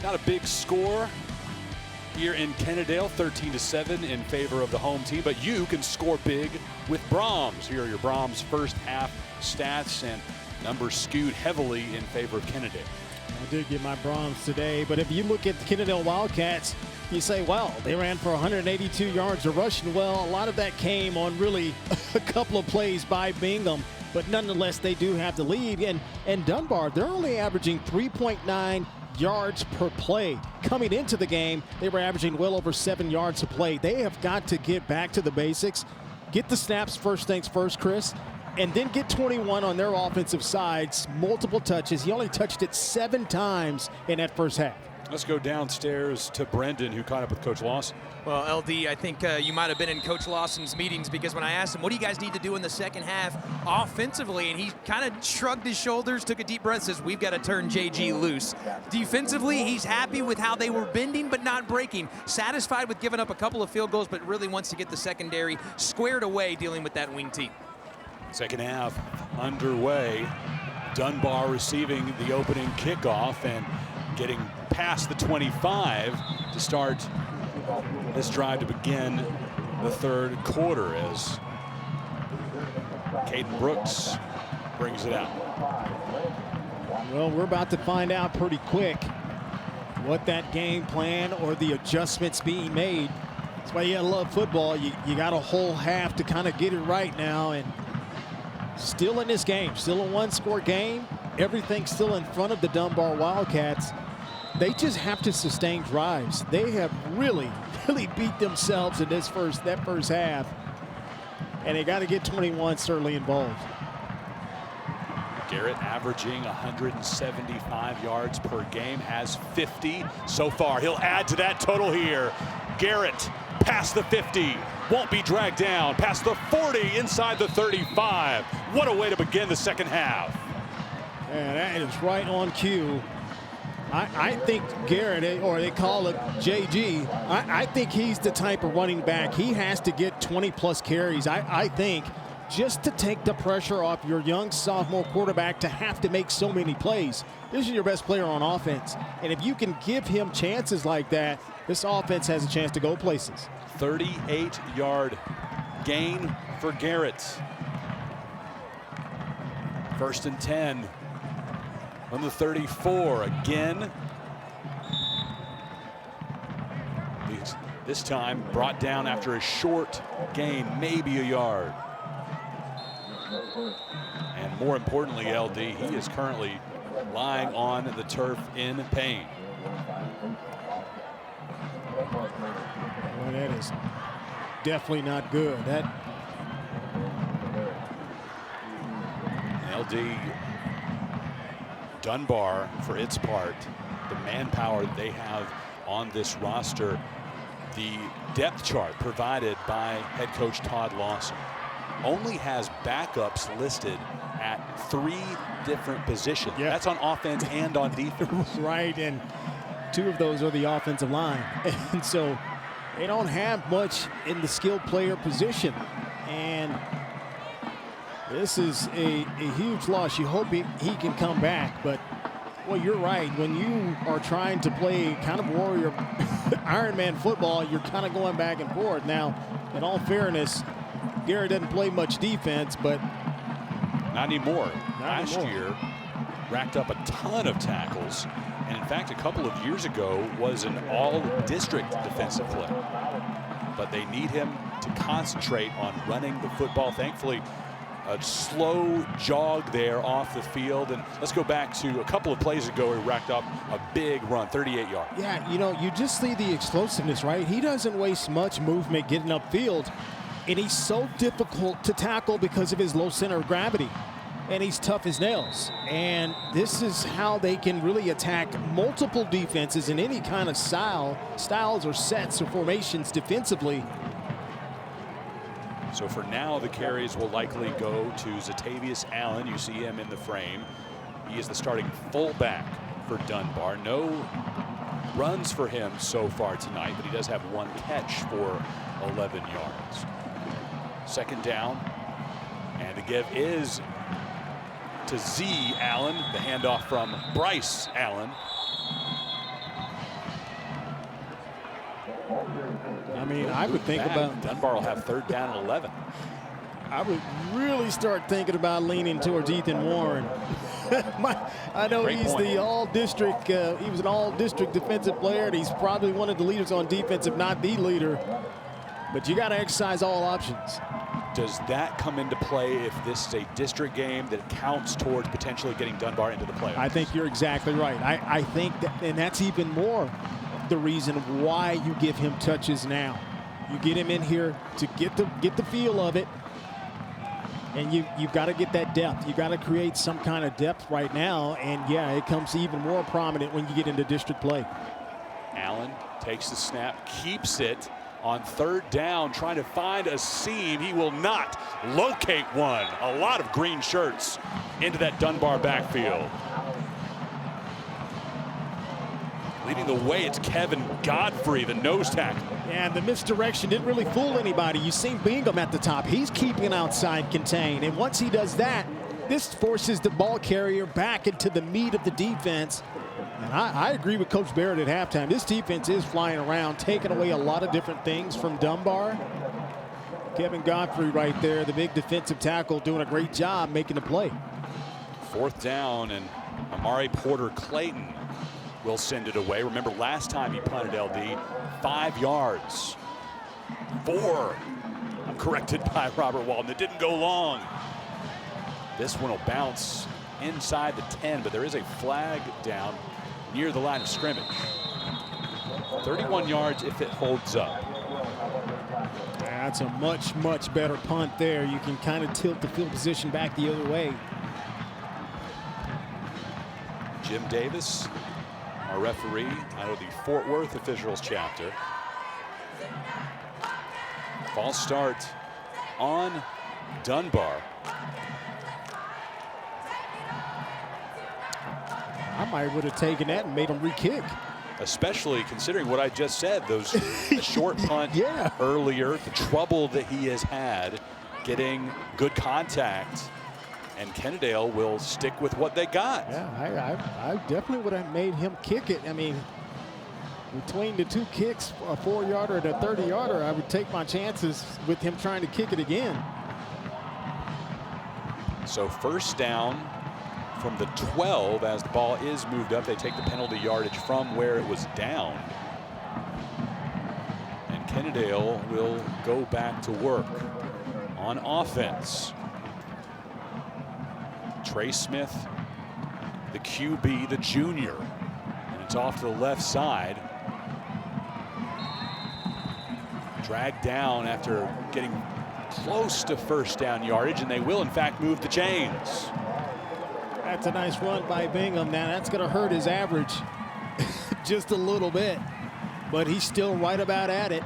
Not a big score here in Kennedale, 13-7 in favor of the home team, but you can score big with Brahms. Here are your Brahms first half stats, and numbers skewed heavily in favor of Kennedale. I did get my Brahms today, but if you look at the Kennedale Wildcats, you say, well, they ran for 182 yards of rushing. Well, a lot of that came on really a couple of plays by Bingham, but nonetheless, they do have the lead. And Dunbar, they're only averaging 3.9 yards per play. Coming into the game, they were averaging well over 7 yards a play. They have got to get back to the basics, get the snaps first things first, Chris, and then get 21 on their offensive sides, multiple touches. He only touched it 7 times in that first half. Let's go downstairs to Brendan, who caught up with Coach Lawson. Well, LD, I think you might have been in Coach Lawson's meetings, because when I asked him, what do you guys need to do in the second half offensively, and he kind of shrugged his shoulders, took a deep breath, says, we've got to turn JG loose. Defensively, he's happy with how they were bending but not breaking. Satisfied with giving up a couple of field goals, but really wants to get the secondary squared away dealing with that wing team. Second half underway. Dunbar receiving the opening kickoff and getting past the 25 to start this drive to begin the third quarter as Caden Brooks brings it out. Well, we're about to find out pretty quick what that game plan or the adjustments being made. That's why you gotta love football. You got a whole half to kind of get it right now, and still in this game, still a one-score game. Everything's still in front of the Dunbar Wildcats. They just have to sustain drives. They have really beat themselves in that first half, and they got to get 21 certainly involved. Garrett averaging 175 yards per game, has 50 so far. He'll add to that total here. Garrett past the 50, won't be dragged down, past the 40, inside the 35. What a way to begin the second half. And that is right on cue. I think Garrett, or they call it JG, I think he's the type of running back. He has to get 20-plus carries, I think, just to take the pressure off your young sophomore quarterback to have to make so many plays. This is your best player on offense. And if you can give him chances like that, this offense has a chance to go places. 38-yard gain for Garrett. 1st and 10 on the 34 again. This time brought down after a short gain, maybe a yard. And more importantly, LD, he is currently lying on the turf in pain. Well, that is definitely not good. LD, Dunbar, for its part, the manpower that they have on this roster, the depth chart provided by head coach Todd Lawson only has backups listed at 3 different positions. Yeah. That's on offense and on defense. Right, and 2 of those are the offensive line. And so they don't have much in the skilled player position. And this is a huge loss. You hope he can come back, but well, you're right. When you are trying to play kind of warrior Iron Man football, you're kind of going back and forth. Now, in all fairness, Garrett doesn't play much defense, but not anymore. Last year, racked up a ton of tackles, and in fact, a couple of years ago was an all-district defensive player. But they need him to concentrate on running the football. Thankfully, a slow jog there off the field. And let's go back to a couple of plays ago. He racked up a big run, 38 yards. Yeah, you know, you just see the explosiveness, right? He doesn't waste much movement getting upfield, and he's so difficult to tackle because of his low center of gravity, and he's tough as nails. And this is how they can really attack multiple defenses in any kind of styles or sets or formations defensively. So for now, the carries will likely go to Zatavius Allen. You see him in the frame. He is the starting fullback for Dunbar. No runs for him so far tonight, but he does have 1 catch for 11 yards. Second down, and the give is to Z Allen. The handoff from Bryce Allen. I mean, I would think about Dunbar will have 3rd down and 11. I would really start thinking about leaning towards Ethan Warren. I know Great he's point. the all-district. He was an all-district defensive player, and he's probably one of the leaders on defense, if not the leader. But you got to exercise all options. Does that come into play if this is a district game that counts towards potentially getting Dunbar into the playoffs? I think you're exactly right. I think that, and that's even more the reason why you give him touches now. You get him in here to get the feel of it. And you've got to get that depth. You've got to create some kind of depth right now. And, yeah, it comes even more prominent when you get into district play. Allen takes the snap, keeps it on 3rd down, trying to find a seam. He will not locate one. A lot of green shirts into that Dunbar backfield. Leading the way, it's Kevin Godfrey, the nose tackle. And the misdirection didn't really fool anybody. You've seen Bingham at the top. He's keeping outside contained. And once he does that, this forces the ball carrier back into the meat of the defense. And I agree with Coach Barrett at halftime. This defense is flying around, taking away a lot of different things from Dunbar. Kevin Godfrey right there, the big defensive tackle, doing a great job making the play. 4th down, and Amari Porter Clayton will send it away. Remember last time he punted LD, 5 yards. 4. I'm corrected by Robert Walton. It didn't go long. This one will bounce inside the 10, but there is a flag down near the line of scrimmage. 31 yards if it holds up. That's a much, much better punt there. You can kind of tilt the field position back the other way. Jim Davis, our referee out of the Fort Worth officials chapter. False start on Dunbar. I might would have taken that and made him re-kick. Especially considering what I just said, those short punt Yeah. earlier, the trouble that he has had getting good contact, and Kennedale will stick with what they got. Yeah, I definitely would have made him kick it. I mean, between the 2 kicks, a 4-yarder and a 30-yarder, I would take my chances with him trying to kick it again. So 1st down from the 12 as the ball is moved up. They take the penalty yardage from where it was down. And Kennedale will go back to work on offense. Trey Smith, the QB, the junior. And it's off to the left side. Dragged down after getting close to 1st down yardage, and they will in fact move the chains. That's a nice run by Bingham. Now that's going to hurt his average just a little bit, but he's still right about at it.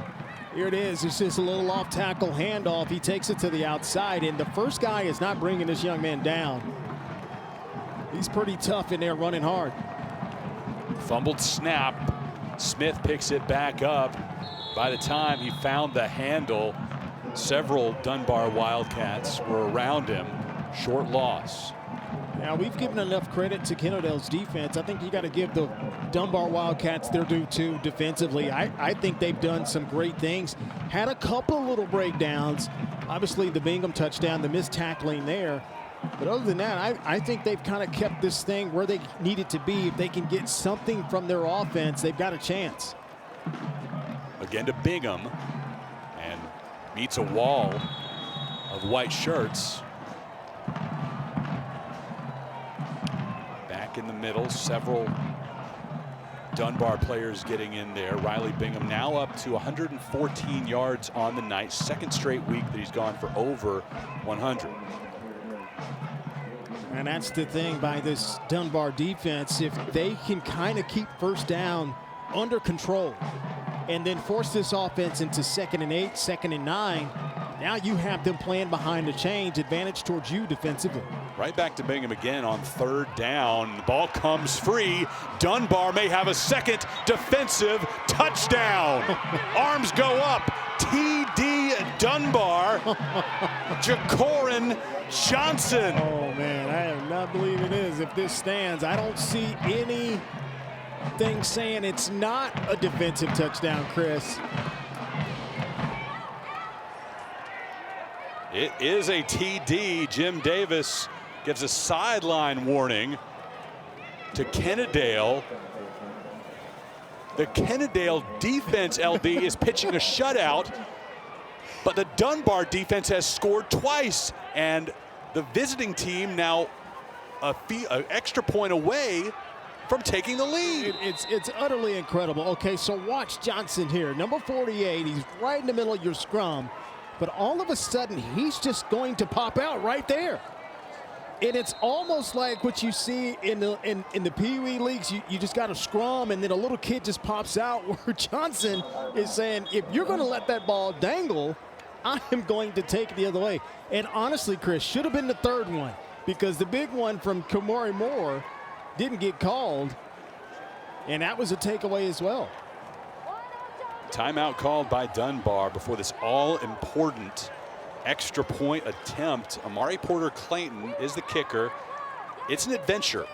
Here it is. It's just a little off tackle handoff. He takes it to the outside, and the first guy is not bringing this young man down. He's pretty tough in there running hard. Fumbled snap. Smith picks it back up. By the time he found the handle, several Dunbar Wildcats were around him. Short loss. Now, we've given enough credit to Kennedale's defense. I think you got to give the Dunbar Wildcats their due too defensively. I think they've done some great things. Had a couple little breakdowns. Obviously, the Bingham touchdown, the missed tackling there. But other than that, I think they've kind of kept this thing where they need it to be. If they can get something from their offense, they've got a chance. Again to Bingham, and meets a wall of white shirts. Back in the middle, several Dunbar players getting in there. Riley Bingham now up to 114 yards on the night. 2nd straight week that he's gone for over 100. And that's the thing by this Dunbar defense. If they can kind of keep 1st down under control and then force this offense into 2nd and 8, 2nd and 9, now you have them playing behind the chains, advantage towards you defensively. Right back to Bingham again on 3rd down. The ball comes free. Dunbar may have a 2nd defensive touchdown. Arms go up. TD Dunbar. Jacorin Johnson. Oh, man, I am not believing it is. If this stands, I don't see anything saying it's not a defensive touchdown, Chris. It is a TD. Jim Davis gives a sideline warning to Kennedale. The Kennedale defense, LD, is pitching a shutout, but the Dunbar defense has scored twice, and the visiting team now an extra point away from taking the lead. It's utterly incredible. Okay, so watch Johnson here, number 48. He's right in the middle of your scrum, but all of a sudden he's just going to pop out right there. And it's almost like what you see in the Pee Wee leagues. You just got a scrum, and then a little kid just pops out, where Johnson is saying, if you're going to let that ball dangle, I am going to take it the other way. And honestly, Chris, should have been the third one, because the big one from Kamari Moore didn't get called, and that was a takeaway as well. Timeout called by Dunbar before this all-important extra point attempt. Amari Porter Clayton is the kicker. It's an adventure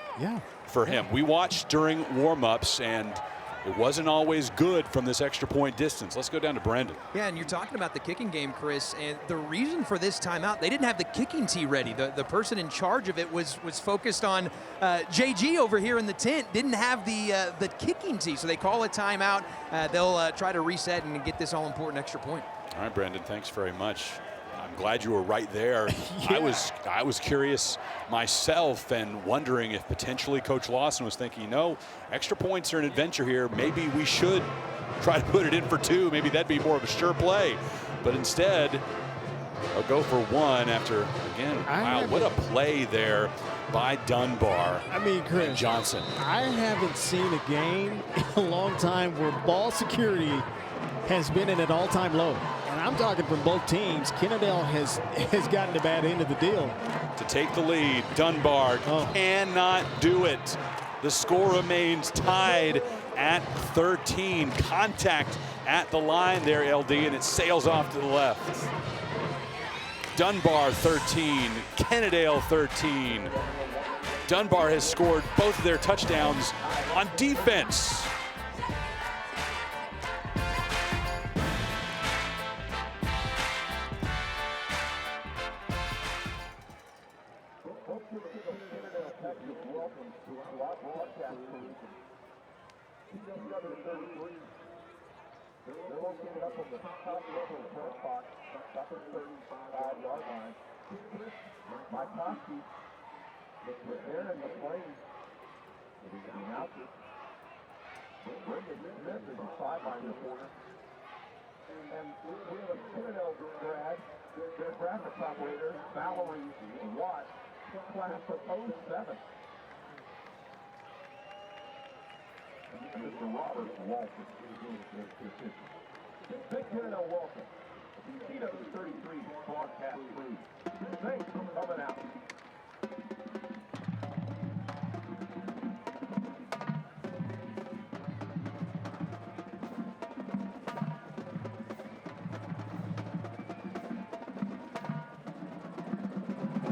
for him. We watched during warm-ups, and it wasn't always good from this extra point distance. Let's go down to Brendan. Yeah, and you're talking about the kicking game, Chris, and the reason for this timeout, they didn't have the kicking tee ready. The person in charge of it was focused on JG over here in the tent, didn't have the kicking tee, so they call a timeout. They'll try to reset and get this all-important extra point. All right, Brendan, thanks very much. I'm glad you were right there. I was curious myself and wondering if potentially Coach Lawson was thinking, you know, extra points are an adventure here. Maybe we should try to put it in for two. Maybe that'd be more of a sure play. But instead, I'll go for one after, again, wow, what a play there by Dunbar. I mean, Chris, and Johnson. I haven't seen a game in a long time where ball security has been at an all-time low. And I'm talking from both teams. Kennedale has gotten the bad end of the deal. To take the lead, Dunbar cannot do it. The score remains tied at 13. Contact at the line there, LD, and it sails off to the left. Dunbar 13, Kennedale 13. Dunbar has scored both of their touchdowns on defense. They're located up on the top level of the press box, up at the 35-yard line. Mycoskie, LaDarrin McLane, is the announcer. Brendan Smith is the sideline reporter. And we have a Kennedale grad, their graphics operator, Valerie Watt, class of 07. Mr. Robert Walton is Big Kennedale welcome. CW33 broadcast crew. Thanks for coming out.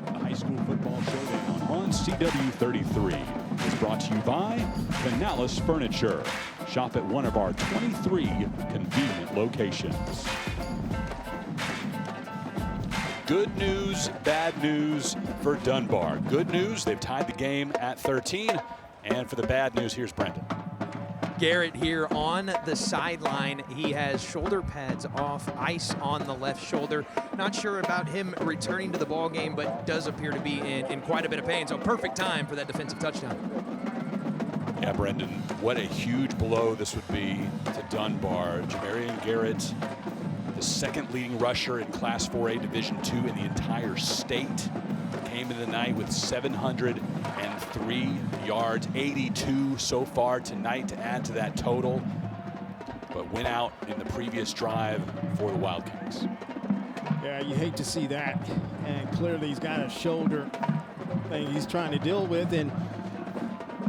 The High School Football Showdown on CW33 is brought to you by Canales Furniture. Shop at one of our 23 convenient locations. Good news, bad news for Dunbar. Good news, they've tied the game at 13. And for the bad news, here's Brendan. Garrett here on the sideline. He has shoulder pads off, ice on the left shoulder. Not sure about him returning to the ball game, but does appear to be in quite a bit of pain. So perfect time for that defensive touchdown. Yeah, Brendan, what a huge blow this would be to Dunbar. Jamarian Garrett, the second leading rusher in Class 4A Division II in the entire state, came into the night with 703 yards, 82 so far tonight to add to that total, but went out in the previous drive for the Wildcats. Yeah, you hate to see that, and clearly he's got a shoulder thing he's trying to deal with, and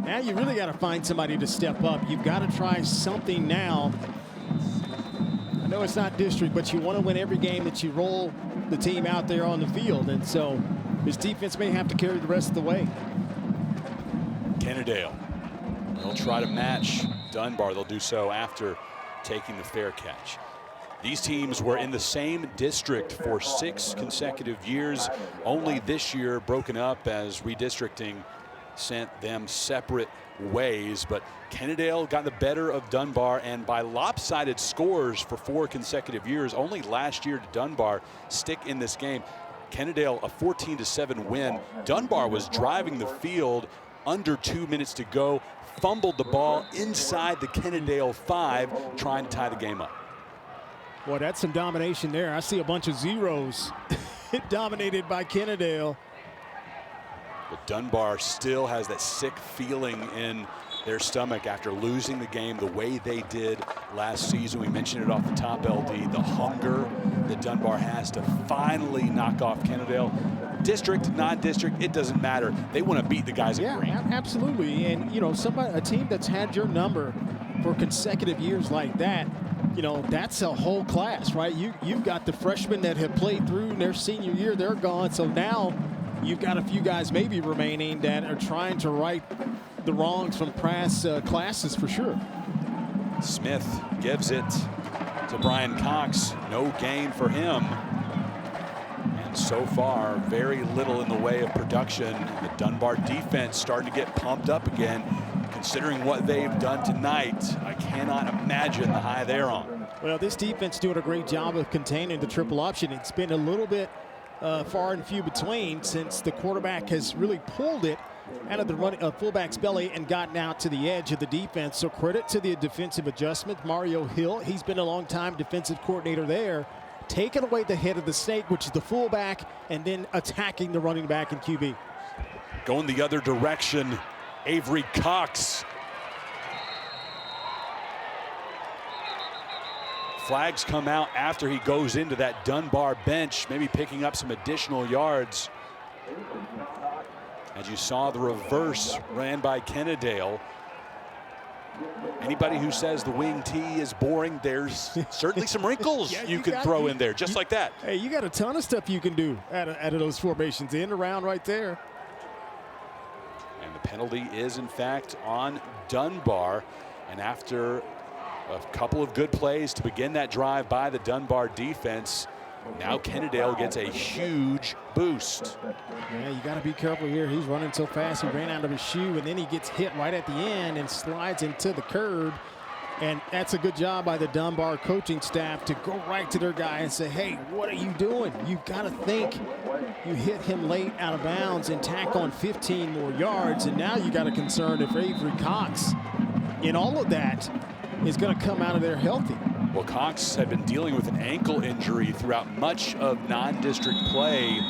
now you really got to find somebody to step up. You've got to try something now. I know it's not district, but you want to win every game that you roll the team out there on the field, and so his defense may have to carry the rest of the way. Kennedale, they'll try to match Dunbar. They'll do so after taking the fair catch. These teams were in the same district for 6 consecutive years, only this year broken up as redistricting sent them separate ways. But Kennedale got the better of Dunbar, and by lopsided scores for 4 consecutive years. Only last year did Dunbar stick in this game. Kennedale a 14-7 win. Dunbar was driving the field under 2 minutes to go, fumbled the ball inside the Kennedale 5, trying to tie the game up. Boy, that's some domination there. I see a bunch of zeros dominated by Kennedale. But Dunbar still has that sick feeling in their stomach after losing the game the way they did last season. We mentioned it off the top, LD, the hunger that Dunbar has to finally knock off Kennedale. District, non-district, it doesn't matter. They want to beat the guys at Green. Yeah, absolutely. And, you know, a team that's had your number for consecutive years like that, you know, that's a whole class, right? You've got the freshmen that have played through in their senior year. They're gone. So now you've got a few guys maybe remaining that are trying to right the wrongs from past classes for sure. Smith gives it to Brian Cox. No gain for him. And so far, very little in the way of production. The Dunbar defense starting to get pumped up again. Considering what they've done tonight, I cannot imagine the high they're on. Well, this defense doing a great job of containing the triple option. It's been a little bit far and few between since the quarterback has really pulled it out of the fullback's belly and gotten out to the edge of the defense. So credit to the defensive adjustment. Mario Hill, he's been a long-time defensive coordinator there, taking away the head of the snake, which is the fullback, and then attacking the running back and QB. Going the other direction, Avery Cox. Flags come out after he goes into that Dunbar bench, maybe picking up some additional yards. As you saw, the reverse ran by Kennedale. Anybody who says the wing T is boring, there's certainly some wrinkles you can throw in there, just like that. Hey, you got a ton of stuff you can do out of those formations. In around right there. And the penalty is, in fact, on Dunbar. And after a couple of good plays to begin that drive by the Dunbar defense, now Kennedale gets a huge boost. Yeah, you got to be careful here. He's running so fast, he ran out of his shoe, and then he gets hit right at the end and slides into the curb. And that's a good job by the Dunbar coaching staff to go right to their guy and say, hey, what are you doing? You've got to think. You hit him late out of bounds and tack on 15 more yards, and now you got a concern if Avery Cox in all of that is going to come out of there healthy. Well, Cox had been dealing with an ankle injury throughout much of non-district play,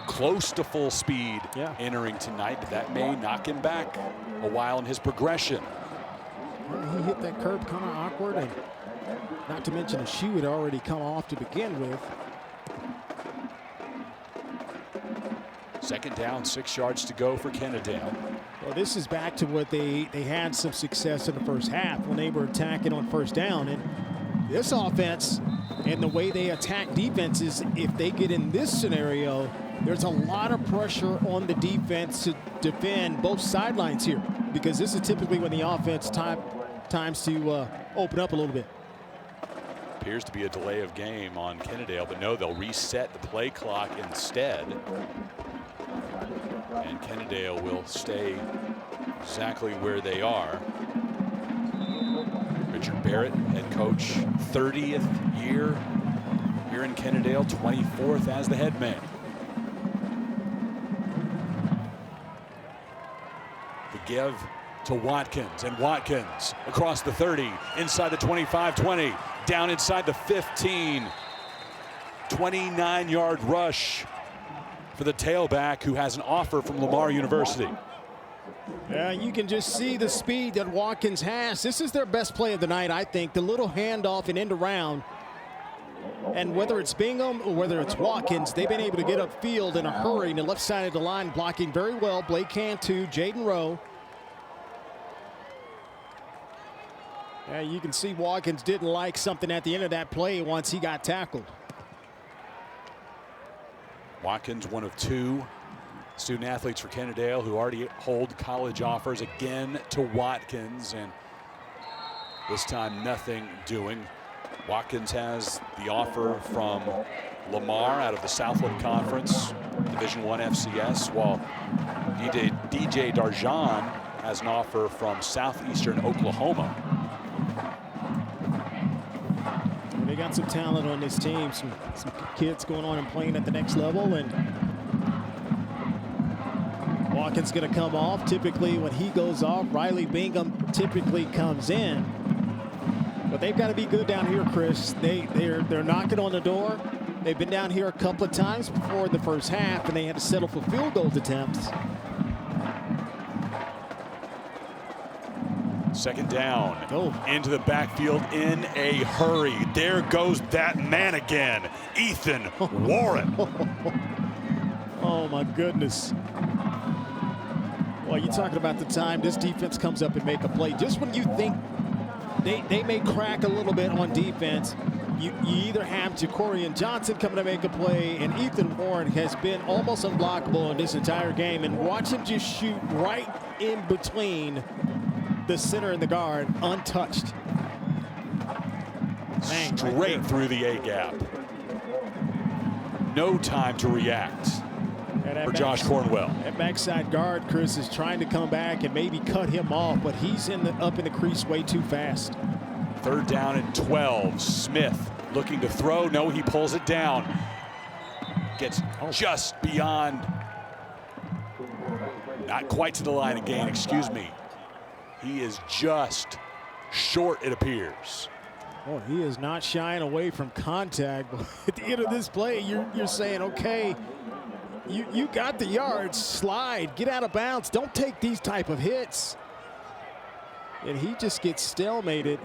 close to full speed entering tonight, but that may knock him back a while in his progression. Well, he hit that curb kind of awkward, and not to mention the shoe had already come off to begin with. Second down, 6 yards to go for Kennedale. Well, this is back to what they had some success in the first half when they were attacking on first down. And this offense and the way they attack defenses, if they get in this scenario, there's a lot of pressure on the defense to defend both sidelines here, because this is typically when the offense times to open up a little bit. Appears to be a delay of game on Kennedale, but no, they'll reset the play clock instead. And Kennedale will stay exactly where they are. Richard Barrett, head coach, 30th year here in Kennedale, 24th as the head man. The give to Watkins, and Watkins across the 30, inside the 25-20, down inside the 15. 29-yard rush for the tailback, who has an offer from Lamar University. Yeah, you can just see the speed that Watkins has. This is their best play of the night, I think. The little handoff and end around. And whether it's Bingham or whether it's Watkins, they've been able to get upfield in a hurry in the left side of the line, blocking very well. Blake Cantu, Jaden Rowe. Yeah, you can see Watkins didn't like something at the end of that play once he got tackled. Watkins, one of 2 student athletes for Kennedale who already hold college offers. Again to Watkins, and this time nothing doing. Watkins has the offer from Lamar out of the Southland Conference, Division I FCS, while DJ Darjan has an offer from Southeastern Oklahoma. They got some talent on this team, some kids going on and playing at the next level, and Watkins going to come off. Typically when he goes off, Riley Bingham typically comes in. But they've got to be good down here, Chris. They're knocking on the door. They've been down here a couple of times before the first half, and they had to settle for field goal attempts. Second down, into the backfield in a hurry. There goes that man again, Ethan Warren. Oh my goodness. Well, you're talking about the time this defense comes up and make a play. Just when you think they may crack a little bit on defense, you either have Jacorian Johnson coming to make a play, and Ethan Warren has been almost unblockable in this entire game. And watch him just shoot right in between the center and the guard, untouched. Bang, straight through the A-gap. No time to react for Josh Cornwell. That backside guard, Chris, is trying to come back and maybe cut him off, but he's up in the crease way too fast. Third down and 12. Smith looking to throw. No, he pulls it down. Gets just beyond. Not quite to the line of gain, excuse me. He is just short, it appears. Oh, he is not shying away from contact. But at the end of this play, you're saying, okay, you got the yards, slide, get out of bounds. Don't take these type of hits. And he just gets stalemated.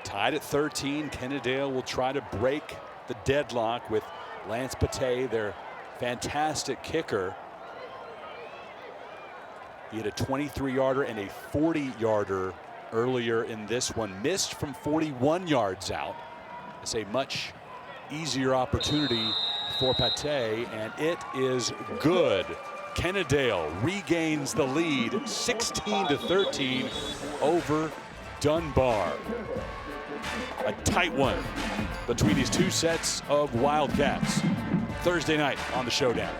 Tied at 13, Kennedale will try to break the deadlock with Lance Pate, their fantastic kicker. He had a 23-yarder and a 40-yarder earlier in this one. Missed from 41 yards out. It's a much easier opportunity for Pate, and it is good. Kennedale regains the lead, 16-13 over Dunbar. A tight one between these two sets of Wildcats. Thursday night on the Showdown.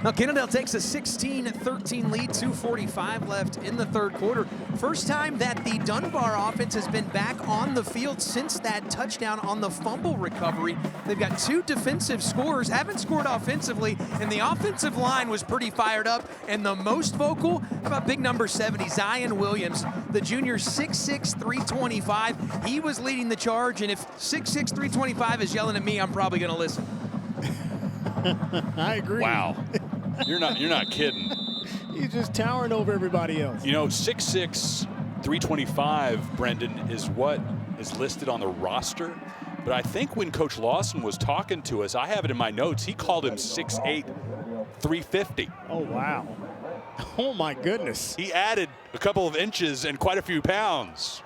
Now Kennedale takes a 16-13 lead, 2:45 left in the third quarter. First time that the Dunbar offense has been back on the field since that touchdown on the fumble recovery. They've got two defensive scorers, haven't scored offensively, and the offensive line was pretty fired up. And the most vocal about big number 70, Zion Williams, the junior, 6'6", 325. He was leading the charge, and if 6'6", 325 is yelling at me, I'm probably going to listen. I agree. Wow. You're not kidding. He's just towering over everybody else. You know, 6'6", 325, Brendan, is what is listed on the roster. But I think when Coach Lawson was talking to us, I have it in my notes, he called him 6'8", 350. Oh, wow. Oh, my goodness. He added a couple of inches and quite a few pounds.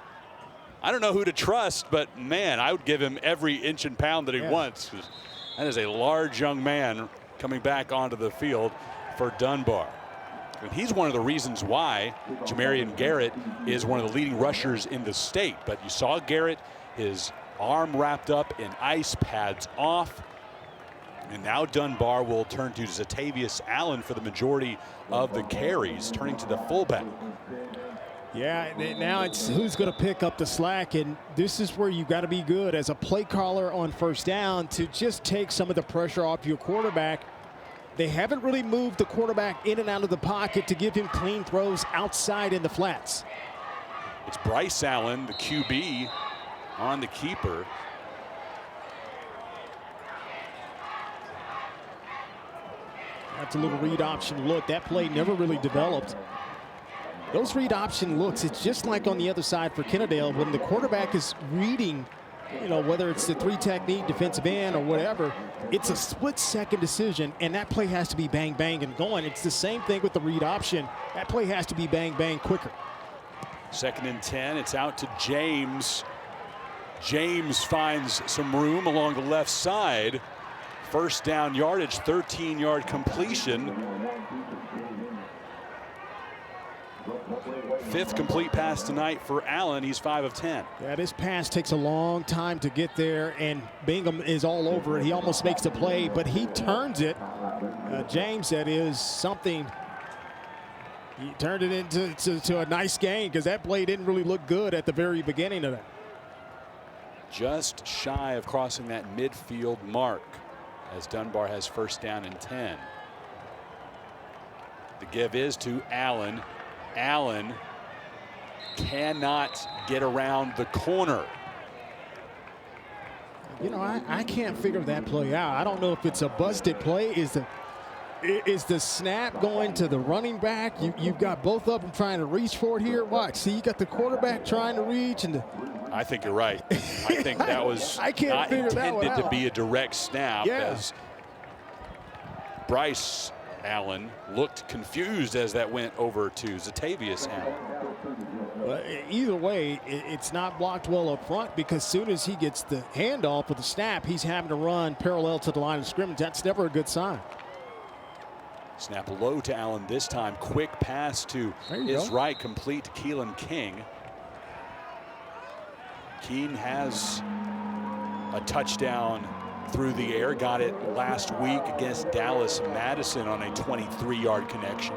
I don't know who to trust, but, man, I would give him every inch and pound that he wants. That is a large young man coming back onto the field for Dunbar. And he's one of the reasons why Jamarian Garrett is one of the leading rushers in the state. But you saw Garrett, his arm wrapped up in ice pads off. And now Dunbar will turn to Zatavius Allen for the majority of the carries, turning to the fullback. Yeah, now it's who's going to pick up the slack, and this is where you got to be good as a play caller on first down to just take some of the pressure off your quarterback. They haven't really moved the quarterback in and out of the pocket to give him clean throws outside in the flats. It's Bryce Allen, the QB, on the keeper. That's a little read option look. That play never really developed. Those read option looks, it's just like on the other side for Kennedale when the quarterback is reading, you know, whether it's the three technique, defensive end, or whatever, it's a split-second decision, and that play has to be bang, bang, and going. It's the same thing with the read option. That play has to be bang, bang quicker. 2nd and 10, it's out to James. James finds some room along the left side. First down yardage, 13-yard completion. 5th complete pass tonight for Allen. He's 5 of 10. Yeah, this pass takes a long time to get there, and Bingham is all over it. He almost makes the play, but he turns it. James, that is something. He turned it into a nice game because that play didn't really look good at the very beginning of that. Just shy of crossing that midfield mark as Dunbar has first down and 10. The give is to Allen. Allen cannot get around the corner. You know, I can't figure that play out. I don't know if it's a busted play. Is the snap going to the running back? You've got both of them trying to reach for it here. Watch, see, you got the quarterback trying to reach, and I think you're right. I think that was not intended to be a direct snap. Yeah. As Bryce Allen looked confused as that went over to Zatavius Allen. Either way, it's not blocked well up front because as soon as he gets the handoff with the snap, he's having to run parallel to the line of scrimmage. That's never a good sign. Snap low to Allen this time. Quick pass to his right, complete to Keelan King. Keene has a touchdown through the air. Got it last week against Dallas Madison on a 23-yard connection.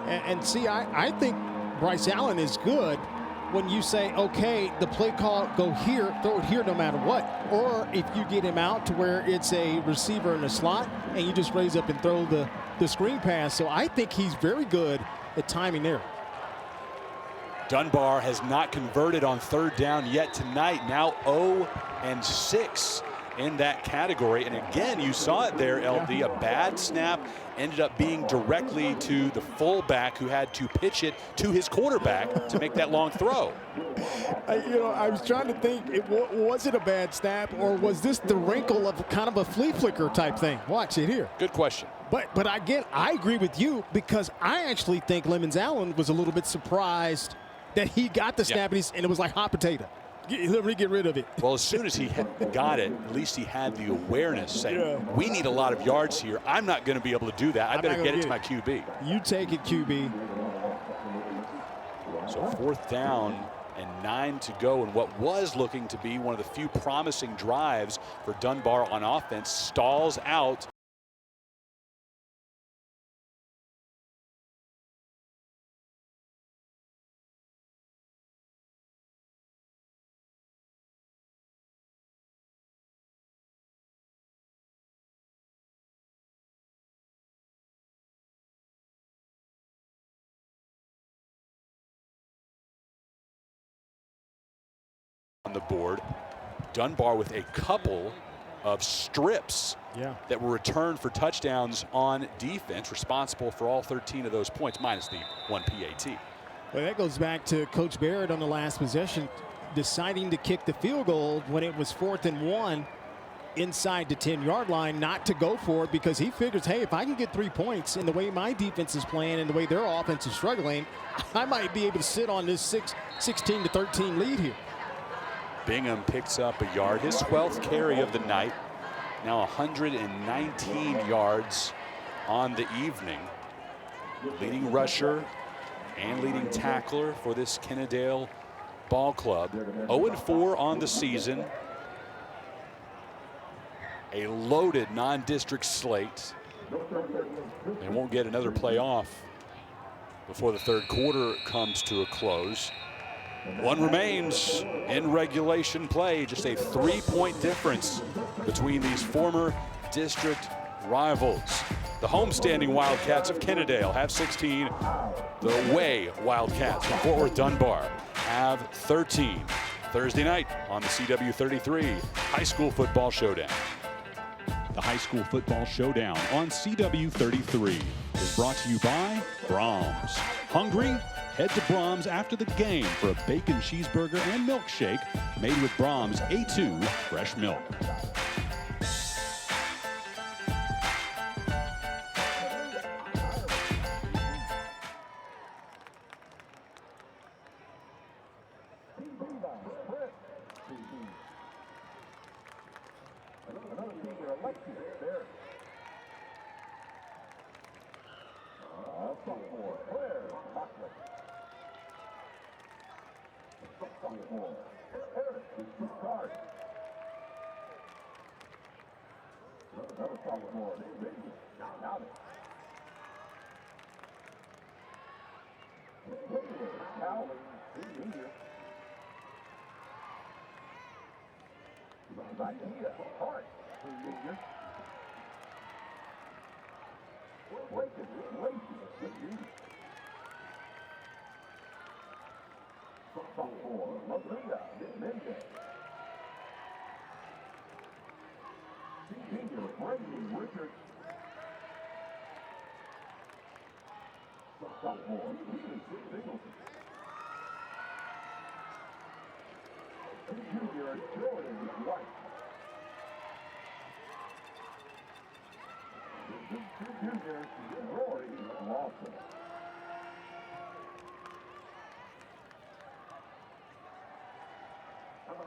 And see, I think Bryce Allen is good when you say, okay, the play call, go here, throw it here no matter what. Or if you get him out to where it's a receiver in the slot and you just raise up and throw the screen pass. So I think he's very good at timing there. Dunbar has not converted on 3rd down yet tonight. Now 0-6 in that category. And again, you saw it there, LD. A bad snap ended up being directly to the fullback who had to pitch it to his quarterback to make that long throw. You know, I was trying to think, was it a bad snap or was this the wrinkle of kind of a flea flicker type thing? Watch it here. Good question. But again, I agree with you because I actually think Lemons Allen was a little bit surprised that he got the snap and it was like hot potato. Let me get rid of it. Well, as soon as he got it, at least he had the awareness saying, we need a lot of yards here. I'm not going to be able to do that. I better get it to my QB. You take it, QB. So 4th down and 9 to go. And what was looking to be one of the few promising drives for Dunbar on offense stalls out. On the board. Dunbar with a couple of strips that were returned for touchdowns on defense, responsible for all 13 of those points, minus the 1 PAT. Well, that goes back to Coach Barrett on the last possession, deciding to kick the field goal when it was 4th and 1 inside the 10-yard line, not to go for it because he figures, hey, if I can get 3 points in the way my defense is playing and the way their offense is struggling, I might be able to sit on this 16-13 lead here. Bingham picks up a yard, his 12th carry of the night. Now 119 yards on the evening. Leading rusher and leading tackler for this Kennedale ball club. 0-4 on the season. a loaded non-district slate. They won't get another play off before the third quarter comes to a close. One remains in regulation play, just a 3-point difference between these former district rivals. The homestanding Wildcats of Kennedale have 16. The away Wildcats from Fort Worth Dunbar have 13. Thursday night on the CW33 High School Football Showdown. The High School Football Showdown on CW33 is brought to you by Brahms. Hungry? Head to Brahms after the game for a bacon cheeseburger and milkshake made with Brahms A2 fresh milk.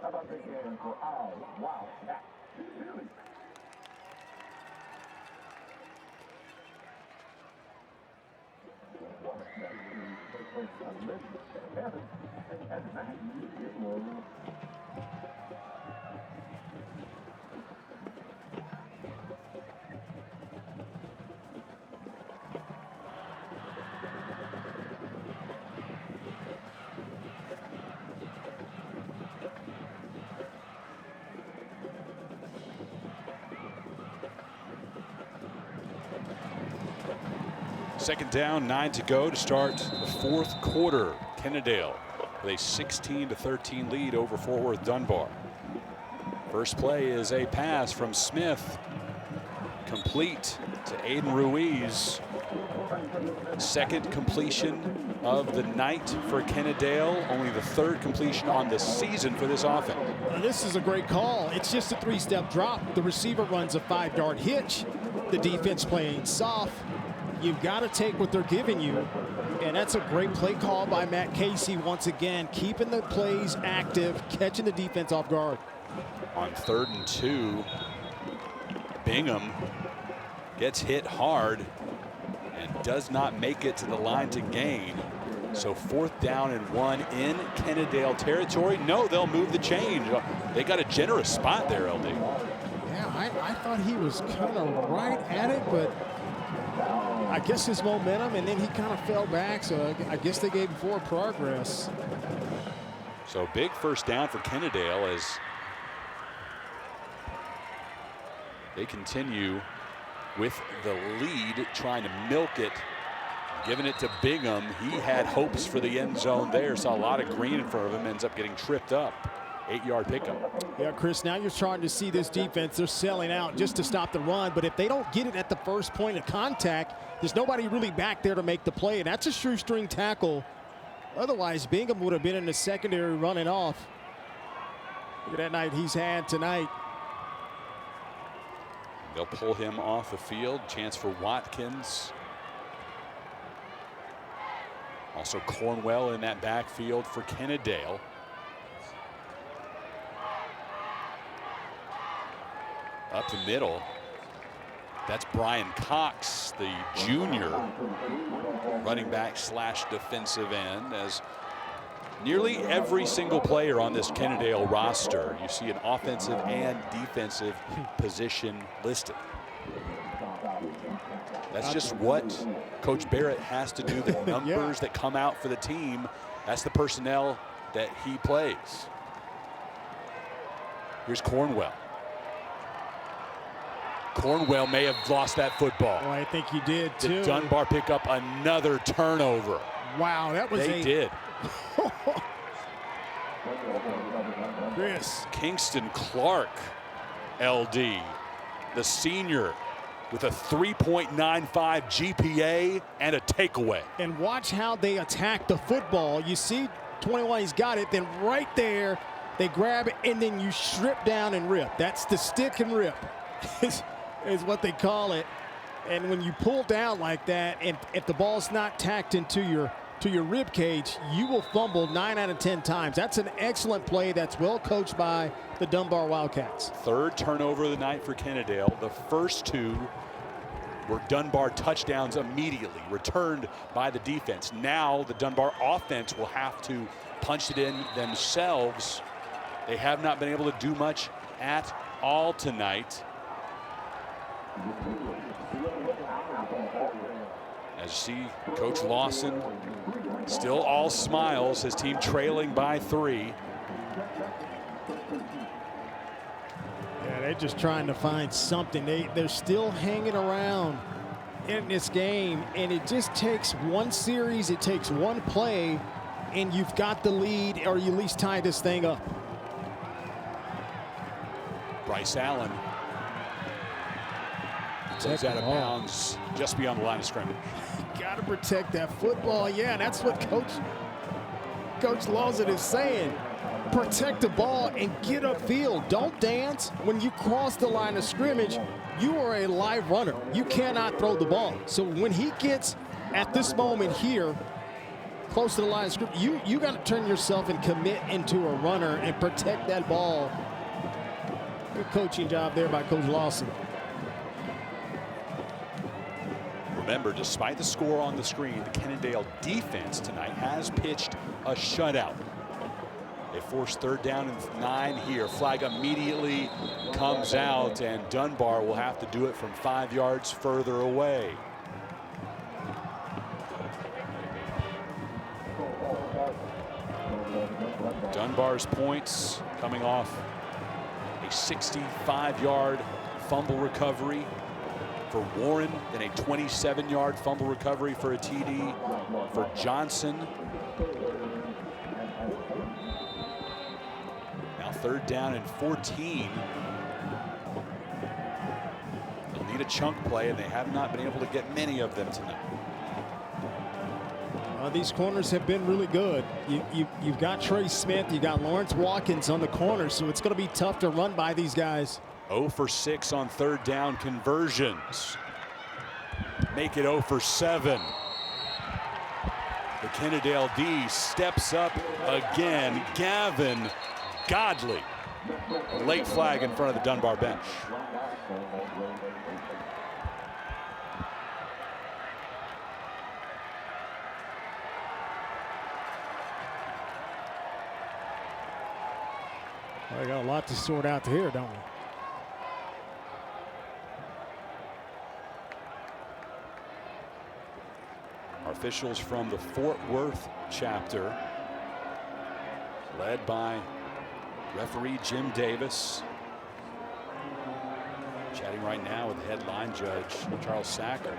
How about big hand for our Wildcat? Second down, 9 to go to start the fourth quarter. Kennedale with a 16-13 lead over Fort Worth Dunbar. First play is a pass from Smith, complete to Aiden Ruiz. Second completion of the night for Kennedale, only the third completion on the season for this offense. This is a great call. It's just a 3-step drop. The receiver runs a 5-yard hitch. The defense playing soft. You've got to take what they're giving you. And that's a great play call by Matt Casey once again, keeping the plays active, catching the defense off guard. On 3rd and 2, Bingham gets hit hard and does not make it to the line to gain. So 4th down and 1 in Kennedale territory. No, they'll move the change. They got a generous spot there, LD. Yeah, I thought he was kind of right at it, but I guess his momentum, and then he kind of fell back, so I guess they gave him forward progress. So big first down for Kennedale as they continue with the lead, trying to milk it, giving it to Bingham. He had hopes for the end zone there, saw a lot of green in front of him, ends up getting tripped up. 8-yard pickup. Yeah, Chris, now you're starting to see this defense. They're selling out just to stop the run, but if they don't get it at the first point of contact, there's nobody really back there to make the play, and that's a shoestring tackle. Otherwise, Bingham would have been in the secondary running off. Look at that night he's had tonight. They'll pull him off the field. Chance for Watkins. Also Cornwell in that backfield for Kennedale. Up the middle. That's Brian Cox, the junior running back / defensive end, as Nearly every single player on this Kennedale roster, you see an offensive and defensive position listed. That's just what Coach Barrett has to do. The numbers that come out for the team, that's the personnel that he plays. Here's Cornwell. Cornwell may have lost that football. Oh, I think he did too. Did Dunbar pick up another turnover? Wow, that was They did. Chris. Kingston Clark, LD, the senior, with a 3.95 GPA and a takeaway. And watch how they attack the football. You see 21, he's got it. Then right there, they grab it, and then you strip down and rip. That's the stick and rip is what they call it. And when you pull down like that, and if the ball's not tacked into your rib cage, you will fumble 9 out of 10 times. That's an excellent play. That's well coached by the Dunbar Wildcats. Third turnover of the night for Kennedale. The first two were Dunbar touchdowns immediately, returned by the defense. Now the Dunbar offense will have to punch it in themselves. They have not been able to do much at all tonight. As you see, Coach Lawson still all smiles, his team trailing by 3. Yeah, they're just trying to find something. They're still hanging around in this game, and it just takes one series, it takes one play, and you've got the lead, or you at least tie this thing up. Bryce Allen takes out of bounds just beyond the line of scrimmage. Got to protect that football. Yeah, that's what Coach Lawson is saying. Protect the ball and get upfield. Don't dance. When you cross the line of scrimmage, you are a live runner. You cannot throw the ball. So when he gets at this moment here, close to the line of scrimmage, you got to turn yourself and commit into a runner and protect that ball. Good coaching job there by Coach Lawson. Remember, despite the score on the screen, the Kennedale defense tonight has pitched a shutout. They forced 3rd down and 9 here. Flag immediately comes out, and Dunbar will have to do it from 5 yards further away. Dunbar's points coming off a 65-yard fumble recovery for Warren, then a 27-yard fumble recovery for a TD for Johnson. Now 3rd down and 14. They'll need a chunk play, and they have not been able to get many of them tonight. These corners have been really good. You've got Trey Smith, you got Lawrence Watkins on the corner, so it's going to be tough to run by these guys. 0 for 6 on 3rd down conversions. Make it 0 for 7. The Kennedale D steps up again. Gavin Godley. Late flag in front of the Dunbar bench. We got a lot to sort out here, don't we? Our officials from the Fort Worth chapter, led by referee Jim Davis, chatting right now with the headline judge Charles Sacker.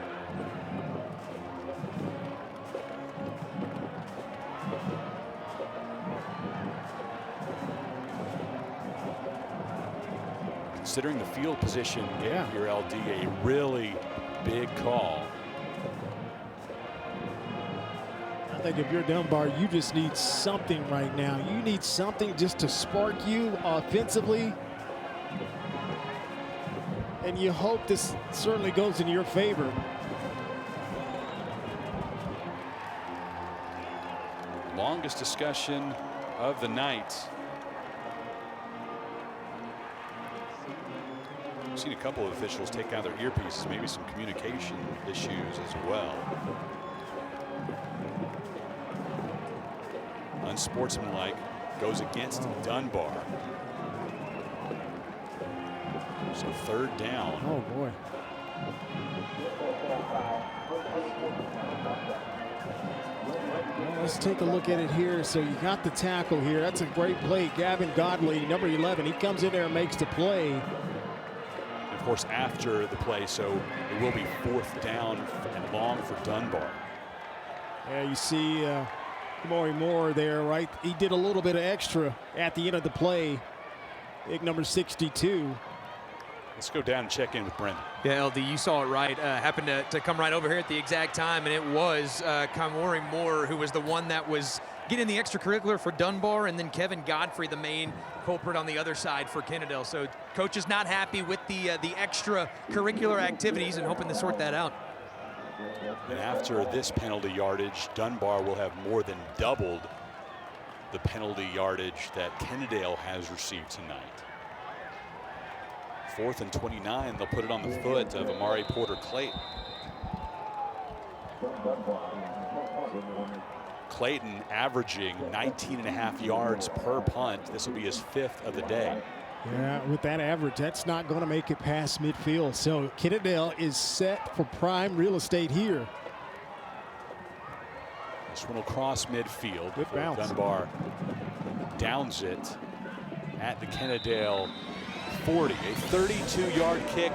Considering the field position here, LD, a really big call. I think if you're Dunbar, you just need something right now. You need something just to spark you offensively. And you hope this certainly goes in your favor. Longest discussion of the night. I've seen a couple of officials take out their earpieces, maybe some communication issues as well. unsportsmanlike, goes against Dunbar. So 3rd down. Oh, boy. Well, let's take a look at it here. So you got the tackle here. That's a great play. Gavin Godley, number 11, he comes in there and makes the play. And of course, after the play, so it will be 4th down and long for Dunbar. Yeah, you see Maury Moore there, right? He did a little bit of extra at the end of the play. Big number 62. Let's go down and check in with Brendan. Yeah, LD, you saw it right. Happened to come right over here at the exact time, and it was Maury Moore who was the one that was getting the extracurricular for Dunbar, and then Kevin Godfrey, the main culprit on the other side for Kennedale. So coach is not happy with the extracurricular activities and hoping to sort that out. And after this penalty yardage, Dunbar will have more than doubled the penalty yardage that Kennedale has received tonight. 4th and 29, they'll put it on the foot of Amari Porter-Clayton. Clayton averaging 19.5 yards per punt. This will be his 5th of the day. Yeah, with that average, that's not going to make it past midfield. So Kennedale is set for prime real estate here. This one will cross midfield. Good bounce. Dunbar downs it at the Kennedale 40. A 32-yard kick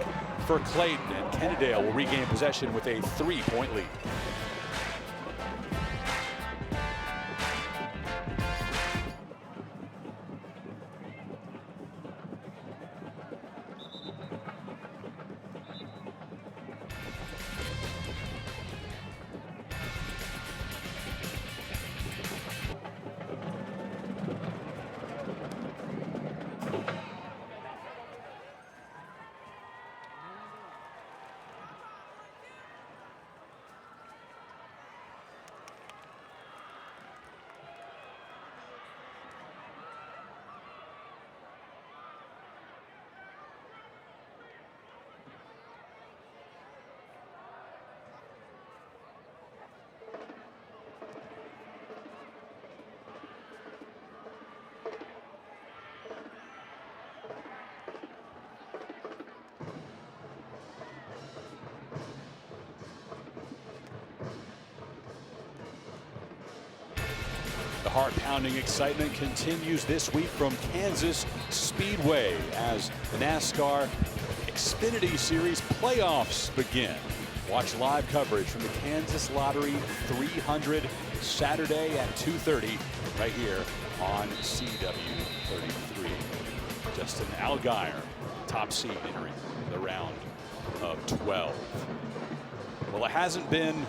for Clayton, and Kennedale will regain possession with a 3-point lead. Heart-pounding excitement continues this week from Kansas Speedway as the NASCAR Xfinity Series playoffs begin. Watch live coverage from the Kansas Lottery 300 Saturday at 2:30 right here on CW33. Justin Allgaier, top seed, entering the round of 12. Well, it hasn't been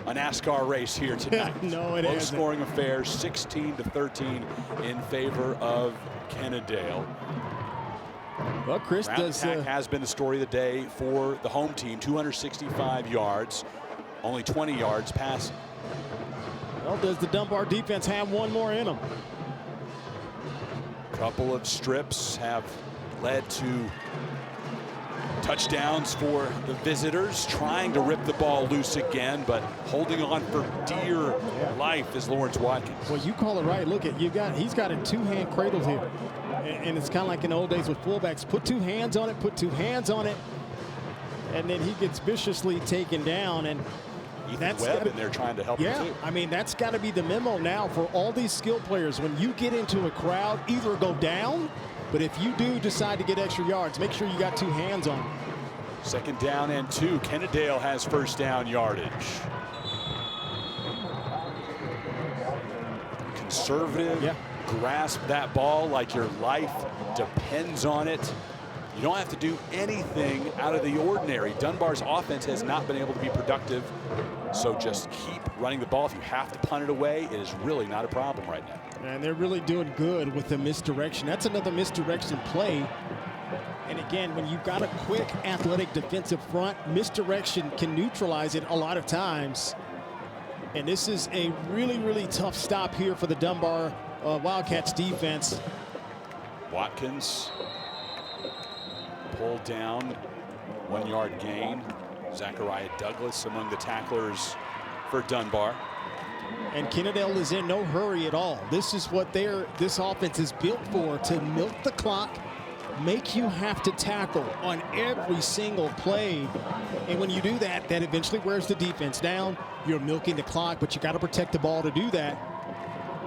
a NASCAR race here tonight. No, it isn't. Low-scoring affair, 16-13 in favor of Kennedale. Well, Chris does. Has been the story of the day for the home team. 265 yards, only 20 yards passing. Well, does the Dunbar defense have one more in them? A couple of strips have led to touchdowns for the visitors, trying to rip the ball loose again, but holding on for dear life is Lawrence Watkins. Well, you call it right. Look at he's got a two-hand cradle here, and it's kind of like in the old days with fullbacks. Put two hands on it, put two hands on it, and then he gets viciously taken down. And Ethan Webb in there trying to help him too. I mean, that's got to be the memo now for all these skill players. When you get into a crowd, either go down, but if you do decide to get extra yards, make sure you got two hands on them. 2nd down and 2. Kennedale has 1st down yardage. Conservative, grasp that ball like your life depends on it. You don't have to do anything out of the ordinary. Dunbar's offense has not been able to be productive, so just keep running the ball. If you have to punt it away, it is really not a problem right now. And they're really doing good with the misdirection. That's another misdirection play. And again, when you've got a quick, athletic defensive front, misdirection can neutralize it a lot of times. And this is a really, really tough stop here for the Dunbar Wildcats defense. Watkins pulled down, 1-yard gain. Zachariah Douglas among the tacklers for Dunbar. And Kennedale is in no hurry at all. This is what this offense is built for, to milk the clock, make you have to tackle on every single play. And when you do that, that eventually wears the defense down. You're milking the clock, but you got to protect the ball to do that.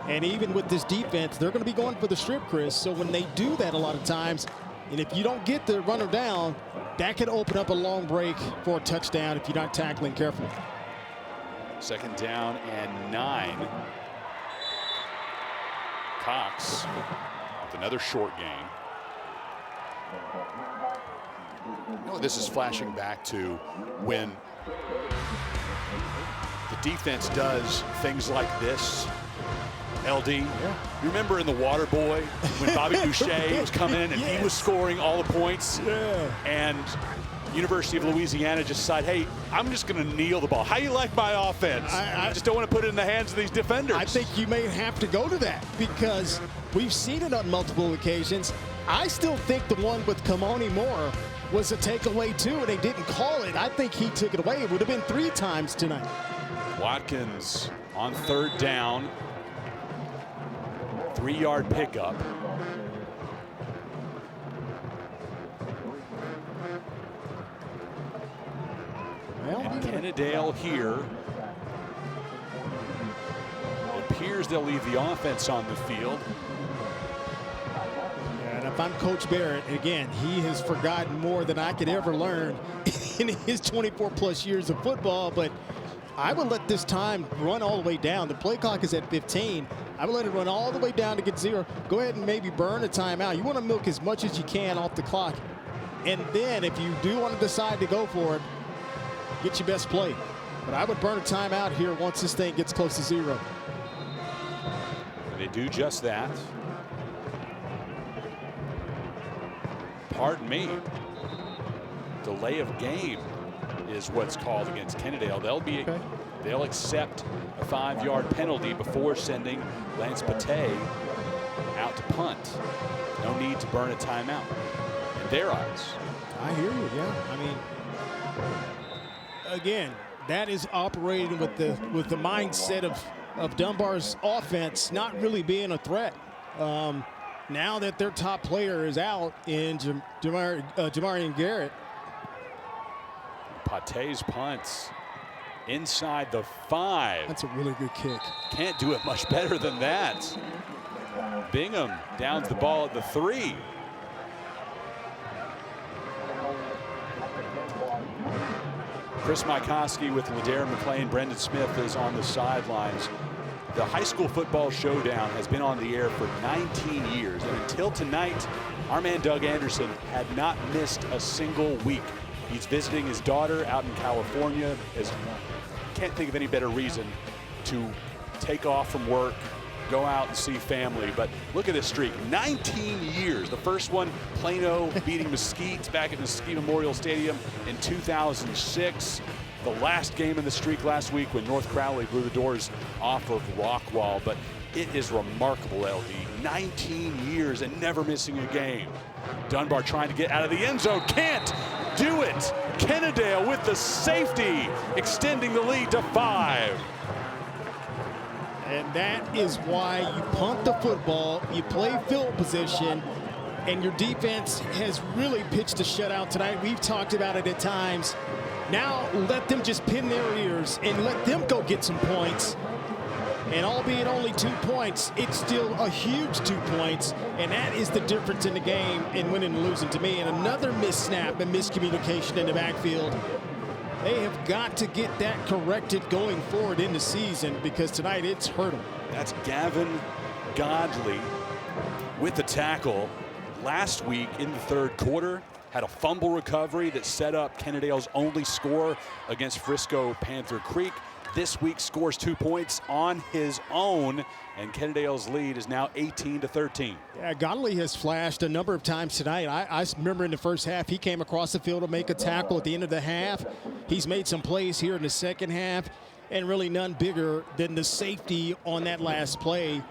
And even with this defense, they're going to be going for the strip, Chris. So when they do that a lot of times, and if you don't get the runner down, that could open up a long break for a touchdown if you're not tackling carefully. 2nd down and 9. Cox with another short game. You know, this is flashing back to when the defense does things like this. LD, you remember in the Water Boy when Bobby Boucher was coming in and he was scoring all the points? And University of Louisiana just decided, hey, I'm just going to kneel the ball. How you like my offense? I just don't want to put it in the hands of these defenders. I think you may have to go to that because we've seen it on multiple occasions. I still think the one with Kamoni Moore was a takeaway too, and they didn't call it. I think he took it away. It would have been 3 times tonight. Watkins on 3rd down. 3-yard pickup. And Kennedale here. It appears they'll leave the offense on the field. And if I'm Coach Barrett, again, he has forgotten more than I could ever learn in his 24+ years of football, but I would let this time run all the way down. The play clock is at 15. I would let it run all the way down to get 0. Go ahead and maybe burn a timeout. You want to milk as much as you can off the clock. And then if you do want to decide to go for it, get your best play. But I would burn a timeout here once this thing gets close to 0. They do just that. Pardon me. Delay of game is what's called against Kennedale. They'll accept a 5-yard penalty before sending Lance Pate out to punt. No need to burn a timeout in their eyes. I hear you, yeah. I mean, again, that is operating with the mindset of Dunbar's offense not really being a threat. Now that their top player is out in Jamarian Garrett. Pate's punts inside the 5. That's a really good kick. Can't do it much better than that. Bingham downs the ball at the 3. Chris Mycoskie with LaDarrin McLane. Brendan Smith is on the sidelines. The high school football showdown has been on the air for 19 years. And until tonight, our man Doug Anderson had not missed a single week. He's visiting his daughter out in California. Can't think of any better reason to take off from work, go out and see family. But look at this streak, 19 years. The first one, Plano beating Mesquite back at Mesquite Memorial Stadium in 2006. The last game in the streak last week when North Crowley blew the doors off of Rockwall. But it is remarkable, LD. 19 years and never missing a game. Dunbar trying to get out of the end zone, can't do it. Kennedale with the safety, extending the lead to 5. And that is why you punt the football, you play field position, and your defense has really pitched a shutout tonight. We've talked about it at times. Now let them just pin their ears and let them go get some points. And albeit only 2 points, it's still a huge 2 points. And that is the difference in the game in winning and losing to me. And another missed snap and miscommunication in the backfield. They have got to get that corrected going forward in the season because tonight it's hurt them. That's Gavin Godley with the tackle. Last week in the 3rd quarter, had a fumble recovery that set up Kennedale's only score against Frisco Panther Creek. This week scores 2 points on his own, and Kennedale's lead is now 18-13. Yeah, Godley has flashed a number of times tonight. I remember in the first half, he came across the field to make a tackle at the end of the half. He's made some plays here in the second half, and really none bigger than the safety on that last play.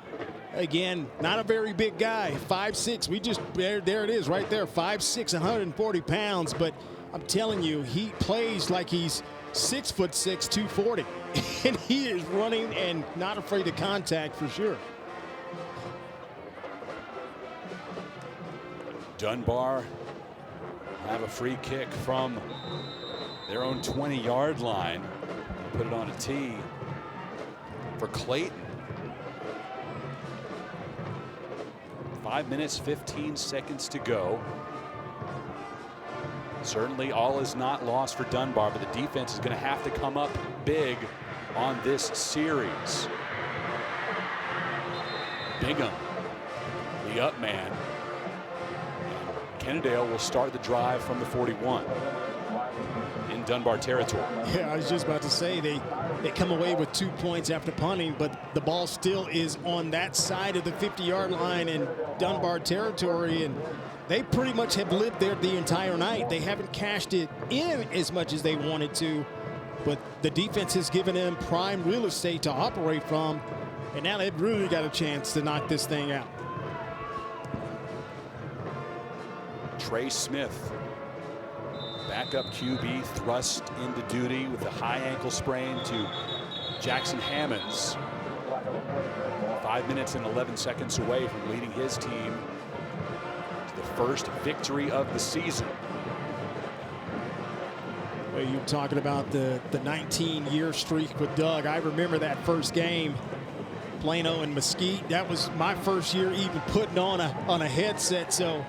Again, not a very big guy, 5'6". There it is right there, 5'6", 140 pounds. But I'm telling you, he plays like he's 6'6", 240. And he is running and not afraid of contact for sure. Dunbar have a free kick from their own 20-yard line. Put it on a tee for Clayton. 5 minutes, 15 seconds to go. Certainly all is not lost for Dunbar, but the defense is going to have to come up big on this series. Bingham, the up man. Kennedale will start the drive from the 41 in Dunbar territory. Yeah, I was just about to say they come away with 2 points after punting, but the ball still is on that side of the 50-yard line in Dunbar territory, and they pretty much have lived there the entire night. They haven't cashed it in as much as they wanted to, but the defense has given them prime real estate to operate from, and now they've really got a chance to knock this thing out. Trey Smith, backup QB, thrust into duty with a high ankle sprain to Jackson Hammonds. 5 minutes and 11 seconds away from leading his team to the first victory of the season. Well, you're talking about the 19-year streak with Doug. I remember that first game, Plano and Mesquite. That was my first year even putting on a headset, so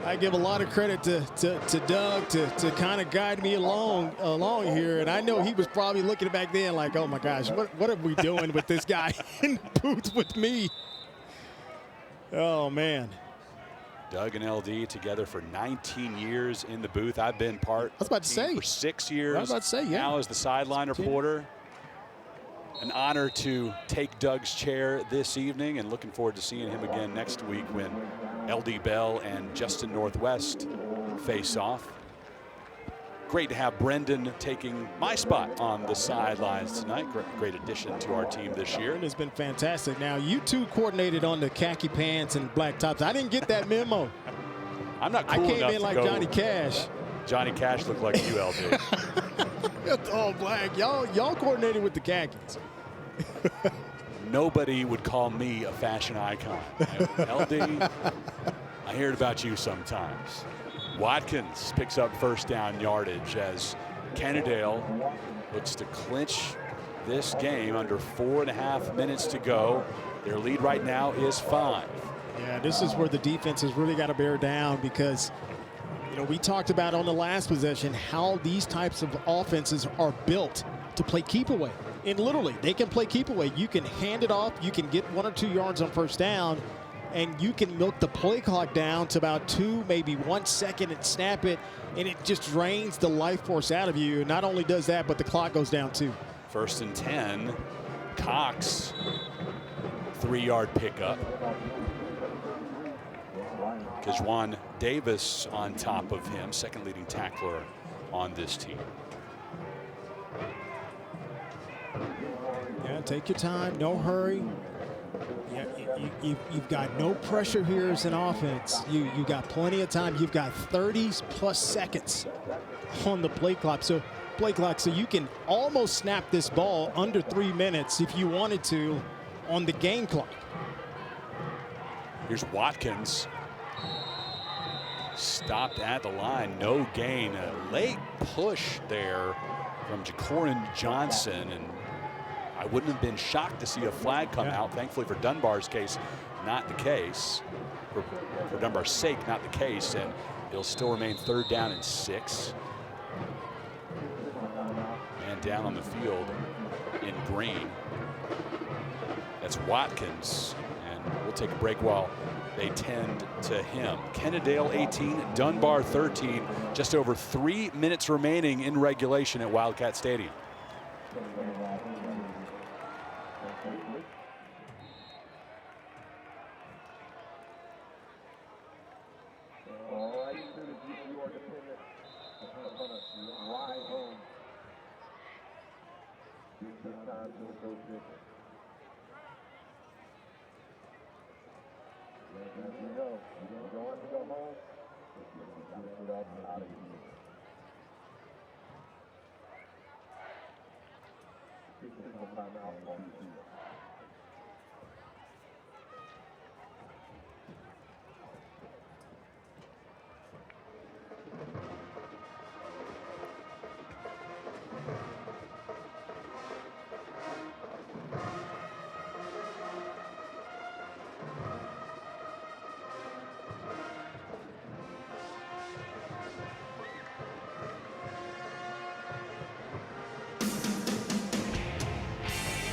I give a lot of credit to Doug to kind of guide me along here. And I know he was probably looking back then like, oh my gosh, what are we doing with this guy in the booth with me? Oh man. Doug and LD together for 19 years in the booth. I've been part of the team for 6 years. I was about to say, yeah. Now as the sideline reporter. An honor to take Doug's chair this evening, and looking forward to seeing him again next week when LD Bell and Justin Northwest face off. Great to have Brendan taking my spot on the sidelines tonight. Great addition to our team this year. It has been fantastic. Now, you two coordinated on the khaki pants and black tops. I didn't get that memo. I'm not cool enough to go. I came in like Johnny Cash. Johnny Cash looked like you, LD. It's all black. Y'all coordinated with the khakis. Nobody would call me a fashion icon. LD, I heard about you sometimes. Watkins picks up first down yardage as Kennedale looks to clinch this game under 4.5 minutes to go. Their lead right now is 5. Yeah, this is where the defense has really got to bear down, because we talked about on the last possession how these types of offenses are built to play keep away. And literally, they can play keep away. You can hand it off, you can get 1 or 2 yards on first down, and you can milk the play clock down to about 2, maybe 1 second and snap it, and it just drains the life force out of you. Not only does that, but the clock goes down too. 1st and 10. Cox, 3-yard pickup. Kajwan Davis on top of him, second leading tackler on this team. Yeah, take your time, no hurry. Yeah, you've got no pressure here as an offense. You got plenty of time. You've got 30+ seconds on the play clock. So you can almost snap this ball under 3 minutes if you wanted to on the game clock. Here's Watkins. Stopped at the line, no gain. A late push there from Jacorin Johnson, and I wouldn't have been shocked to see a flag come out. Thankfully for Dunbar's case, not the case. For Dunbar's sake, not the case, and it'll still remain 3rd down and 6. Man down on the field in green. That's Watkins, and we'll take a break while they tend to him. Kennedale 18, Dunbar 13. Just over 3 minutes remaining in regulation at Wildcat Stadium.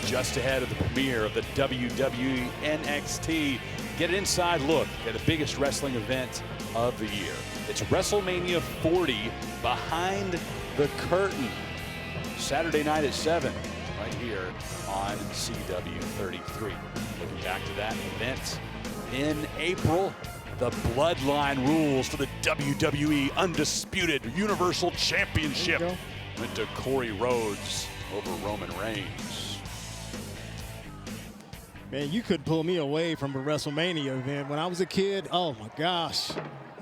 Just ahead of the premiere of the WWE NXT. Get an inside look at the biggest wrestling event of the year. It's WrestleMania 40 Behind the Curtain. Saturday night at 7, right here on CW33. Looking back to that event in April, the Bloodline rules for the WWE Undisputed Universal Championship went to Corey Rhodes over Roman Reigns. Man, you couldn't pull me away from a WrestleMania event. When I was a kid, oh my gosh,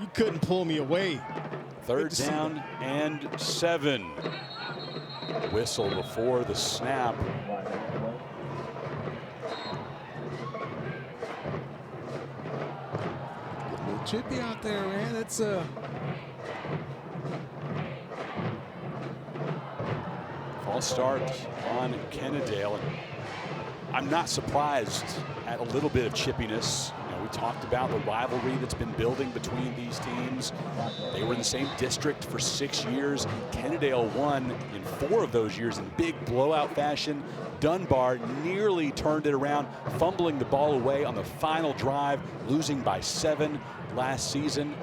you couldn't pull me away. Third down and 7. Whistle before the snap. Get a little chippy out there, man. It's False start on Kennedale. I'm not surprised at a little bit of chippiness. You know, we talked about the rivalry that's been building between these teams. They were in the same district for 6 years. Kennedale won in 4 of those years in big blowout fashion. Dunbar nearly turned it around, fumbling the ball away on the final drive, losing by 7 last season.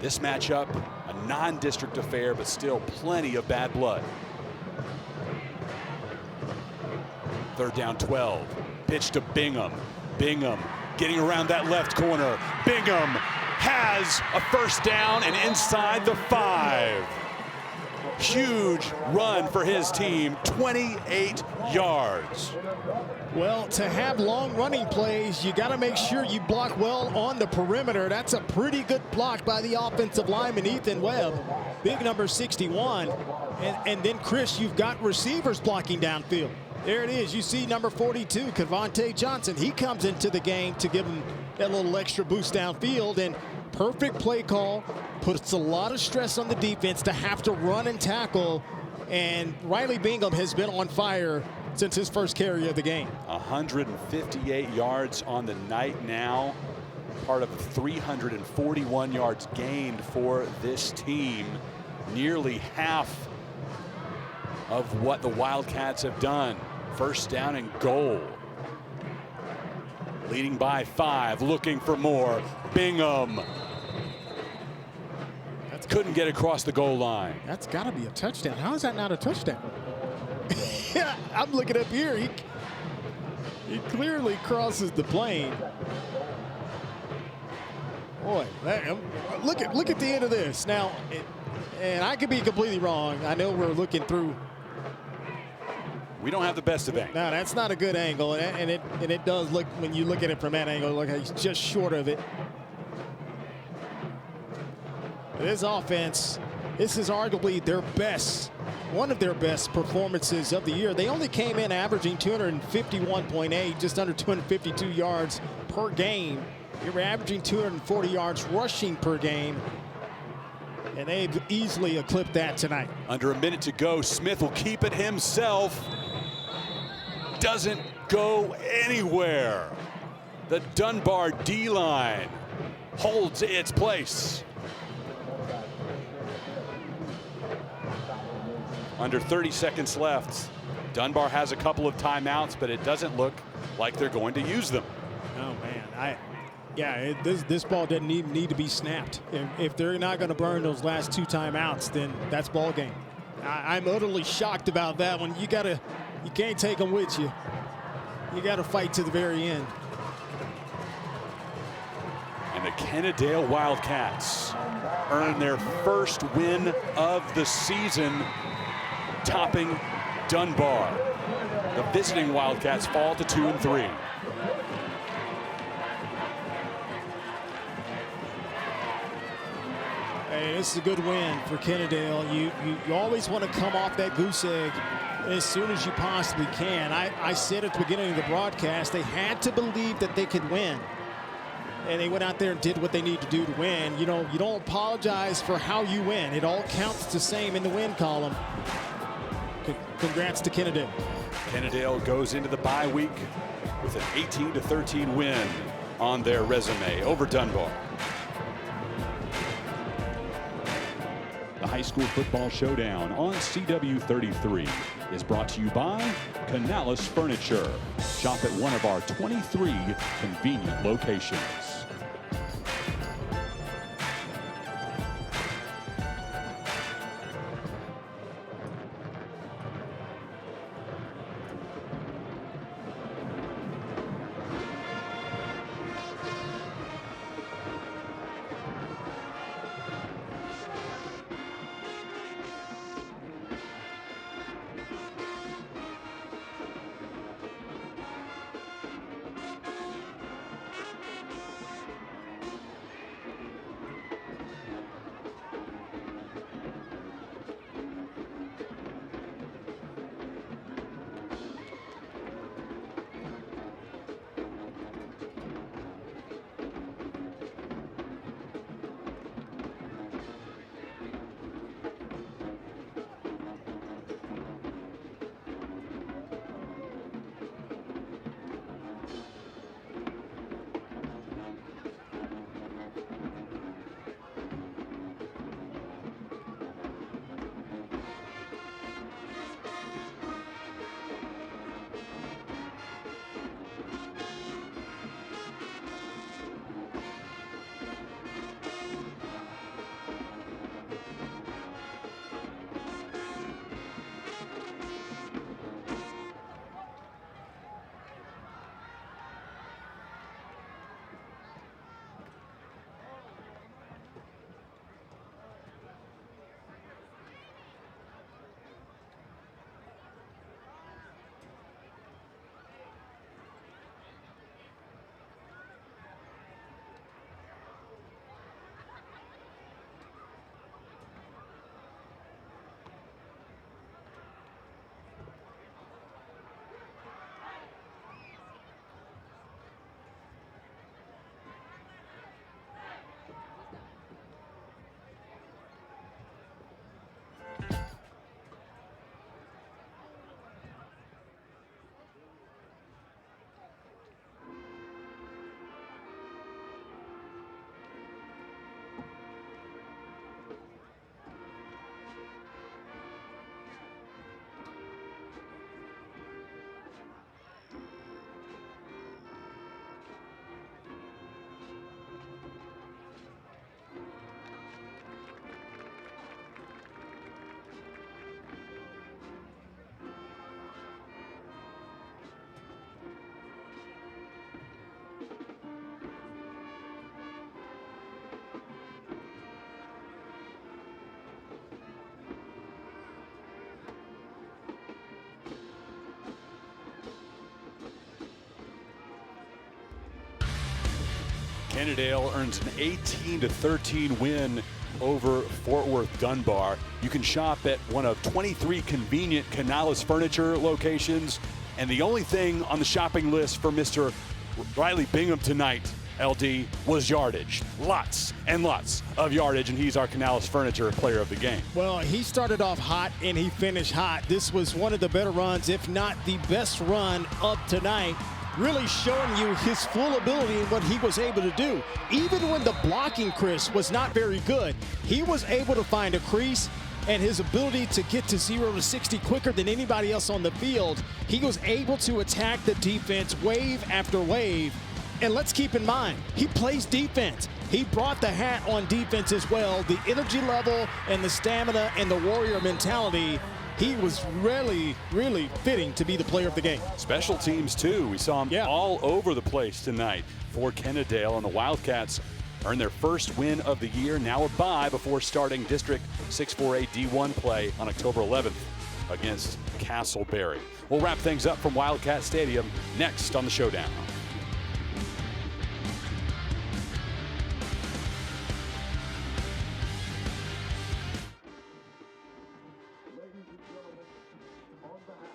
This matchup, a non-district affair, but still plenty of bad blood. Third down 12, pitch to Bingham. Bingham getting around that left corner. Bingham has a first down and inside the 5. Huge run for his team, 28 yards. Well, to have long running plays, you got to make sure you block well on the perimeter. That's a pretty good block by the offensive lineman, Ethan Webb, big number 61. And then, Chris, you've got receivers blocking downfield. There it is. You see number 42, Kevontae Johnson. He comes into the game to give him that little extra boost downfield. And perfect play call. Puts a lot of stress on the defense to have to run and tackle. And Riley Bingham has been on fire since his first carry of the game. 158 yards on the night now. Part of 341 yards gained for this team. Nearly half of what the Wildcats have done. First down and goal. Leading by 5, looking for more. Bingham couldn't get across the goal line. That's got to be a touchdown. How is that not a touchdown? Yeah, I'm looking up here. He clearly crosses the plane. Boy, look at the end of this. Now, and I could be completely wrong. I know we're looking through. We don't have the best of angles. No, that's not a good angle, and it does look, when you look at it from that angle, look, he's just short of it. This offense, this is arguably their best, one of their best performances of the year. They only came in averaging 251.8, just under 252 yards per game. They were averaging 240 yards rushing per game, and they've easily eclipsed that tonight. Under a minute to go, Smith will keep it himself. Doesn't go anywhere. The Dunbar D-line holds its place. Under 30 seconds left. Dunbar has a couple of timeouts, but it doesn't look like they're going to use them. Oh man, this ball doesn't even need to be snapped. If they're not going to burn those last 2 timeouts, then that's ball game. I'm utterly shocked about that one. You can't take them with you. You got to fight to the very end. And the Kennedale Wildcats earn their first win of the season, topping Dunbar. The visiting Wildcats fall to 2-3. Hey, this is a good win for Kennedale. You always want to come off that goose egg as soon as you possibly can. I said at the beginning of the broadcast, they had to believe that they could win. And they went out there and did what they need to do to win. You know, you don't apologize for how you win. It all counts the same in the win column. Congrats to Kennedale. Kennedale goes into the bye week with an 18-13 win on their resume over Dunbar. The High School Football Showdown on CW33 is brought to you by Canales Furniture. Shop at one of our 23 convenient locations. Kennedale earns an 18-13 win over Fort Worth Dunbar. You can shop at one of 23 convenient Canales Furniture locations. And the only thing on the shopping list for Mr. Riley Bingham tonight, LD, was yardage. Lots and lots of yardage, and he's our Canales Furniture player of the game. Well, he started off hot and he finished hot. This was one of the better runs, if not the best run of tonight. Really showing you his full ability and what he was able to do. Even when the blocking, Chris, was not very good, he was able to find a crease, and his ability to get to 0 to 60 quicker than anybody else on the field. He was able to attack the defense wave after wave. And let's keep in mind, he plays defense. He brought the hat on defense as well. The energy level and the stamina and the warrior mentality. He was really, really fitting to be the player of the game. Special teams, too. We saw him all over the place tonight for Kennedale, and the Wildcats earned their first win of the year, now a bye before starting District 6-4A D1 play on October 11th against Castleberry. We'll wrap things up from Wildcat Stadium next on the Showdown. Ladies and gentlemen, on behalf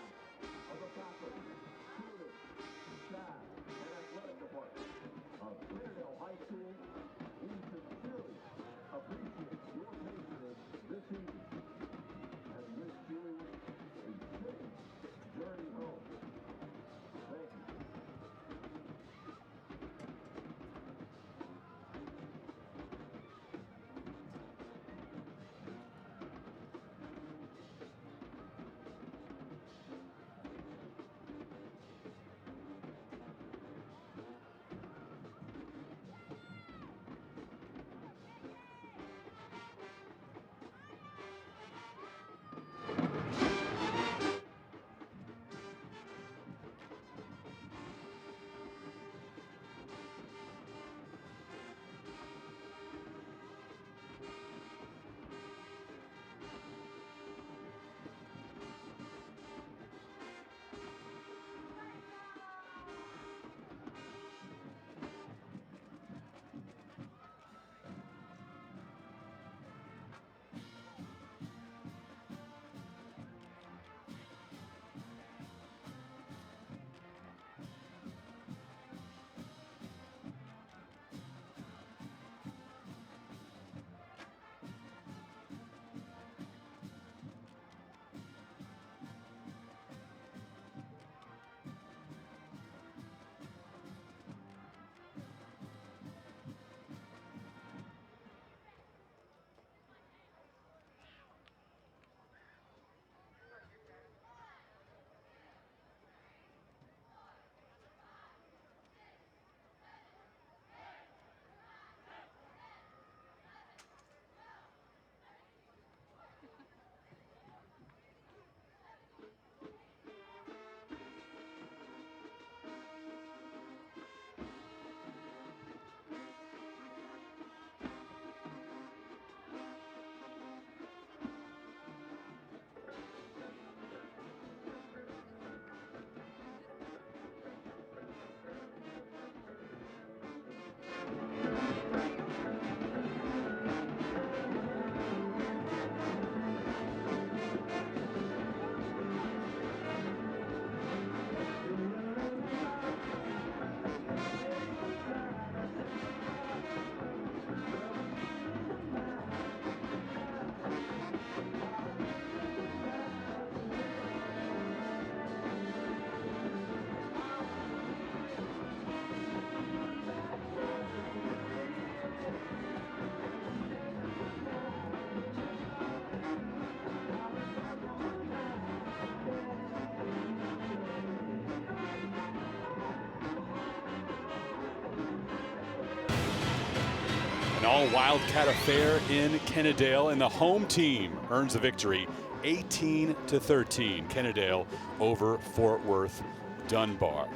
An all Wildcat affair in Kennedale, and the home team earns the victory 18-13. Kennedale over Fort Worth Dunbar.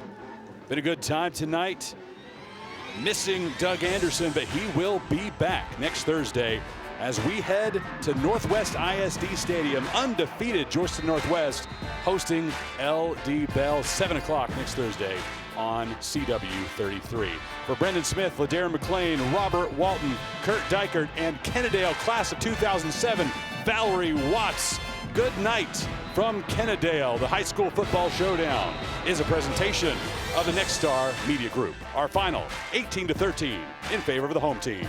Been a good time tonight. Missing Doug Anderson, but he will be back next Thursday as we head to Northwest ISD Stadium. Undefeated Georgetown Northwest hosting LD Bell, 7 o'clock next Thursday on CW33. For Brendan Smith, LaDarrin McLane, Robert Walton, Kurt Dykert, and Kennedale class of 2007, Valerie Watts. Good night from Kennedale. The high school football showdown is a presentation of the Next Star Media Group. Our final 18-13 in favor of the home team.